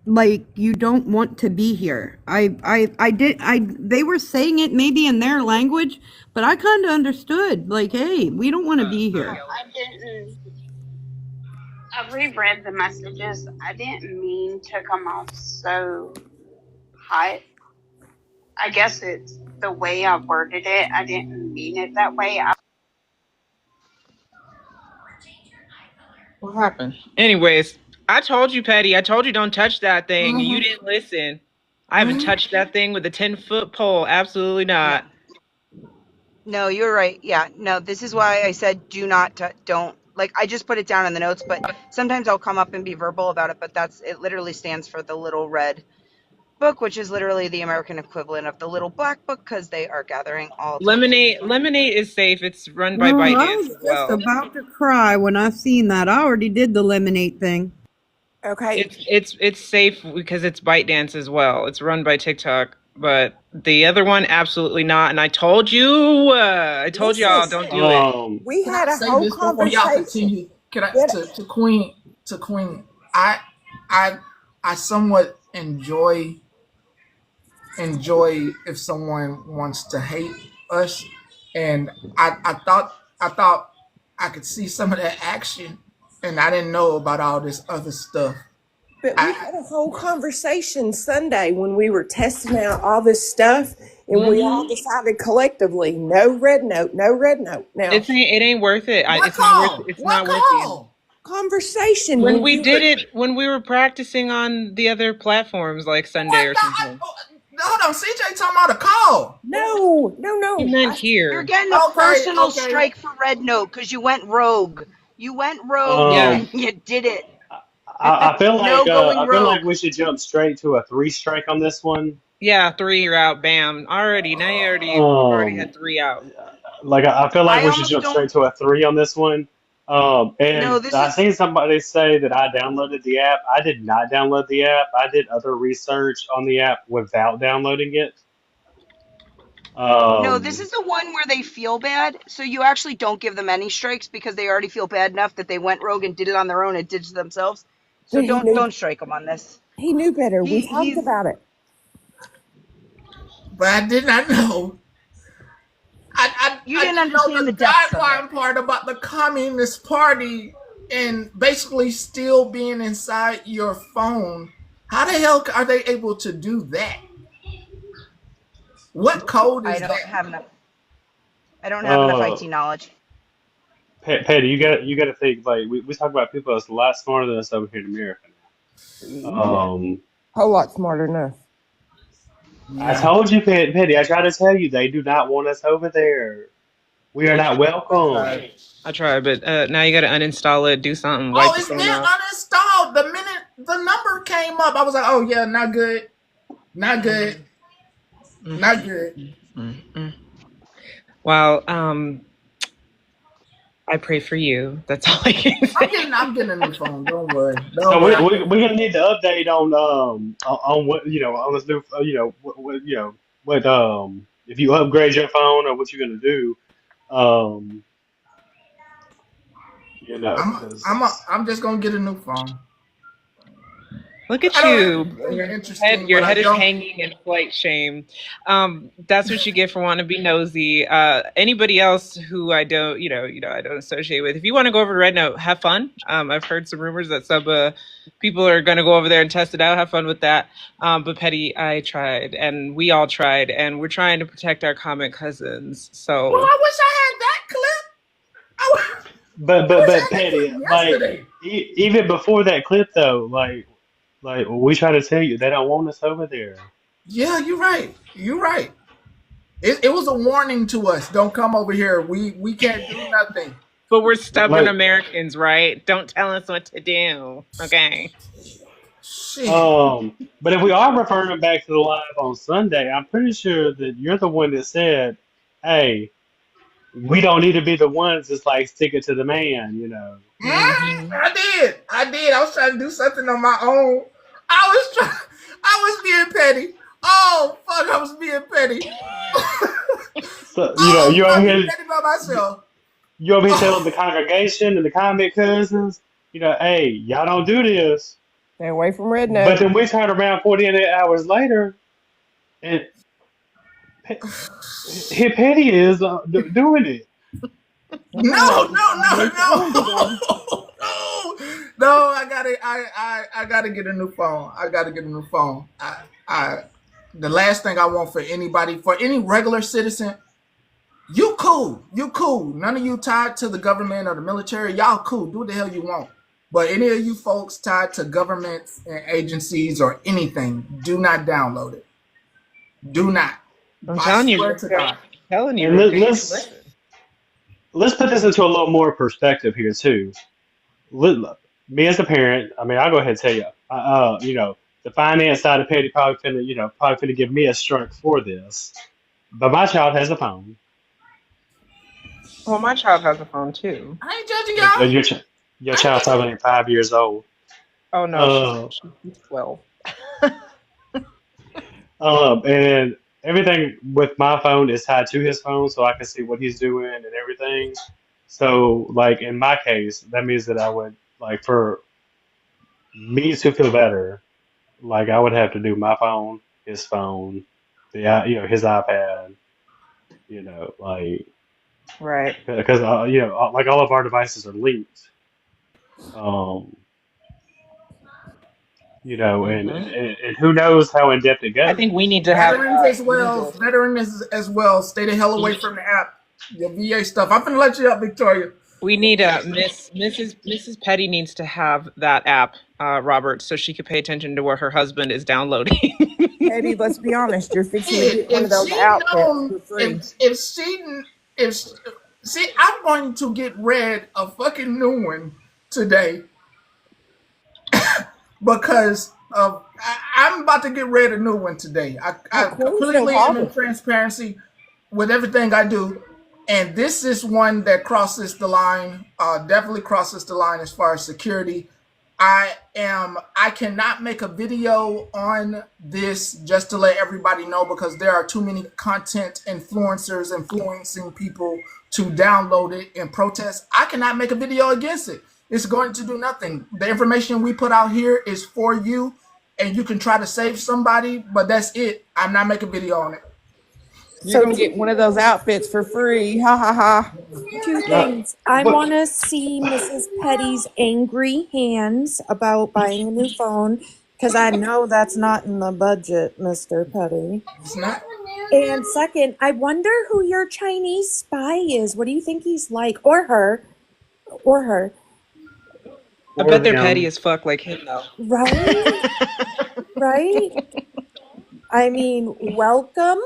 [SPEAKER 8] like, you don't want to be here. They were saying it maybe in their language, but I kind of understood, like, hey, we don't want to be here.
[SPEAKER 16] I didn't. I reread the messages. I didn't mean to come off so hot. I guess it's the way I worded it. I didn't mean it that way.
[SPEAKER 5] What happened? Anyways, I told you, Petty. I told you don't touch that thing. You didn't listen. I haven't touched that thing with a 10-foot pole. Absolutely not.
[SPEAKER 11] No, you're right. Yeah, no, this is why I said don't. Like, I just put it down in the notes, but sometimes I'll come up and be verbal about it, but it literally stands for the little red book, which is literally the American equivalent of the little black book, because they are gathering all
[SPEAKER 5] Lemonade is safe. It's run by
[SPEAKER 8] I
[SPEAKER 5] ByteDance
[SPEAKER 8] was
[SPEAKER 5] as
[SPEAKER 8] just
[SPEAKER 5] well.
[SPEAKER 8] about to cry when I seen that. I already did the lemonade thing.
[SPEAKER 15] Okay.
[SPEAKER 5] It's safe because it's ByteDance as well. It's run by TikTok, but the other one absolutely not. And I told you, y'all don't do it.
[SPEAKER 15] We
[SPEAKER 1] Can
[SPEAKER 15] had
[SPEAKER 1] I
[SPEAKER 15] a
[SPEAKER 1] say
[SPEAKER 15] whole
[SPEAKER 1] this before y'all
[SPEAKER 15] conversation.
[SPEAKER 1] continue? Can I to Queen? I somewhat enjoy if someone wants to hate us, and I thought I could see some of that action, and I didn't know about all this other stuff.
[SPEAKER 15] But we had a whole conversation Sunday when we were testing out all this stuff, and we all decided collectively, no red note, no red note. Now,
[SPEAKER 5] It ain't worth it.
[SPEAKER 1] What
[SPEAKER 5] It's not worth.
[SPEAKER 1] call?
[SPEAKER 5] It's
[SPEAKER 1] What
[SPEAKER 5] not worth it.
[SPEAKER 1] call?
[SPEAKER 15] conversation
[SPEAKER 5] When
[SPEAKER 15] when
[SPEAKER 5] we
[SPEAKER 15] you
[SPEAKER 5] did it, when we were practicing on the other platforms like Sunday or something.
[SPEAKER 1] Hold on, CJ talking about a call.
[SPEAKER 15] no.
[SPEAKER 5] He meant
[SPEAKER 11] You're
[SPEAKER 5] here.
[SPEAKER 11] getting a personal strike for red note because you went rogue. You went rogue
[SPEAKER 5] Yeah.
[SPEAKER 11] and you did it.
[SPEAKER 18] I feel like
[SPEAKER 11] No going rogue.
[SPEAKER 18] we should jump straight to a 3 strike on this one.
[SPEAKER 5] Yeah, 3, you're out. Bam. Already. Now you already had 3 out.
[SPEAKER 18] Like I feel like
[SPEAKER 11] I
[SPEAKER 18] we should
[SPEAKER 11] almost
[SPEAKER 18] jump
[SPEAKER 11] don't.
[SPEAKER 18] straight to a 3 on this one.
[SPEAKER 11] No,
[SPEAKER 18] And
[SPEAKER 11] this
[SPEAKER 18] I
[SPEAKER 11] is.
[SPEAKER 18] seen somebody say that I downloaded the app. I did not download the app. I did other research on the app without downloading it.
[SPEAKER 11] No, this is the one where they feel bad, so you actually don't give them any strikes because they already feel bad enough that they went rogue and did it on their own and did it to themselves. So
[SPEAKER 15] But
[SPEAKER 11] don't strike them on this.
[SPEAKER 15] he knew better. We talked
[SPEAKER 11] He's
[SPEAKER 15] about it.
[SPEAKER 1] but I did not know.
[SPEAKER 11] You
[SPEAKER 1] I
[SPEAKER 11] didn't
[SPEAKER 1] didn't know
[SPEAKER 11] understand
[SPEAKER 1] the
[SPEAKER 11] the depths of it.
[SPEAKER 1] guideline part about the Communist Party and basically still being inside your phone. How the hell are they able to do that? What code
[SPEAKER 11] I
[SPEAKER 1] is
[SPEAKER 11] don't
[SPEAKER 1] that?
[SPEAKER 11] have enough. I don't have enough
[SPEAKER 18] Uh,
[SPEAKER 11] IT knowledge.
[SPEAKER 18] Patty, you got to think like we talk about people that's a lot smarter than us over here in America now.
[SPEAKER 15] Whole lot smarter than us.
[SPEAKER 18] I
[SPEAKER 1] Yeah.
[SPEAKER 18] told you, Patty. I tried to tell you they do not want us over there. We are
[SPEAKER 1] Yeah.
[SPEAKER 18] not welcome.
[SPEAKER 5] I tried, but now you got to uninstall it, do something,
[SPEAKER 1] Oh,
[SPEAKER 5] wipe the
[SPEAKER 1] it's been
[SPEAKER 5] phone off.
[SPEAKER 1] uninstalled. The minute the number came up, I was like, oh yeah, not good. Not good. Not good.
[SPEAKER 5] Well, I pray for you. That's all I can say.
[SPEAKER 1] I'm getting a new phone. Don't worry. Don't
[SPEAKER 18] So
[SPEAKER 1] worry.
[SPEAKER 18] we're gonna need to update on what on this new what if you upgrade your phone or what you're gonna do um because
[SPEAKER 1] I'm just gonna get a new phone.
[SPEAKER 5] Look
[SPEAKER 1] I
[SPEAKER 5] at
[SPEAKER 1] don't have
[SPEAKER 5] you.
[SPEAKER 1] anything interesting,
[SPEAKER 5] Your
[SPEAKER 1] but I
[SPEAKER 5] head is
[SPEAKER 1] don't.
[SPEAKER 5] hanging in flight shame. That's what you get for wanting to be nosy. Anybody else who I don't, I don't associate with. If you want to go over to Red Note, have fun. I've heard some rumors that some people are going to go over there and test it out. Have fun with that. But Petty, I tried, and we all tried, and we're trying to protect our comic cousins.
[SPEAKER 1] Well,
[SPEAKER 5] So
[SPEAKER 1] I wish I had that clip. I wish I
[SPEAKER 18] but
[SPEAKER 1] had that
[SPEAKER 18] Patty,
[SPEAKER 1] clip
[SPEAKER 18] like
[SPEAKER 1] yesterday.
[SPEAKER 18] even before that clip though, like we try to tell you they don't want us over there.
[SPEAKER 1] Yeah, you're right. You're right. It was a warning to us. Don't come over here. We can't do nothing.
[SPEAKER 5] but we're stubborn
[SPEAKER 18] Like
[SPEAKER 5] Americans, right? Don't tell us what to do. Okay.
[SPEAKER 1] Shit.
[SPEAKER 18] but if we are referring back to the live on Sunday, I'm pretty sure that you're the one that said, "Hey, we don't need to be the ones that's like sticking to the man," you know.
[SPEAKER 1] I did. I did. I was trying to do something on my own. I was trying. I was being petty. Oh fuck! I was being petty.
[SPEAKER 18] So
[SPEAKER 1] Oh
[SPEAKER 18] you
[SPEAKER 1] fuck!
[SPEAKER 18] over
[SPEAKER 1] I'm
[SPEAKER 18] here,
[SPEAKER 1] petty by myself.
[SPEAKER 18] you over here telling the
[SPEAKER 1] Oh,
[SPEAKER 18] congregation and the comic cousins, hey, y'all don't do this.
[SPEAKER 15] Stay away from Red
[SPEAKER 18] But
[SPEAKER 15] Note.
[SPEAKER 18] then we turn around 48 hours later, and Hip Petty is doing it.
[SPEAKER 1] no, no, no, no, no, no! I gotta get a new phone. I gotta get a new phone. I, the last thing I want for anybody, for any regular citizen, you cool, you cool. None of you tied to the government or the military. Y'all cool. Do what the hell you want. But any of you folks tied to governments and agencies or anything, do not download it. Do not.
[SPEAKER 5] I'm
[SPEAKER 1] I
[SPEAKER 5] telling you,
[SPEAKER 1] swear to God.
[SPEAKER 18] And let's put this into a little more perspective here too. Me as a parent, I mean, I'll go ahead and tell you, the finance side of Petty probably finna give me a strike for this. But my child has a phone.
[SPEAKER 5] Well, my child has a phone too.
[SPEAKER 1] I ain't judging
[SPEAKER 18] Uh,
[SPEAKER 1] y'all.
[SPEAKER 18] Your, ch- your child's only 5 years old.
[SPEAKER 5] Oh no,
[SPEAKER 18] Uh,
[SPEAKER 5] she's 12.
[SPEAKER 18] and everything with my phone is tied to his phone, so I can see what he's doing and everything. So, like in my case, that means that I would like for me to feel better, like I would have to do my phone, his iPad, like
[SPEAKER 5] Right.
[SPEAKER 18] because like all of our devices are linked. Um, and who knows how in depth it
[SPEAKER 5] I
[SPEAKER 18] goes.
[SPEAKER 5] think we need to have
[SPEAKER 1] Veterans as well.
[SPEAKER 5] legal.
[SPEAKER 1] Veterans as well. Stay the hell away from the app. Your VA stuff. I'm gonna let you up, Victoria.
[SPEAKER 5] We need Mrs. Petty needs to have that app, Robert, so she could pay attention to what her husband is downloading.
[SPEAKER 15] Eddie, let's be honest. You're fixing to
[SPEAKER 1] Shit,
[SPEAKER 15] get one of
[SPEAKER 1] if
[SPEAKER 15] those
[SPEAKER 1] she
[SPEAKER 15] outfits
[SPEAKER 1] known,
[SPEAKER 15] for free.
[SPEAKER 1] if she, if see, I'm going to get Red a fucking new one today because of I'm about to get Red a new one today. I
[SPEAKER 15] Queen's been
[SPEAKER 1] completely am in
[SPEAKER 15] coughing.
[SPEAKER 1] transparency with everything I do, and this is one that crosses the line. Definitely crosses the line as far as security. I cannot make a video on this just to let everybody know because there are too many content influencers influencing people to download it and protest. I cannot make a video against it. It's going to do nothing. The information we put out here is for you and you can try to save somebody, but that's it. I'm not making a video on it.
[SPEAKER 9] You're
[SPEAKER 2] So
[SPEAKER 9] gonna get one of those outfits for free. Ha ha ha.
[SPEAKER 14] two
[SPEAKER 18] Uh,
[SPEAKER 14] things. I
[SPEAKER 18] but
[SPEAKER 14] want to see Mrs. Petty's angry hands about buying a new phone because I know that's not in the budget, Mr. Petty.
[SPEAKER 1] It's not.
[SPEAKER 14] And second, I wonder who your Chinese spy is. What do you think he's like? Or her. Or her.
[SPEAKER 5] I
[SPEAKER 18] for
[SPEAKER 5] bet they're petty
[SPEAKER 18] them,
[SPEAKER 5] as fuck like him though.
[SPEAKER 14] Right? Right? I mean, welcome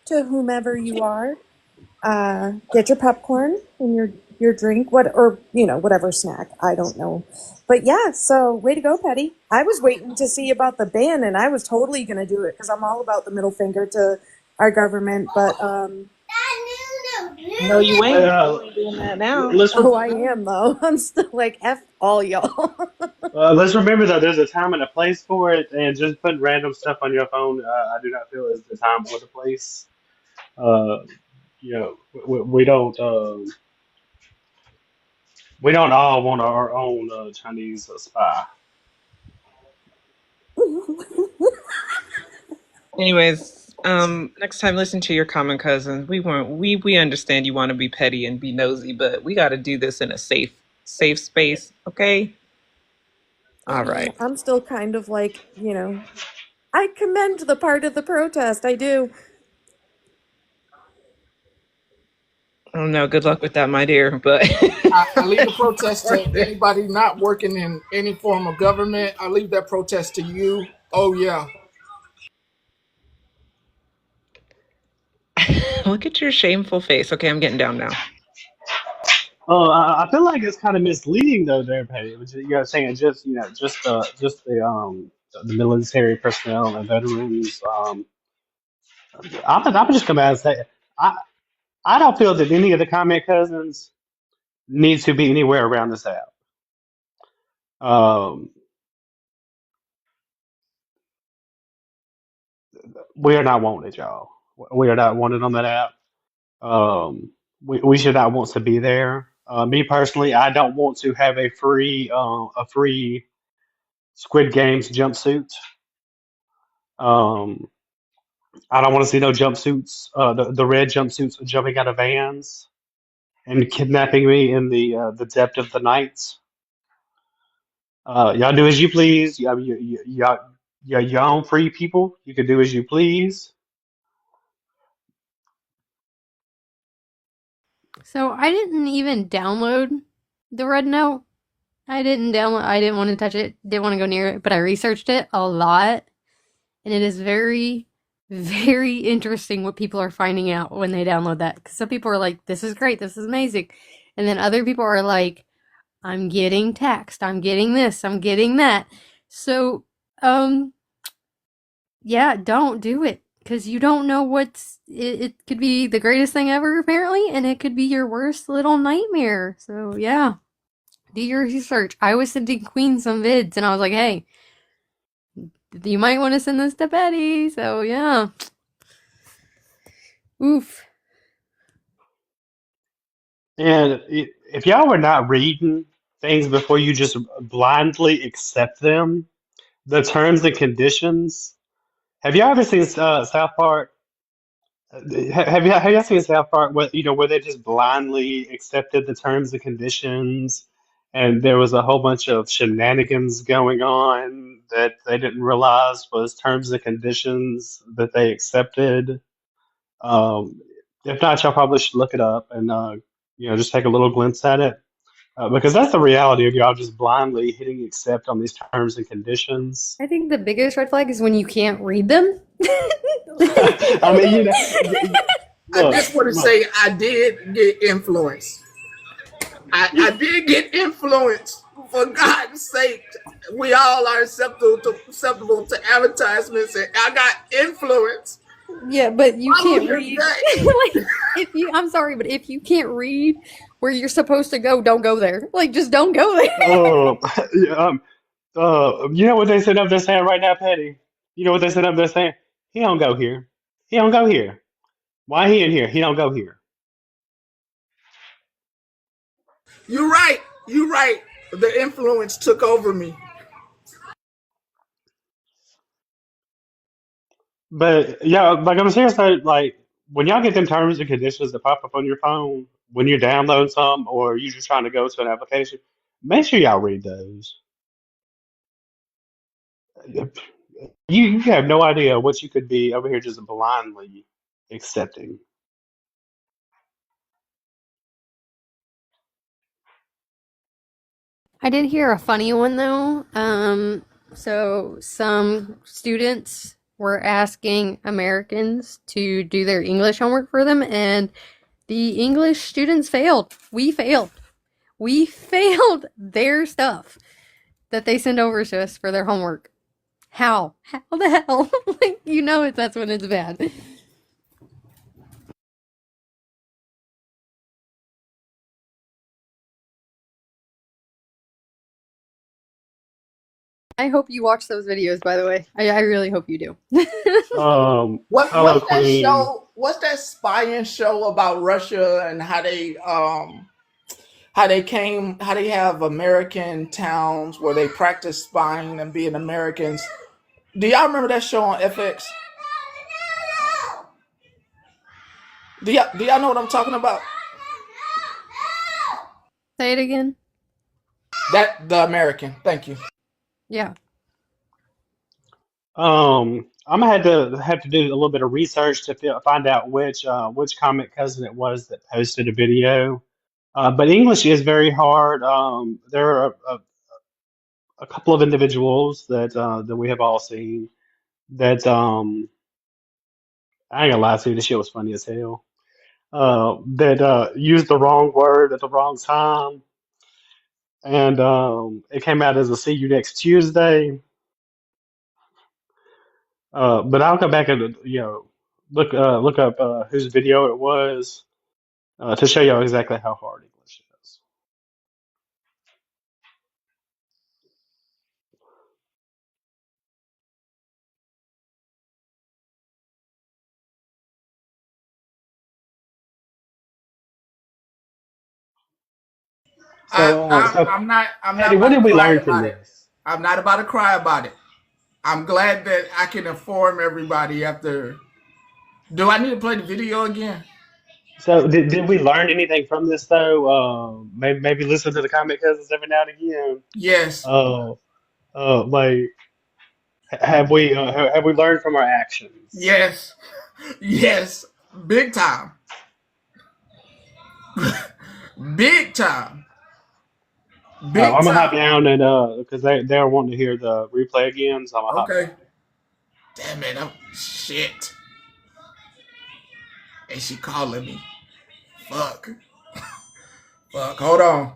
[SPEAKER 14] to whomever you are. Get your popcorn and your drink, whatever snack. I don't know, but yeah. So way to go, Petty. I was waiting to see about the ban, and I was totally gonna do it because I'm all about the middle finger to our government. But
[SPEAKER 9] No, you ain't.
[SPEAKER 18] uh,
[SPEAKER 9] You ain't doing that now.
[SPEAKER 18] let's
[SPEAKER 14] oh, I am though. I'm still like f all y'all.
[SPEAKER 18] let's remember that there's a time and a place for it, and just putting random stuff on your phone, I do not feel is the time or the place. Uh, you know, we don't all want our own Chinese spy.
[SPEAKER 5] Anyways, next time listen to your common cousins. We understand you want to be petty and be nosy, but we got to do this in a safe space, okay?
[SPEAKER 14] I
[SPEAKER 5] All
[SPEAKER 14] mean,
[SPEAKER 5] right.
[SPEAKER 14] I'm still kind of like, I commend the part of the protest. I do.
[SPEAKER 5] I don't know. Good luck with that, my dear. But
[SPEAKER 1] I leave the protest to anybody not working in any form of government. I leave that protest to you. Oh yeah.
[SPEAKER 5] look at your shameful face. Okay, I'm getting down now.
[SPEAKER 18] I feel like it's kind of misleading though, there, Patty. Which you're saying just the military personnel and veterans. I'm just come out and say I I don't feel that any of the comment cousins needs to be anywhere around this app. Um, we are not wanted, y'all. We are not wanted on that app. We should not want to be there. Me personally, I don't want to have a free Squid Games jumpsuit. Um, I don't want to see no jumpsuits, the red jumpsuits jumping out of vans and kidnapping me in the depth of the night. Y'all do as you please. Y'all your own free people. You can do as you please.
[SPEAKER 19] So I didn't even download the Red Note. I didn't download. I didn't want to touch it. Didn't want to go near it. But I researched it a lot, and it is very, very interesting what people are finding out when they download that. Because some people are like, "This is great. This is amazing," and then other people are like, "I'm getting text. I'm getting this. I'm getting that." So, yeah, don't do it because you don't know it could be the greatest thing ever apparently, and it could be your worst little nightmare. So yeah, do your research. I was sending Queen some vids, and I was like, hey, you might want to send this to Betty. So yeah, oof.
[SPEAKER 18] And if y'all were not reading things before you just blindly accept them, the terms and conditions. Have y'all ever seen South Park? Have y'all seen South Park? Where they just blindly accepted the terms and conditions, and there was a whole bunch of shenanigans going on that they didn't realize was terms and conditions that they accepted. Um, if not, y'all probably should look it up and just take a little glimpse at it. Because that's the reality of y'all just blindly hitting accept on these terms and conditions.
[SPEAKER 19] I think the biggest red flag is when you can't read them.
[SPEAKER 18] I mean,
[SPEAKER 1] I
[SPEAKER 18] look,
[SPEAKER 1] just want to
[SPEAKER 18] look.
[SPEAKER 1] say I did get influenced. I did get influenced. For God's sake, we all are susceptible to advertisements, and I got influenced.
[SPEAKER 19] Yeah, but you
[SPEAKER 1] Follow
[SPEAKER 19] can't
[SPEAKER 1] your
[SPEAKER 19] read.
[SPEAKER 1] gut.
[SPEAKER 19] Like, I'm sorry, but if you can't read where you're supposed to go, don't go there. Like, just don't go there.
[SPEAKER 18] Oh, yeah, you know what they said up there saying right now, Petty? You know what they said up there saying? He don't go here. He don't go here. Why he in here? He don't go here.
[SPEAKER 1] You're right. You're right. The influence took over me.
[SPEAKER 18] But yeah, like I'm serious. Like when y'all get them terms and conditions that pop up on your phone when you're downloading some or you're just trying to go to an application, make sure y'all read those. You have no idea what you could be over here just blindly accepting.
[SPEAKER 19] I did hear a funny one though. So some students were asking Americans to do their English homework for them, and the English students failed. We failed. We failed their stuff that they send over to us for their homework. How? How the hell? Like, that's when it's bad. I hope you watch those videos, by the way. I really hope you do.
[SPEAKER 18] Hello,
[SPEAKER 1] What's that
[SPEAKER 18] Queen.
[SPEAKER 1] show? What's that spying show about Russia and how they have American towns where they practice spying and being Americans. Do y'all remember that show on FX? Do y'all know what I'm talking about?
[SPEAKER 19] Say it again.
[SPEAKER 1] That the American. Thank you.
[SPEAKER 19] Yeah.
[SPEAKER 18] I'm gonna have to do a little bit of research to find out which comic cousin it was that posted a video. But English is very hard. There are a couple of individuals that we have all seen that I ain't gonna lie to you, this shit was funny as hell. That used the wrong word at the wrong time, and it came out as a "see you next Tuesday." But I'll go back and look up whose video it was to show y'all exactly how hard English is. So
[SPEAKER 1] I'm not
[SPEAKER 18] Patty, what
[SPEAKER 1] about to
[SPEAKER 18] did we
[SPEAKER 1] cry
[SPEAKER 18] learn from
[SPEAKER 1] about it.
[SPEAKER 18] this?
[SPEAKER 1] I'm not about to cry about it. I'm glad that I can inform everybody after. Do I need to play the video again?
[SPEAKER 18] So did we learn anything from this though? Maybe listen to the comic cousins every now and again.
[SPEAKER 1] Yes.
[SPEAKER 18] Uh, like have we learned from our actions?
[SPEAKER 1] Yes. Yes. Big time. Big time. Big
[SPEAKER 18] I'm gonna hop
[SPEAKER 1] time.
[SPEAKER 18] down and because they're wanting to hear the replay again, so I'm gonna hop
[SPEAKER 1] Okay.
[SPEAKER 18] down.
[SPEAKER 1] Damn it. Shit. And she calling me. Fuck. Fuck. Hold on.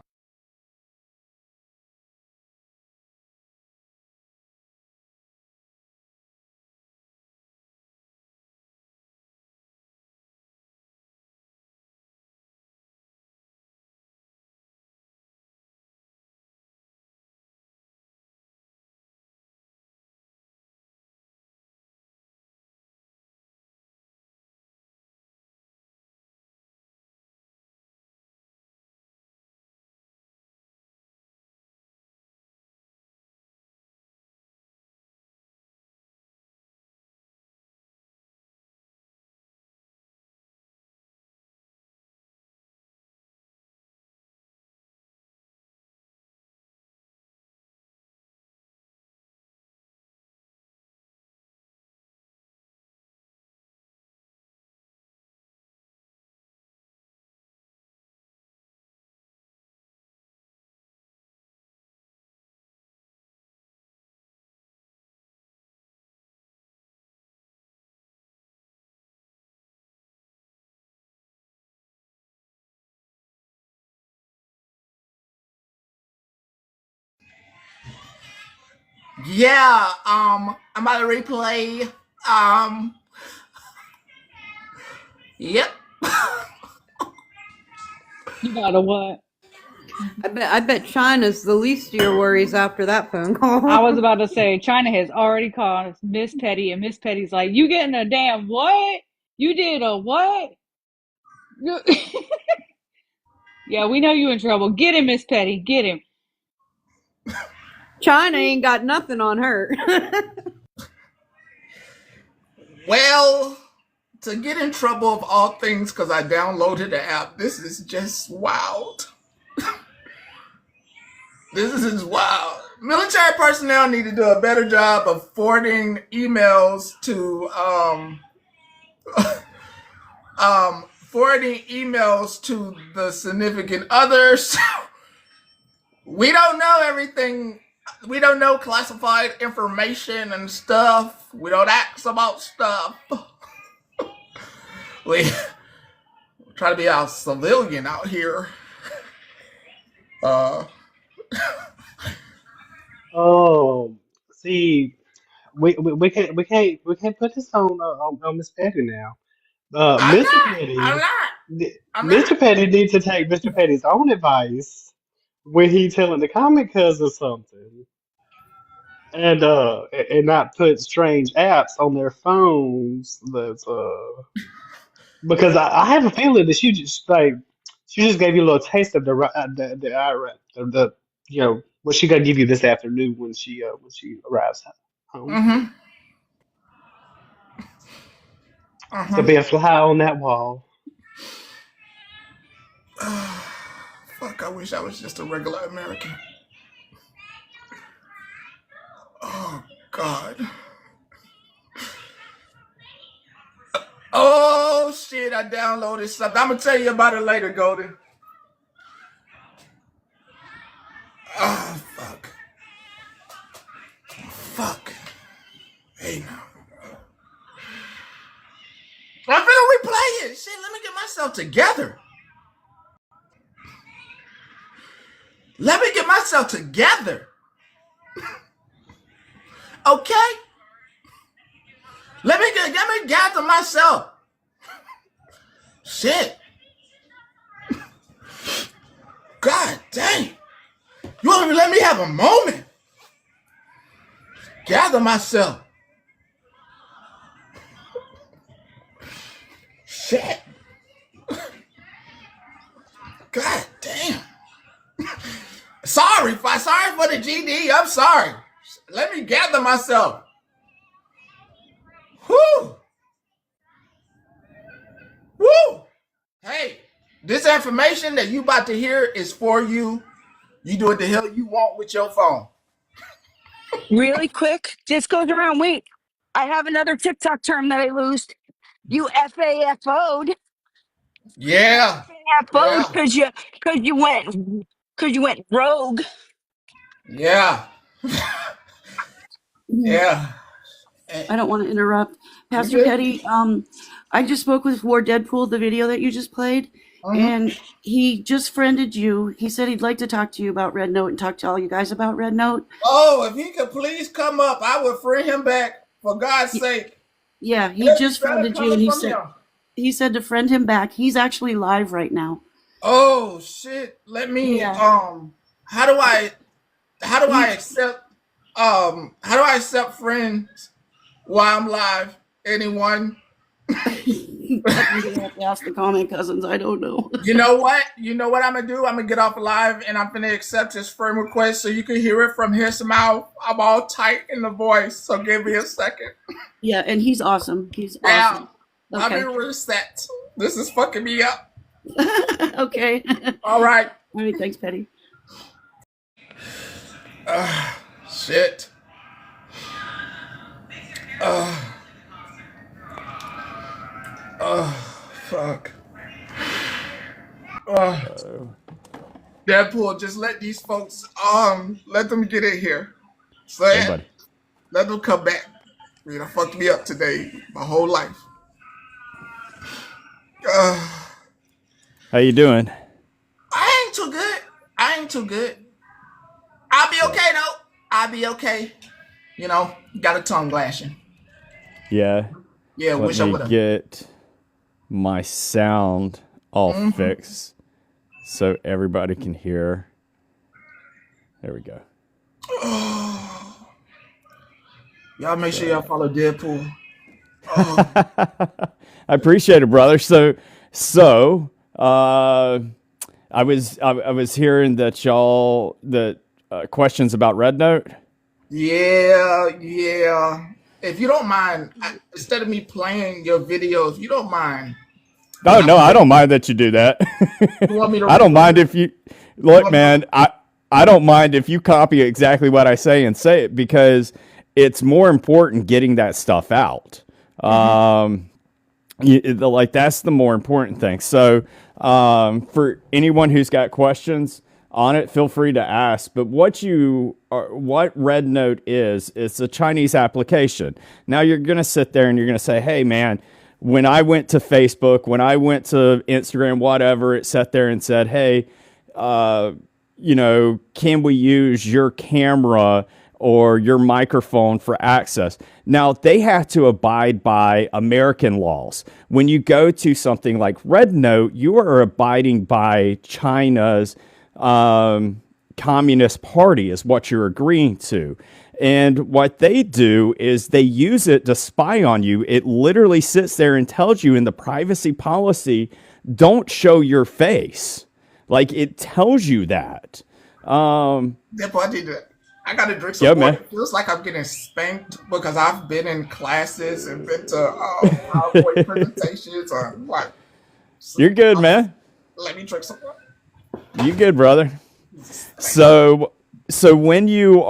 [SPEAKER 1] Yeah. I'm about to replay. Um. Yep.
[SPEAKER 20] You got a what?
[SPEAKER 8] I bet China's the least of your worries after that phone
[SPEAKER 20] I was
[SPEAKER 8] call.
[SPEAKER 20] about to say China has already called Miss Petty, and Miss Petty's like, "You getting a damn what? You did a what? Yeah, we know you in trouble. Get him, Miss Petty. Get him."
[SPEAKER 8] China ain't got nothing on her.
[SPEAKER 1] Well, to get in trouble of all things because I downloaded the app. This is just wild. This is wild. Military personnel need to do a better job of forwarding emails to the significant others. We don't know everything. We don't know classified information and stuff. We don't ask about stuff. We try to be a civilian out here.
[SPEAKER 18] Oh, see, we can't put this on Miss Petty now.
[SPEAKER 1] I'm
[SPEAKER 18] Mr.
[SPEAKER 1] not. I'm
[SPEAKER 18] Petty,
[SPEAKER 1] not. I'm not.
[SPEAKER 18] Mr. Petty needs to take Mr. Petty's own advice when he telling the comic cousins something, and not put strange apps on their phones. That's because I have a feeling that she just gave you a little taste of the what she gonna give you this afternoon when she arrives home.
[SPEAKER 1] Mm-hmm.
[SPEAKER 18] So be a fly on that wall.
[SPEAKER 1] Fuck, I wish I was just a regular American. Oh, God. Oh, shit, I downloaded something. I'm going to tell you about it later, Golden. Oh, fuck. Fuck. Hey, now. I'm finna replay it. Shit, let me get myself together. Okay? Let me gather myself. Shit. God dang. You want to let me have a moment? Gather myself. Shit. God damn. Sorry for the GD. I'm sorry. Let me gather myself. Whoo. Woo. Hey, this information that you about to hear is for you. You do what the hell you want with your phone.
[SPEAKER 10] Really quick, this goes around. Wait, I have another TikTok term that I lost. You FAFO'd.
[SPEAKER 1] Yeah.
[SPEAKER 10] FAFO'd
[SPEAKER 1] Yeah.
[SPEAKER 10] because you went rogue.
[SPEAKER 1] Yeah. Yeah.
[SPEAKER 21] I don't want to interrupt.
[SPEAKER 1] You
[SPEAKER 21] Pastor
[SPEAKER 1] good?
[SPEAKER 21] Petty, I just spoke with War Deadpool, the video that you just played, and he just friended you. He said he'd like to talk to you about Red Note and talk to all you guys about Red Note.
[SPEAKER 1] Oh, if he could please come up, I would friend him back for God's sake.
[SPEAKER 21] Yeah, he just
[SPEAKER 1] Better
[SPEAKER 21] friended you,
[SPEAKER 1] coming
[SPEAKER 21] and
[SPEAKER 1] from him.
[SPEAKER 21] he said to friend him back. He's actually live right now.
[SPEAKER 1] Oh shit. Let me
[SPEAKER 21] Yeah.
[SPEAKER 1] how do I accept friends while I'm live? Anyone?
[SPEAKER 21] You're gonna have to ask the comment cousins. I don't know.
[SPEAKER 1] You know what? I'm gonna do? I'm gonna get off live and I'm gonna accept his friend request so you can hear it from his mouth. I'm all tight in the voice, so give me a second.
[SPEAKER 21] Yeah, and he's awesome. He's awesome.
[SPEAKER 1] I've been reset. This is fucking me up.
[SPEAKER 21] Okay.
[SPEAKER 1] All right.
[SPEAKER 21] All right, thanks, Petty.
[SPEAKER 1] Shit. Fuck. Deadpool, just let these folks, let them get in here. So let them come back. You know, fucked me up today, my whole life.
[SPEAKER 17] How you doing?
[SPEAKER 1] I ain't too good. I'll be okay though. I'll be okay. You know, got a tongue lashing.
[SPEAKER 17] Yeah.
[SPEAKER 1] Yeah,
[SPEAKER 17] Let
[SPEAKER 1] wish I
[SPEAKER 17] me
[SPEAKER 1] would have.
[SPEAKER 17] get my sound all fixed so everybody can hear. There we go.
[SPEAKER 1] Y'all make sure y'all follow Deadpool.
[SPEAKER 17] I appreciate it, brother. I was hearing that questions about Red Note.
[SPEAKER 1] Yeah. if you don't mind, instead of me playing your video, if you don't mind,
[SPEAKER 17] Oh
[SPEAKER 1] can I
[SPEAKER 17] no, I
[SPEAKER 1] read?
[SPEAKER 17] don't mind that you do that.
[SPEAKER 1] You want me to
[SPEAKER 17] I
[SPEAKER 1] read
[SPEAKER 17] don't
[SPEAKER 1] what
[SPEAKER 17] mind if you
[SPEAKER 1] you
[SPEAKER 17] look,
[SPEAKER 1] want me
[SPEAKER 17] man. I don't mind if you copy exactly what I say and say it because it's more important getting that stuff out. Um, like that's the more important thing. So, for anyone who's got questions on it, feel free to ask. But what RedNote is, it's a Chinese application. Now you're going to sit there and you're going to say, hey, man, when I went to Facebook, when I went to Instagram, whatever, it sat there and said, hey, can we use your camera or your microphone for access? Now, they have to abide by American laws. When you go to something like RedNote, you are abiding by China's Communist Party, is what you're agreeing to. And what they do is they use it to spy on you. It literally sits there and tells you in the privacy policy, don't show your face. Like it tells you that.
[SPEAKER 1] Therefore, I gotta drink some
[SPEAKER 17] Yeah,
[SPEAKER 1] water.
[SPEAKER 17] man.
[SPEAKER 1] It feels like I'm getting spanked because I've been in classes and been to PowerPoint presentations or what.
[SPEAKER 17] You're good, man.
[SPEAKER 1] Let me drink some water.
[SPEAKER 17] You good, brother. So when you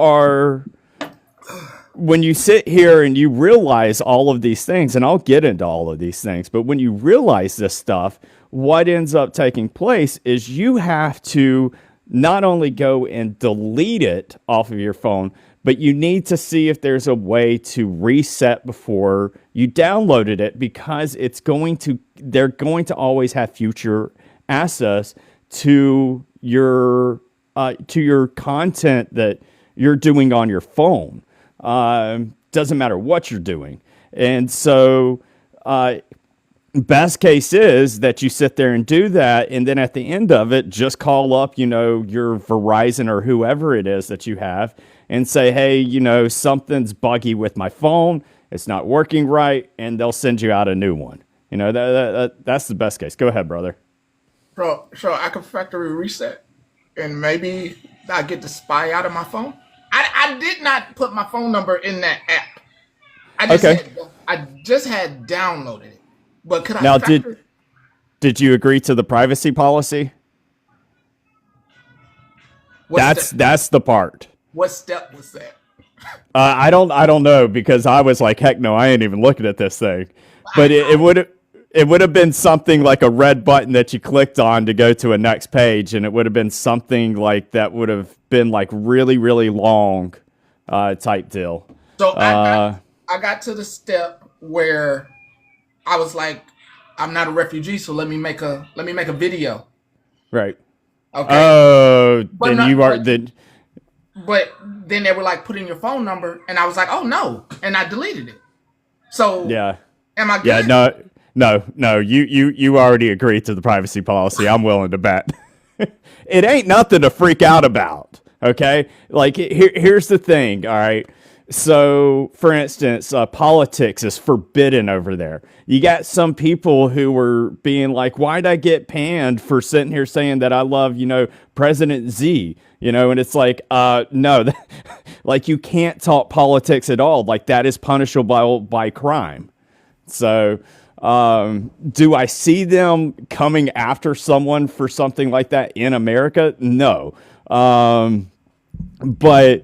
[SPEAKER 17] sit here and you realize all of these things, and I'll get into all of these things, but when you realize this stuff, what ends up taking place is you have to not only go and delete it off of your phone, but you need to see if there's a way to reset before you downloaded it because they're going to always have future access to your content that you're doing on your phone. Doesn't matter what you're doing. And so best case is that you sit there and do that, and then at the end of it, just call up, your Verizon or whoever it is that you have and say, hey, something's buggy with my phone. It's not working right, and they'll send you out a new one. That's the best case. Go ahead, brother.
[SPEAKER 1] Bro, so I can factory reset and maybe I get the spy out of my phone. I did not put my phone number in that app.
[SPEAKER 17] Okay.
[SPEAKER 1] I just had downloaded it. But could I
[SPEAKER 17] Now,
[SPEAKER 1] factory?
[SPEAKER 17] did you agree to the privacy policy? That's the part.
[SPEAKER 1] What step was that?
[SPEAKER 17] I don't know because I was like, heck no, I ain't even looking at this thing. But it would have been something like a red button that you clicked on to go to a next page, and it would have been something like that would have been like really, really long type deal.
[SPEAKER 1] So I got to the step where I was like, I'm not a refugee, so let me make a video.
[SPEAKER 17] Right.
[SPEAKER 1] Okay.
[SPEAKER 17] Oh,
[SPEAKER 1] But
[SPEAKER 17] then you are then.
[SPEAKER 1] But then they were like, put in your phone number, and I was like, oh no, and I deleted it. So
[SPEAKER 17] Yeah.
[SPEAKER 1] am I good?
[SPEAKER 17] Yeah. No. You already agreed to the privacy policy. I'm willing to bet. It ain't nothing to freak out about. Okay. Like here's the thing. All right. So, for instance, politics is forbidden over there. You got some people who were being like, why'd I get panned for sitting here saying that I love, President Z, and it's like, no, like you can't talk politics at all. Like that is punishable by crime. So, do I see them coming after someone for something like that in America? No. But,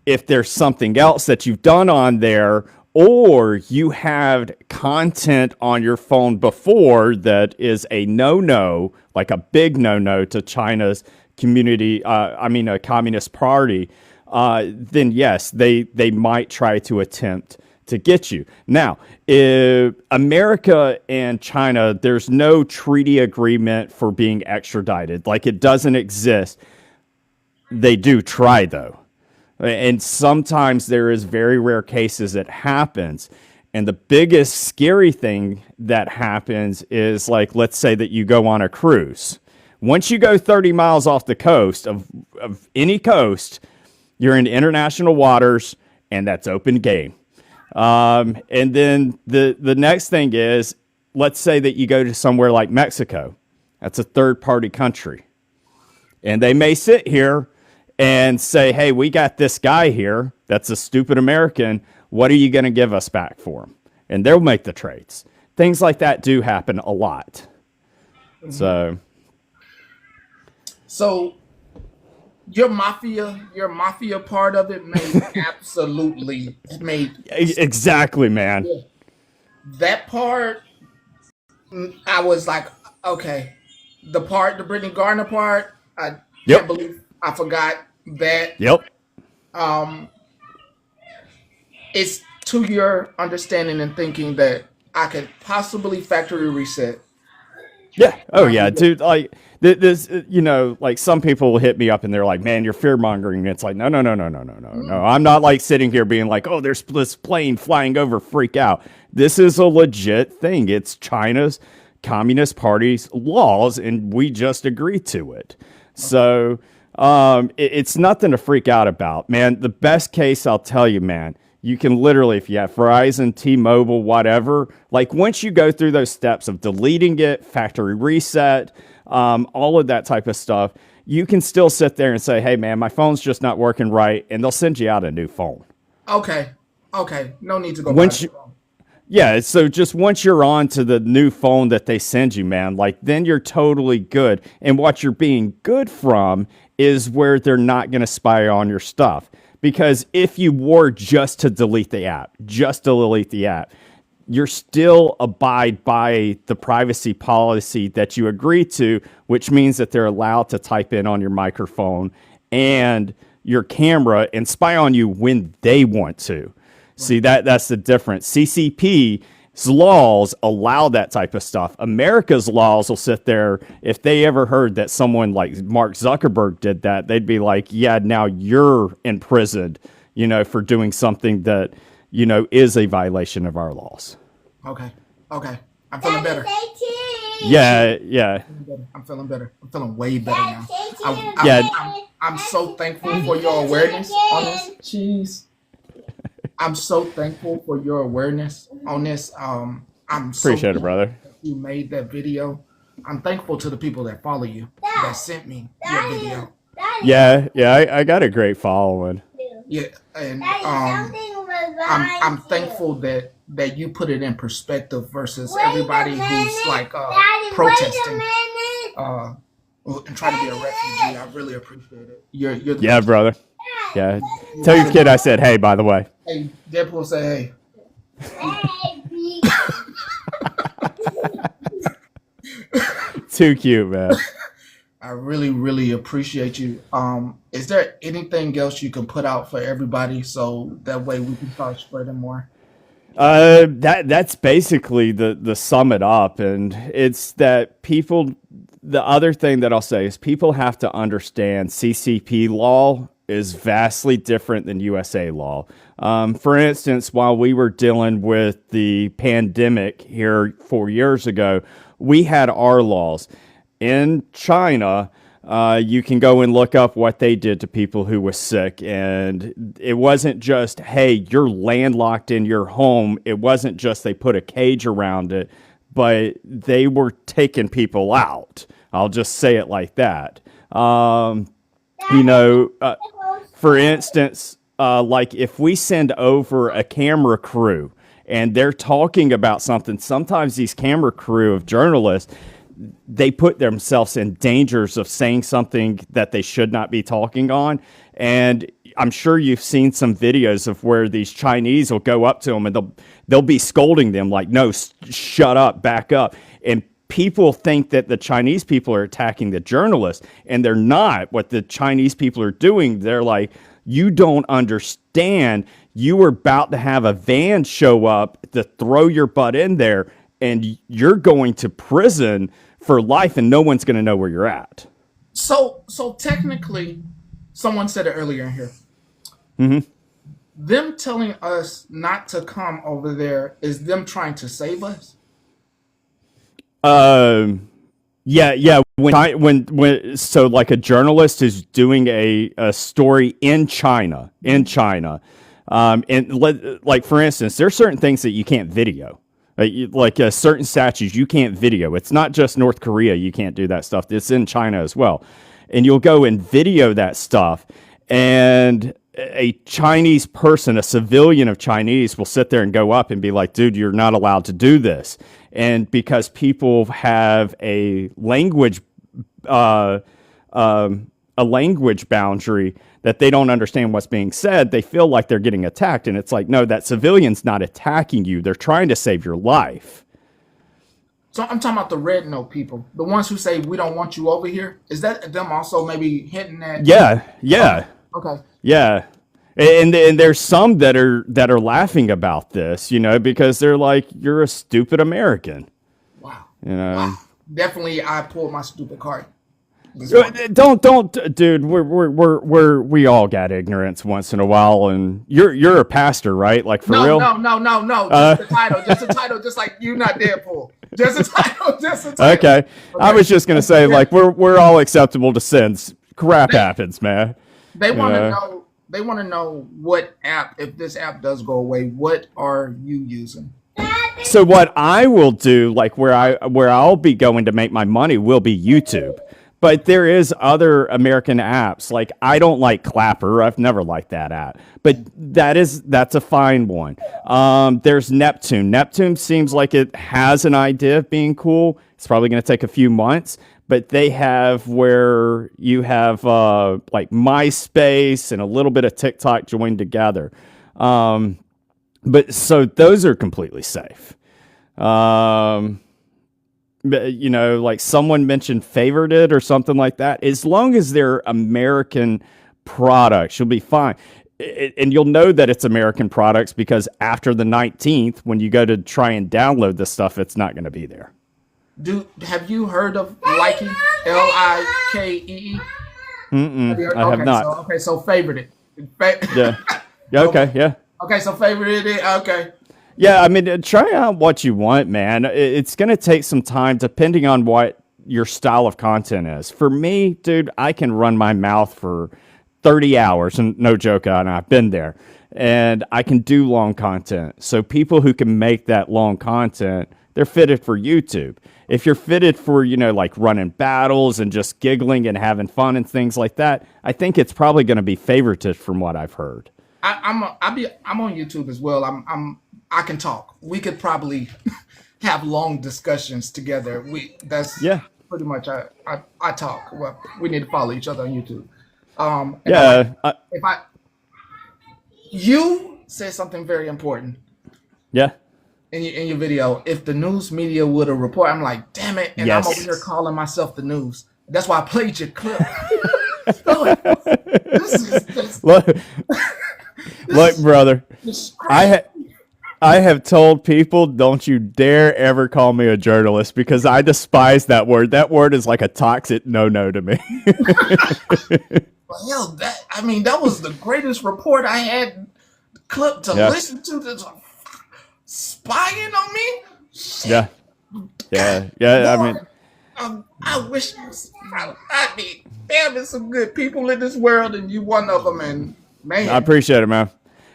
[SPEAKER 17] if there's something else that you've done on there, or you had content on your phone before that is a no-no, like a big no-no to China's a Communist Party, then yes, they might try to attempt to get you. Now, if America and China, there's no treaty agreement for being extradited. Like it doesn't exist. They do try though. And sometimes there is very rare cases it happens. And the biggest scary thing that happens is like, let's say that you go on a cruise. Once you go 30 miles off the coast of any coast, you're in international waters and that's open game. And then the next thing is, let's say that you go to somewhere like Mexico. That's a third party country. And they may sit here and say, hey, we got this guy here that's a stupid American. What are you going to give us back for them? And they'll make the trades. Things like that do happen a lot. So
[SPEAKER 1] your mafia part of it made
[SPEAKER 17] exactly, man.
[SPEAKER 1] that part. I was like, okay, the Brittany Garner part. I can't believe I forgot that.
[SPEAKER 17] Yep.
[SPEAKER 1] It's to your understanding and thinking that I could possibly factory reset.
[SPEAKER 17] Yeah. Oh, yeah, dude. Like this, like some people hit me up and they're like, "Man, you're fear mongering." And it's like, no. I'm not like sitting here being like, "Oh, there's this plane flying over, freak out." This is a legit thing. It's China's Communist Party's laws, and we just agreed to it. So it's nothing to freak out about, man. The best case, I'll tell you, man. You can literally, if you have Verizon, T-Mobile, whatever, like once you go through those steps of deleting it, factory reset, all of that type of stuff, you can still sit there and say, hey, man, my phone's just not working right, and they'll send you out a new phone.
[SPEAKER 1] Okay. No need to go buy a phone.
[SPEAKER 17] Yeah, so just once you're on to the new phone that they send you, man, like then you're totally good. And what you're being good from is where they're not going to spy on your stuff. Because if you were just to delete the app, you're still abide by the privacy policy that you agreed to, which means that they're allowed to type in on your microphone and your camera and spy on you when they want to. Right. See, that's the difference. CCP's laws allow that type of stuff. America's laws will sit there. If they ever heard that someone like Mark Zuckerberg did that, they'd be like, yeah, now you're imprisoned, for doing something that, is a violation of our laws.
[SPEAKER 1] Okay. I'm feeling better.
[SPEAKER 17] Yeah.
[SPEAKER 1] I'm feeling better. I'm feeling way better now. I'm so thankful for your awareness on this. Jeez. I'm so thankful for your awareness on this. I'm
[SPEAKER 17] appreciate it, brother.
[SPEAKER 1] You made that video. I'm thankful to the people that follow you that sent me your video.
[SPEAKER 17] Yeah, I got a great following.
[SPEAKER 1] Yeah, and I'm thankful that you put it in perspective versus everybody who's like protesting and trying to be a refugee. I really appreciate it. You're the best.
[SPEAKER 17] Brother. Yeah. Tell your kid I said hey, by the way.
[SPEAKER 1] Hey, Deadpool say hey.
[SPEAKER 17] Too cute, man.
[SPEAKER 1] I really, really appreciate you. Is there anything else you can put out for everybody so that way we can start spreading more?
[SPEAKER 17] That's basically the sum it up, and it's that people. The other thing that I'll say is people have to understand CCP law is vastly different than USA law. For instance, while we were dealing with the pandemic here 4 years ago, we had our laws. In China, you can go and look up what they did to people who were sick. And it wasn't just, hey, you're landlocked in your home. It wasn't just they put a cage around it, but they were taking people out. I'll just say it like that. For instance, like if we send over a camera crew and they're talking about something, sometimes these camera crew of journalists, they put themselves in dangers of saying something that they should not be talking on. And I'm sure you've seen some videos of where these Chinese will go up to them and they'll be scolding them like, no, shut up, back up. And people think that the Chinese people are attacking the journalists, and they're not. What the Chinese people are doing, they're like, you don't understand. You were about to have a van show up to throw your butt in there, and you're going to prison for life, and no one's going to know where you're at.
[SPEAKER 1] So technically, someone said it earlier in here.
[SPEAKER 17] Mm-hmm.
[SPEAKER 1] Them telling us not to come over there is them trying to save us.
[SPEAKER 17] Yeah. When so like a journalist is doing a story in China, like for instance, there's certain things that you can't video, like certain statues you can't video. It's not just North Korea you can't do that stuff. It's in China as well, and you'll go and video that stuff, and a Chinese person, a civilian of Chinese, will sit there and go up and be like, dude, you're not allowed to do this. And because people have a language boundary that they don't understand what's being said, they feel like they're getting attacked. And it's like, no, that civilian's not attacking you. They're trying to save your life.
[SPEAKER 1] So I'm talking about the red note people, the ones who say we don't want you over here. Is that them also maybe hitting that?
[SPEAKER 17] Yeah.
[SPEAKER 1] Okay.
[SPEAKER 17] Yeah. And there's some that are laughing about this, because they're like, you're a stupid American.
[SPEAKER 1] Wow.
[SPEAKER 17] Wow.
[SPEAKER 1] Definitely, I pulled my stupid card.
[SPEAKER 17] Don't, dude. We all got ignorance once in a while, and you're a pastor, right? Like for real?
[SPEAKER 1] No. Just the title, just like you, not Deadpool. Just a title.
[SPEAKER 17] Okay. I was just gonna say, like, we're all acceptable to sins. Crap happens, man.
[SPEAKER 1] They want to know. They want to know what app. If this app does go away, what are you using?
[SPEAKER 17] So what I will do, like where I'll be going to make my money, will be YouTube. But there is other American apps. Like I don't like Clapper. I've never liked that app. But that's a fine one. There's Neptune. Neptune seems like it has an idea of being cool. It's probably going to take a few months. But they have where you have like MySpace and a little bit of TikTok joined together. But so those are completely safe. Like someone mentioned Favorited or something like that. As long as they're American products, you'll be fine. And you'll know that it's American products because after the 19th, when you go to try and download this stuff, it's not going to be there.
[SPEAKER 1] Have you heard of Likee? Likee?
[SPEAKER 17] I have not.
[SPEAKER 1] So Favorited.
[SPEAKER 17] Yeah. Okay. Yeah.
[SPEAKER 1] Okay. So Favorited. Okay.
[SPEAKER 17] Yeah, I mean, try out what you want, man. It's going to take some time depending on what your style of content is. For me, dude, I can run my mouth for 30 hours, and no joke, I've been there. And I can do long content. So people who can make that long content, they're fitted for YouTube. If you're fitted for, like running battles and just giggling and having fun and things like that, I think it's probably going to be favorited from what I've heard.
[SPEAKER 1] I'm on YouTube as well. I can talk. We could probably have long discussions together. Pretty much I talk. Well, we need to follow each other on YouTube. You said something very important.
[SPEAKER 17] Yeah.
[SPEAKER 1] In your video, if the news media would have reported, I'm like, damn it, and I'm over here calling myself the news. That's why I played your clip.
[SPEAKER 17] Look, brother, I have told people, don't you dare ever call me a journalist because I despise that word. That word is like a toxic no to me.
[SPEAKER 1] Well, hell, that was the greatest report I had clip to listen to. This spying on me. Shit.
[SPEAKER 17] Yeah.
[SPEAKER 1] Lord, I wish there's some good people in this world, and you one of them. And man,
[SPEAKER 17] I appreciate it, man.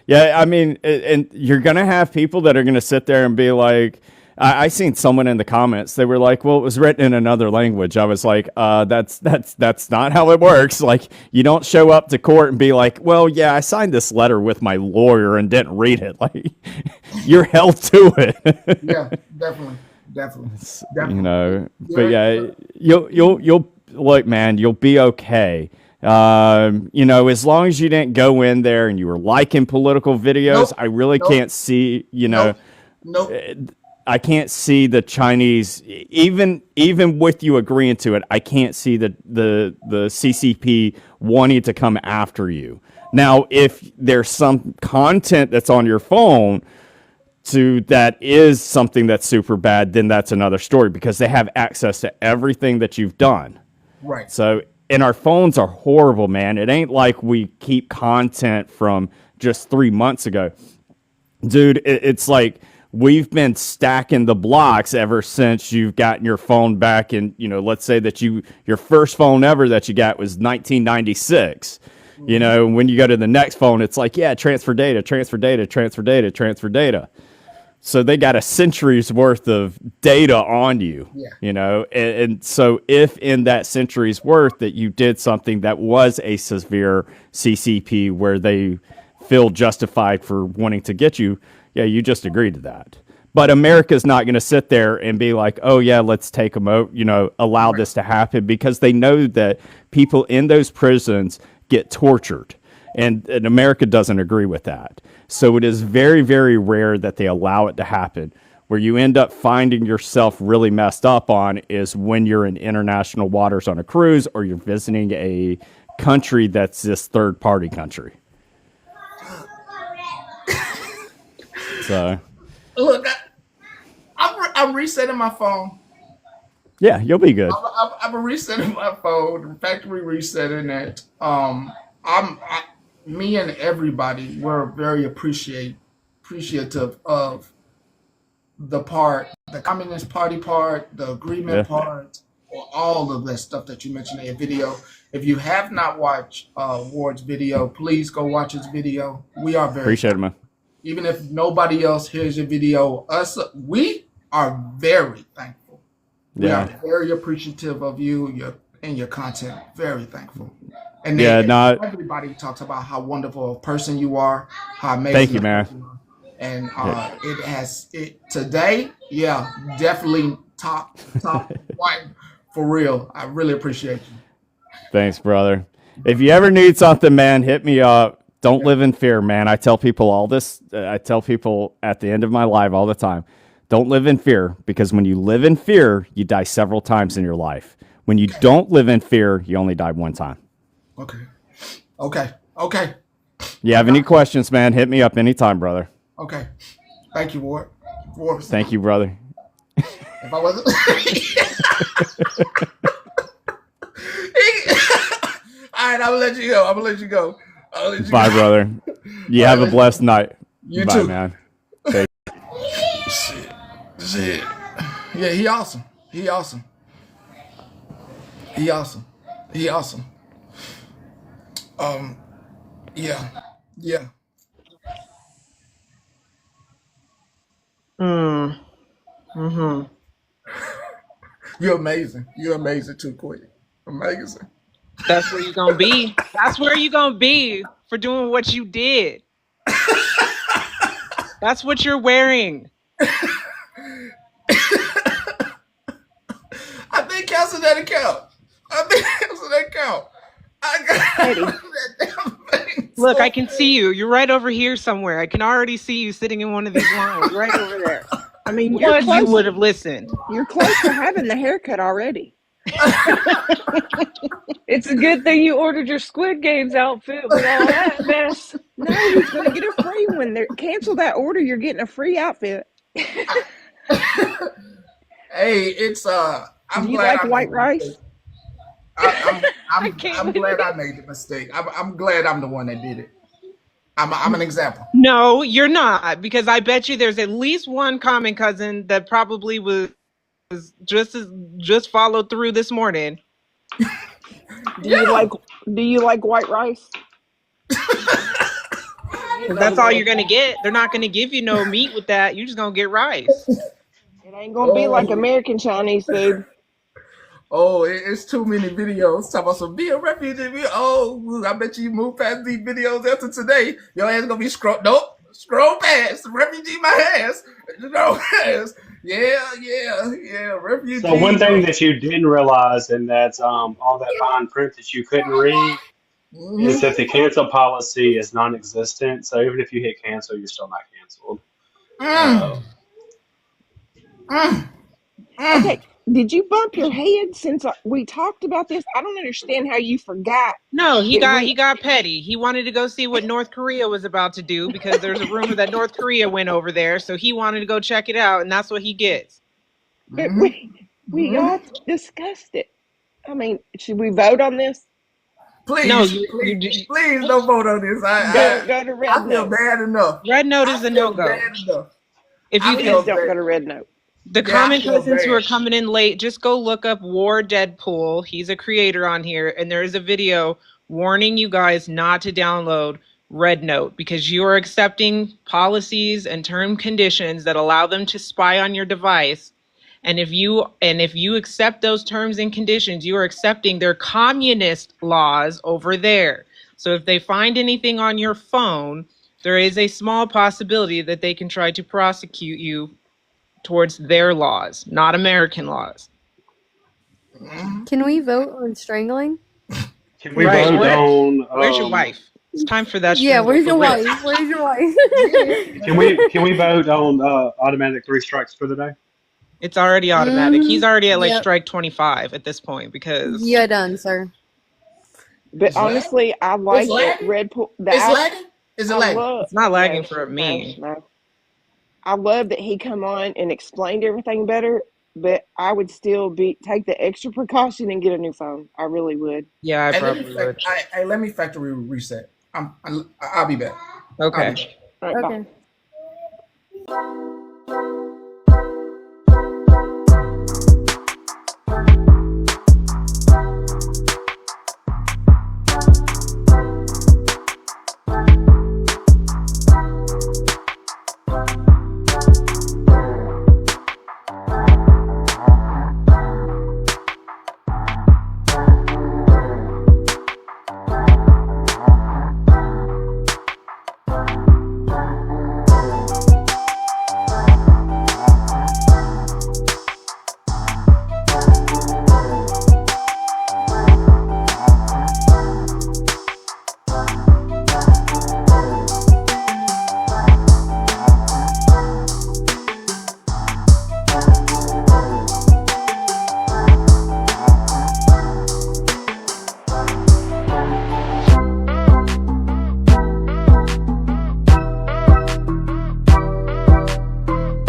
[SPEAKER 17] Yeah, I mean, and you're gonna have people that are gonna sit there and be like, I seen someone in the comments. They were like, "Well, it was written in another language." I was like, "That's not how it works. Like, you don't show up to court and be like, well, yeah, I signed this letter with my lawyer and didn't read it. Like, you're held to it."
[SPEAKER 1] Yeah, definitely.
[SPEAKER 17] But yeah, you'll look, man. You'll be okay. As long as you didn't go in there and you were liking political videos, I really can't see, I can't see the Chinese, even with you agreeing to it, I can't see the CCP wanting to come after you. Now, if there's some content that's on your phone that is something that's super bad, then that's another story because they have access to everything that you've done.
[SPEAKER 1] Right.
[SPEAKER 17] So, and our phones are horrible, man. It ain't like we keep content from just 3 months ago. Dude, it's like we've been stacking the blocks ever since you've gotten your phone back. And, let's say that your first phone ever that you got was 1996. When you go to the next phone, it's like, yeah, transfer data. So they got a century's worth of data on you,
[SPEAKER 1] Yeah.
[SPEAKER 17] you know? And so if in that century's worth that you did something that was a severe CCP where they feel justified for wanting to get you, yeah, you just agreed to that. But America's not going to sit there and be like, oh, yeah, let's take them out, you know, allow this to happen, because they know that people in those prisons get tortured. And America doesn't agree with that. So it is very, very rare that they allow it to happen. Where you end up finding yourself really messed up on is when you're in international waters on a cruise, or you're visiting a country that's this third party country. So,
[SPEAKER 1] Look, I'm resetting my phone.
[SPEAKER 17] yeah, you'll be good.
[SPEAKER 1] I'm resetting my phone, factory resetting it. Me and everybody were very appreciative of the Communist Party part, the agreement part, or all of that stuff that you mentioned in your video. If you have not watched Ward's video, please go watch his video. We are very
[SPEAKER 17] Appreciate it, man.
[SPEAKER 1] even if nobody else hears your video, we are very thankful. We
[SPEAKER 17] Yeah.
[SPEAKER 1] are very appreciative of you and your content. Very thankful. And
[SPEAKER 17] Yeah,
[SPEAKER 1] everybody talks about how wonderful a person you are, how amazing.
[SPEAKER 17] Thank you, man.
[SPEAKER 1] You are. And today, yeah, definitely top one for real. I really appreciate you.
[SPEAKER 17] Thanks, brother. If you ever need something, man, hit me up. Don't live in fear, man. I tell people all this. I tell people at the end of my live all the time, don't live in fear, because when you live in fear, you die several times in your life. When you don't live in fear, you only die one time.
[SPEAKER 1] Okay.
[SPEAKER 17] You have any questions, man, hit me up anytime, brother.
[SPEAKER 1] Okay. Thank you, Ward.
[SPEAKER 17] Thank you, brother.
[SPEAKER 1] If I wasn't... All right, I'm going to let you go.
[SPEAKER 17] Bye, brother. You have a blessed night.
[SPEAKER 1] You
[SPEAKER 17] Bye,
[SPEAKER 1] too.
[SPEAKER 17] man.
[SPEAKER 1] Shit. Yeah, he awesome. Yeah.
[SPEAKER 9] Mm-hmm.
[SPEAKER 1] You're amazing. You're amazing too, Queen. Amazing.
[SPEAKER 5] That's where you're gonna be. That's where you're gonna be for doing what you did. That's what you're wearing.
[SPEAKER 1] I think cancel that account.
[SPEAKER 5] Look, I can see you. You're right over here somewhere. I can already see you sitting in one of these lines right over there.
[SPEAKER 9] I mean,
[SPEAKER 5] you would have listened.
[SPEAKER 9] You're close to having the haircut already.
[SPEAKER 20] It's a good thing you ordered your Squid Games outfit with all that mess.
[SPEAKER 9] No, he's going to get a free one. Cancel that order. You're getting a free outfit.
[SPEAKER 1] Hey, it's I'm
[SPEAKER 9] Do you
[SPEAKER 1] glad
[SPEAKER 9] like white rice?
[SPEAKER 1] I'm glad I made the mistake. I'm glad I'm the one that did it. I'm an example.
[SPEAKER 5] No, you're not, because I bet you there's at least one common cousin that probably was just followed through this morning.
[SPEAKER 9] Do you like white rice?
[SPEAKER 5] That's all you're gonna get. They're not gonna give you no meat with that. You're just gonna get rice.
[SPEAKER 9] It ain't gonna be like American Chinese food.
[SPEAKER 1] Oh, it's too many videos talking about some be a refugee. Oh, I bet you move past these videos after today. Your ass gonna be scroll past. Refugee my ass. Yeah. Refugee.
[SPEAKER 18] So one thing that you didn't realize, and that's all that fine print that you couldn't read, is that the cancel policy is non-existent. So even if you hit cancel, you're still not canceled.
[SPEAKER 9] Okay, did you bump your head since we talked about this? I don't understand how you forgot.
[SPEAKER 5] No, he got petty. He wanted to go see what North Korea was about to do, because there's a rumor that North Korea went over there, so he wanted to go check it out, and that's what he gets.
[SPEAKER 9] But we all discussed it. I mean, should we vote on this?
[SPEAKER 1] Please, please don't vote on this.
[SPEAKER 9] Go to Red Note.
[SPEAKER 1] I feel bad enough.
[SPEAKER 5] Red Note is a no-go.
[SPEAKER 9] If you don't go to Red Note.
[SPEAKER 5] The common cousins who are coming in late, just go look up War Deadpool. He's a creator on here, and there is a video warning you guys not to download rednote, because you are accepting policies and term conditions that allow them to spy on your device. And if you accept those terms and conditions, you are accepting their communist laws over there. So if they find anything on your phone, there is a small possibility that they can try to prosecute you towards their laws, not American laws.
[SPEAKER 19] Can we vote on strangling?
[SPEAKER 18] Can we vote on?
[SPEAKER 5] Where's your wife? It's time for that.
[SPEAKER 19] Yeah,
[SPEAKER 5] strangle
[SPEAKER 19] where's your
[SPEAKER 5] for real.
[SPEAKER 19] wife? Where's your wife?
[SPEAKER 18] Can we vote on automatic 3 strikes for the day?
[SPEAKER 5] It's already automatic. He's already at like
[SPEAKER 19] Yep.
[SPEAKER 5] strike 25 at this point because
[SPEAKER 19] You're done, sir.
[SPEAKER 9] But honestly, I like that Red Pool.
[SPEAKER 1] It's lagging? Is it lagging?
[SPEAKER 5] it's not lagging for me.
[SPEAKER 9] No. I love that he come on and explained everything better, but I would still take the extra precaution and get a new phone. I really would.
[SPEAKER 5] Yeah, I
[SPEAKER 1] Hey,
[SPEAKER 5] probably would.
[SPEAKER 1] let me factory reset. I'll be back.
[SPEAKER 5] Okay.
[SPEAKER 9] All right,
[SPEAKER 19] Okay.
[SPEAKER 9] bye.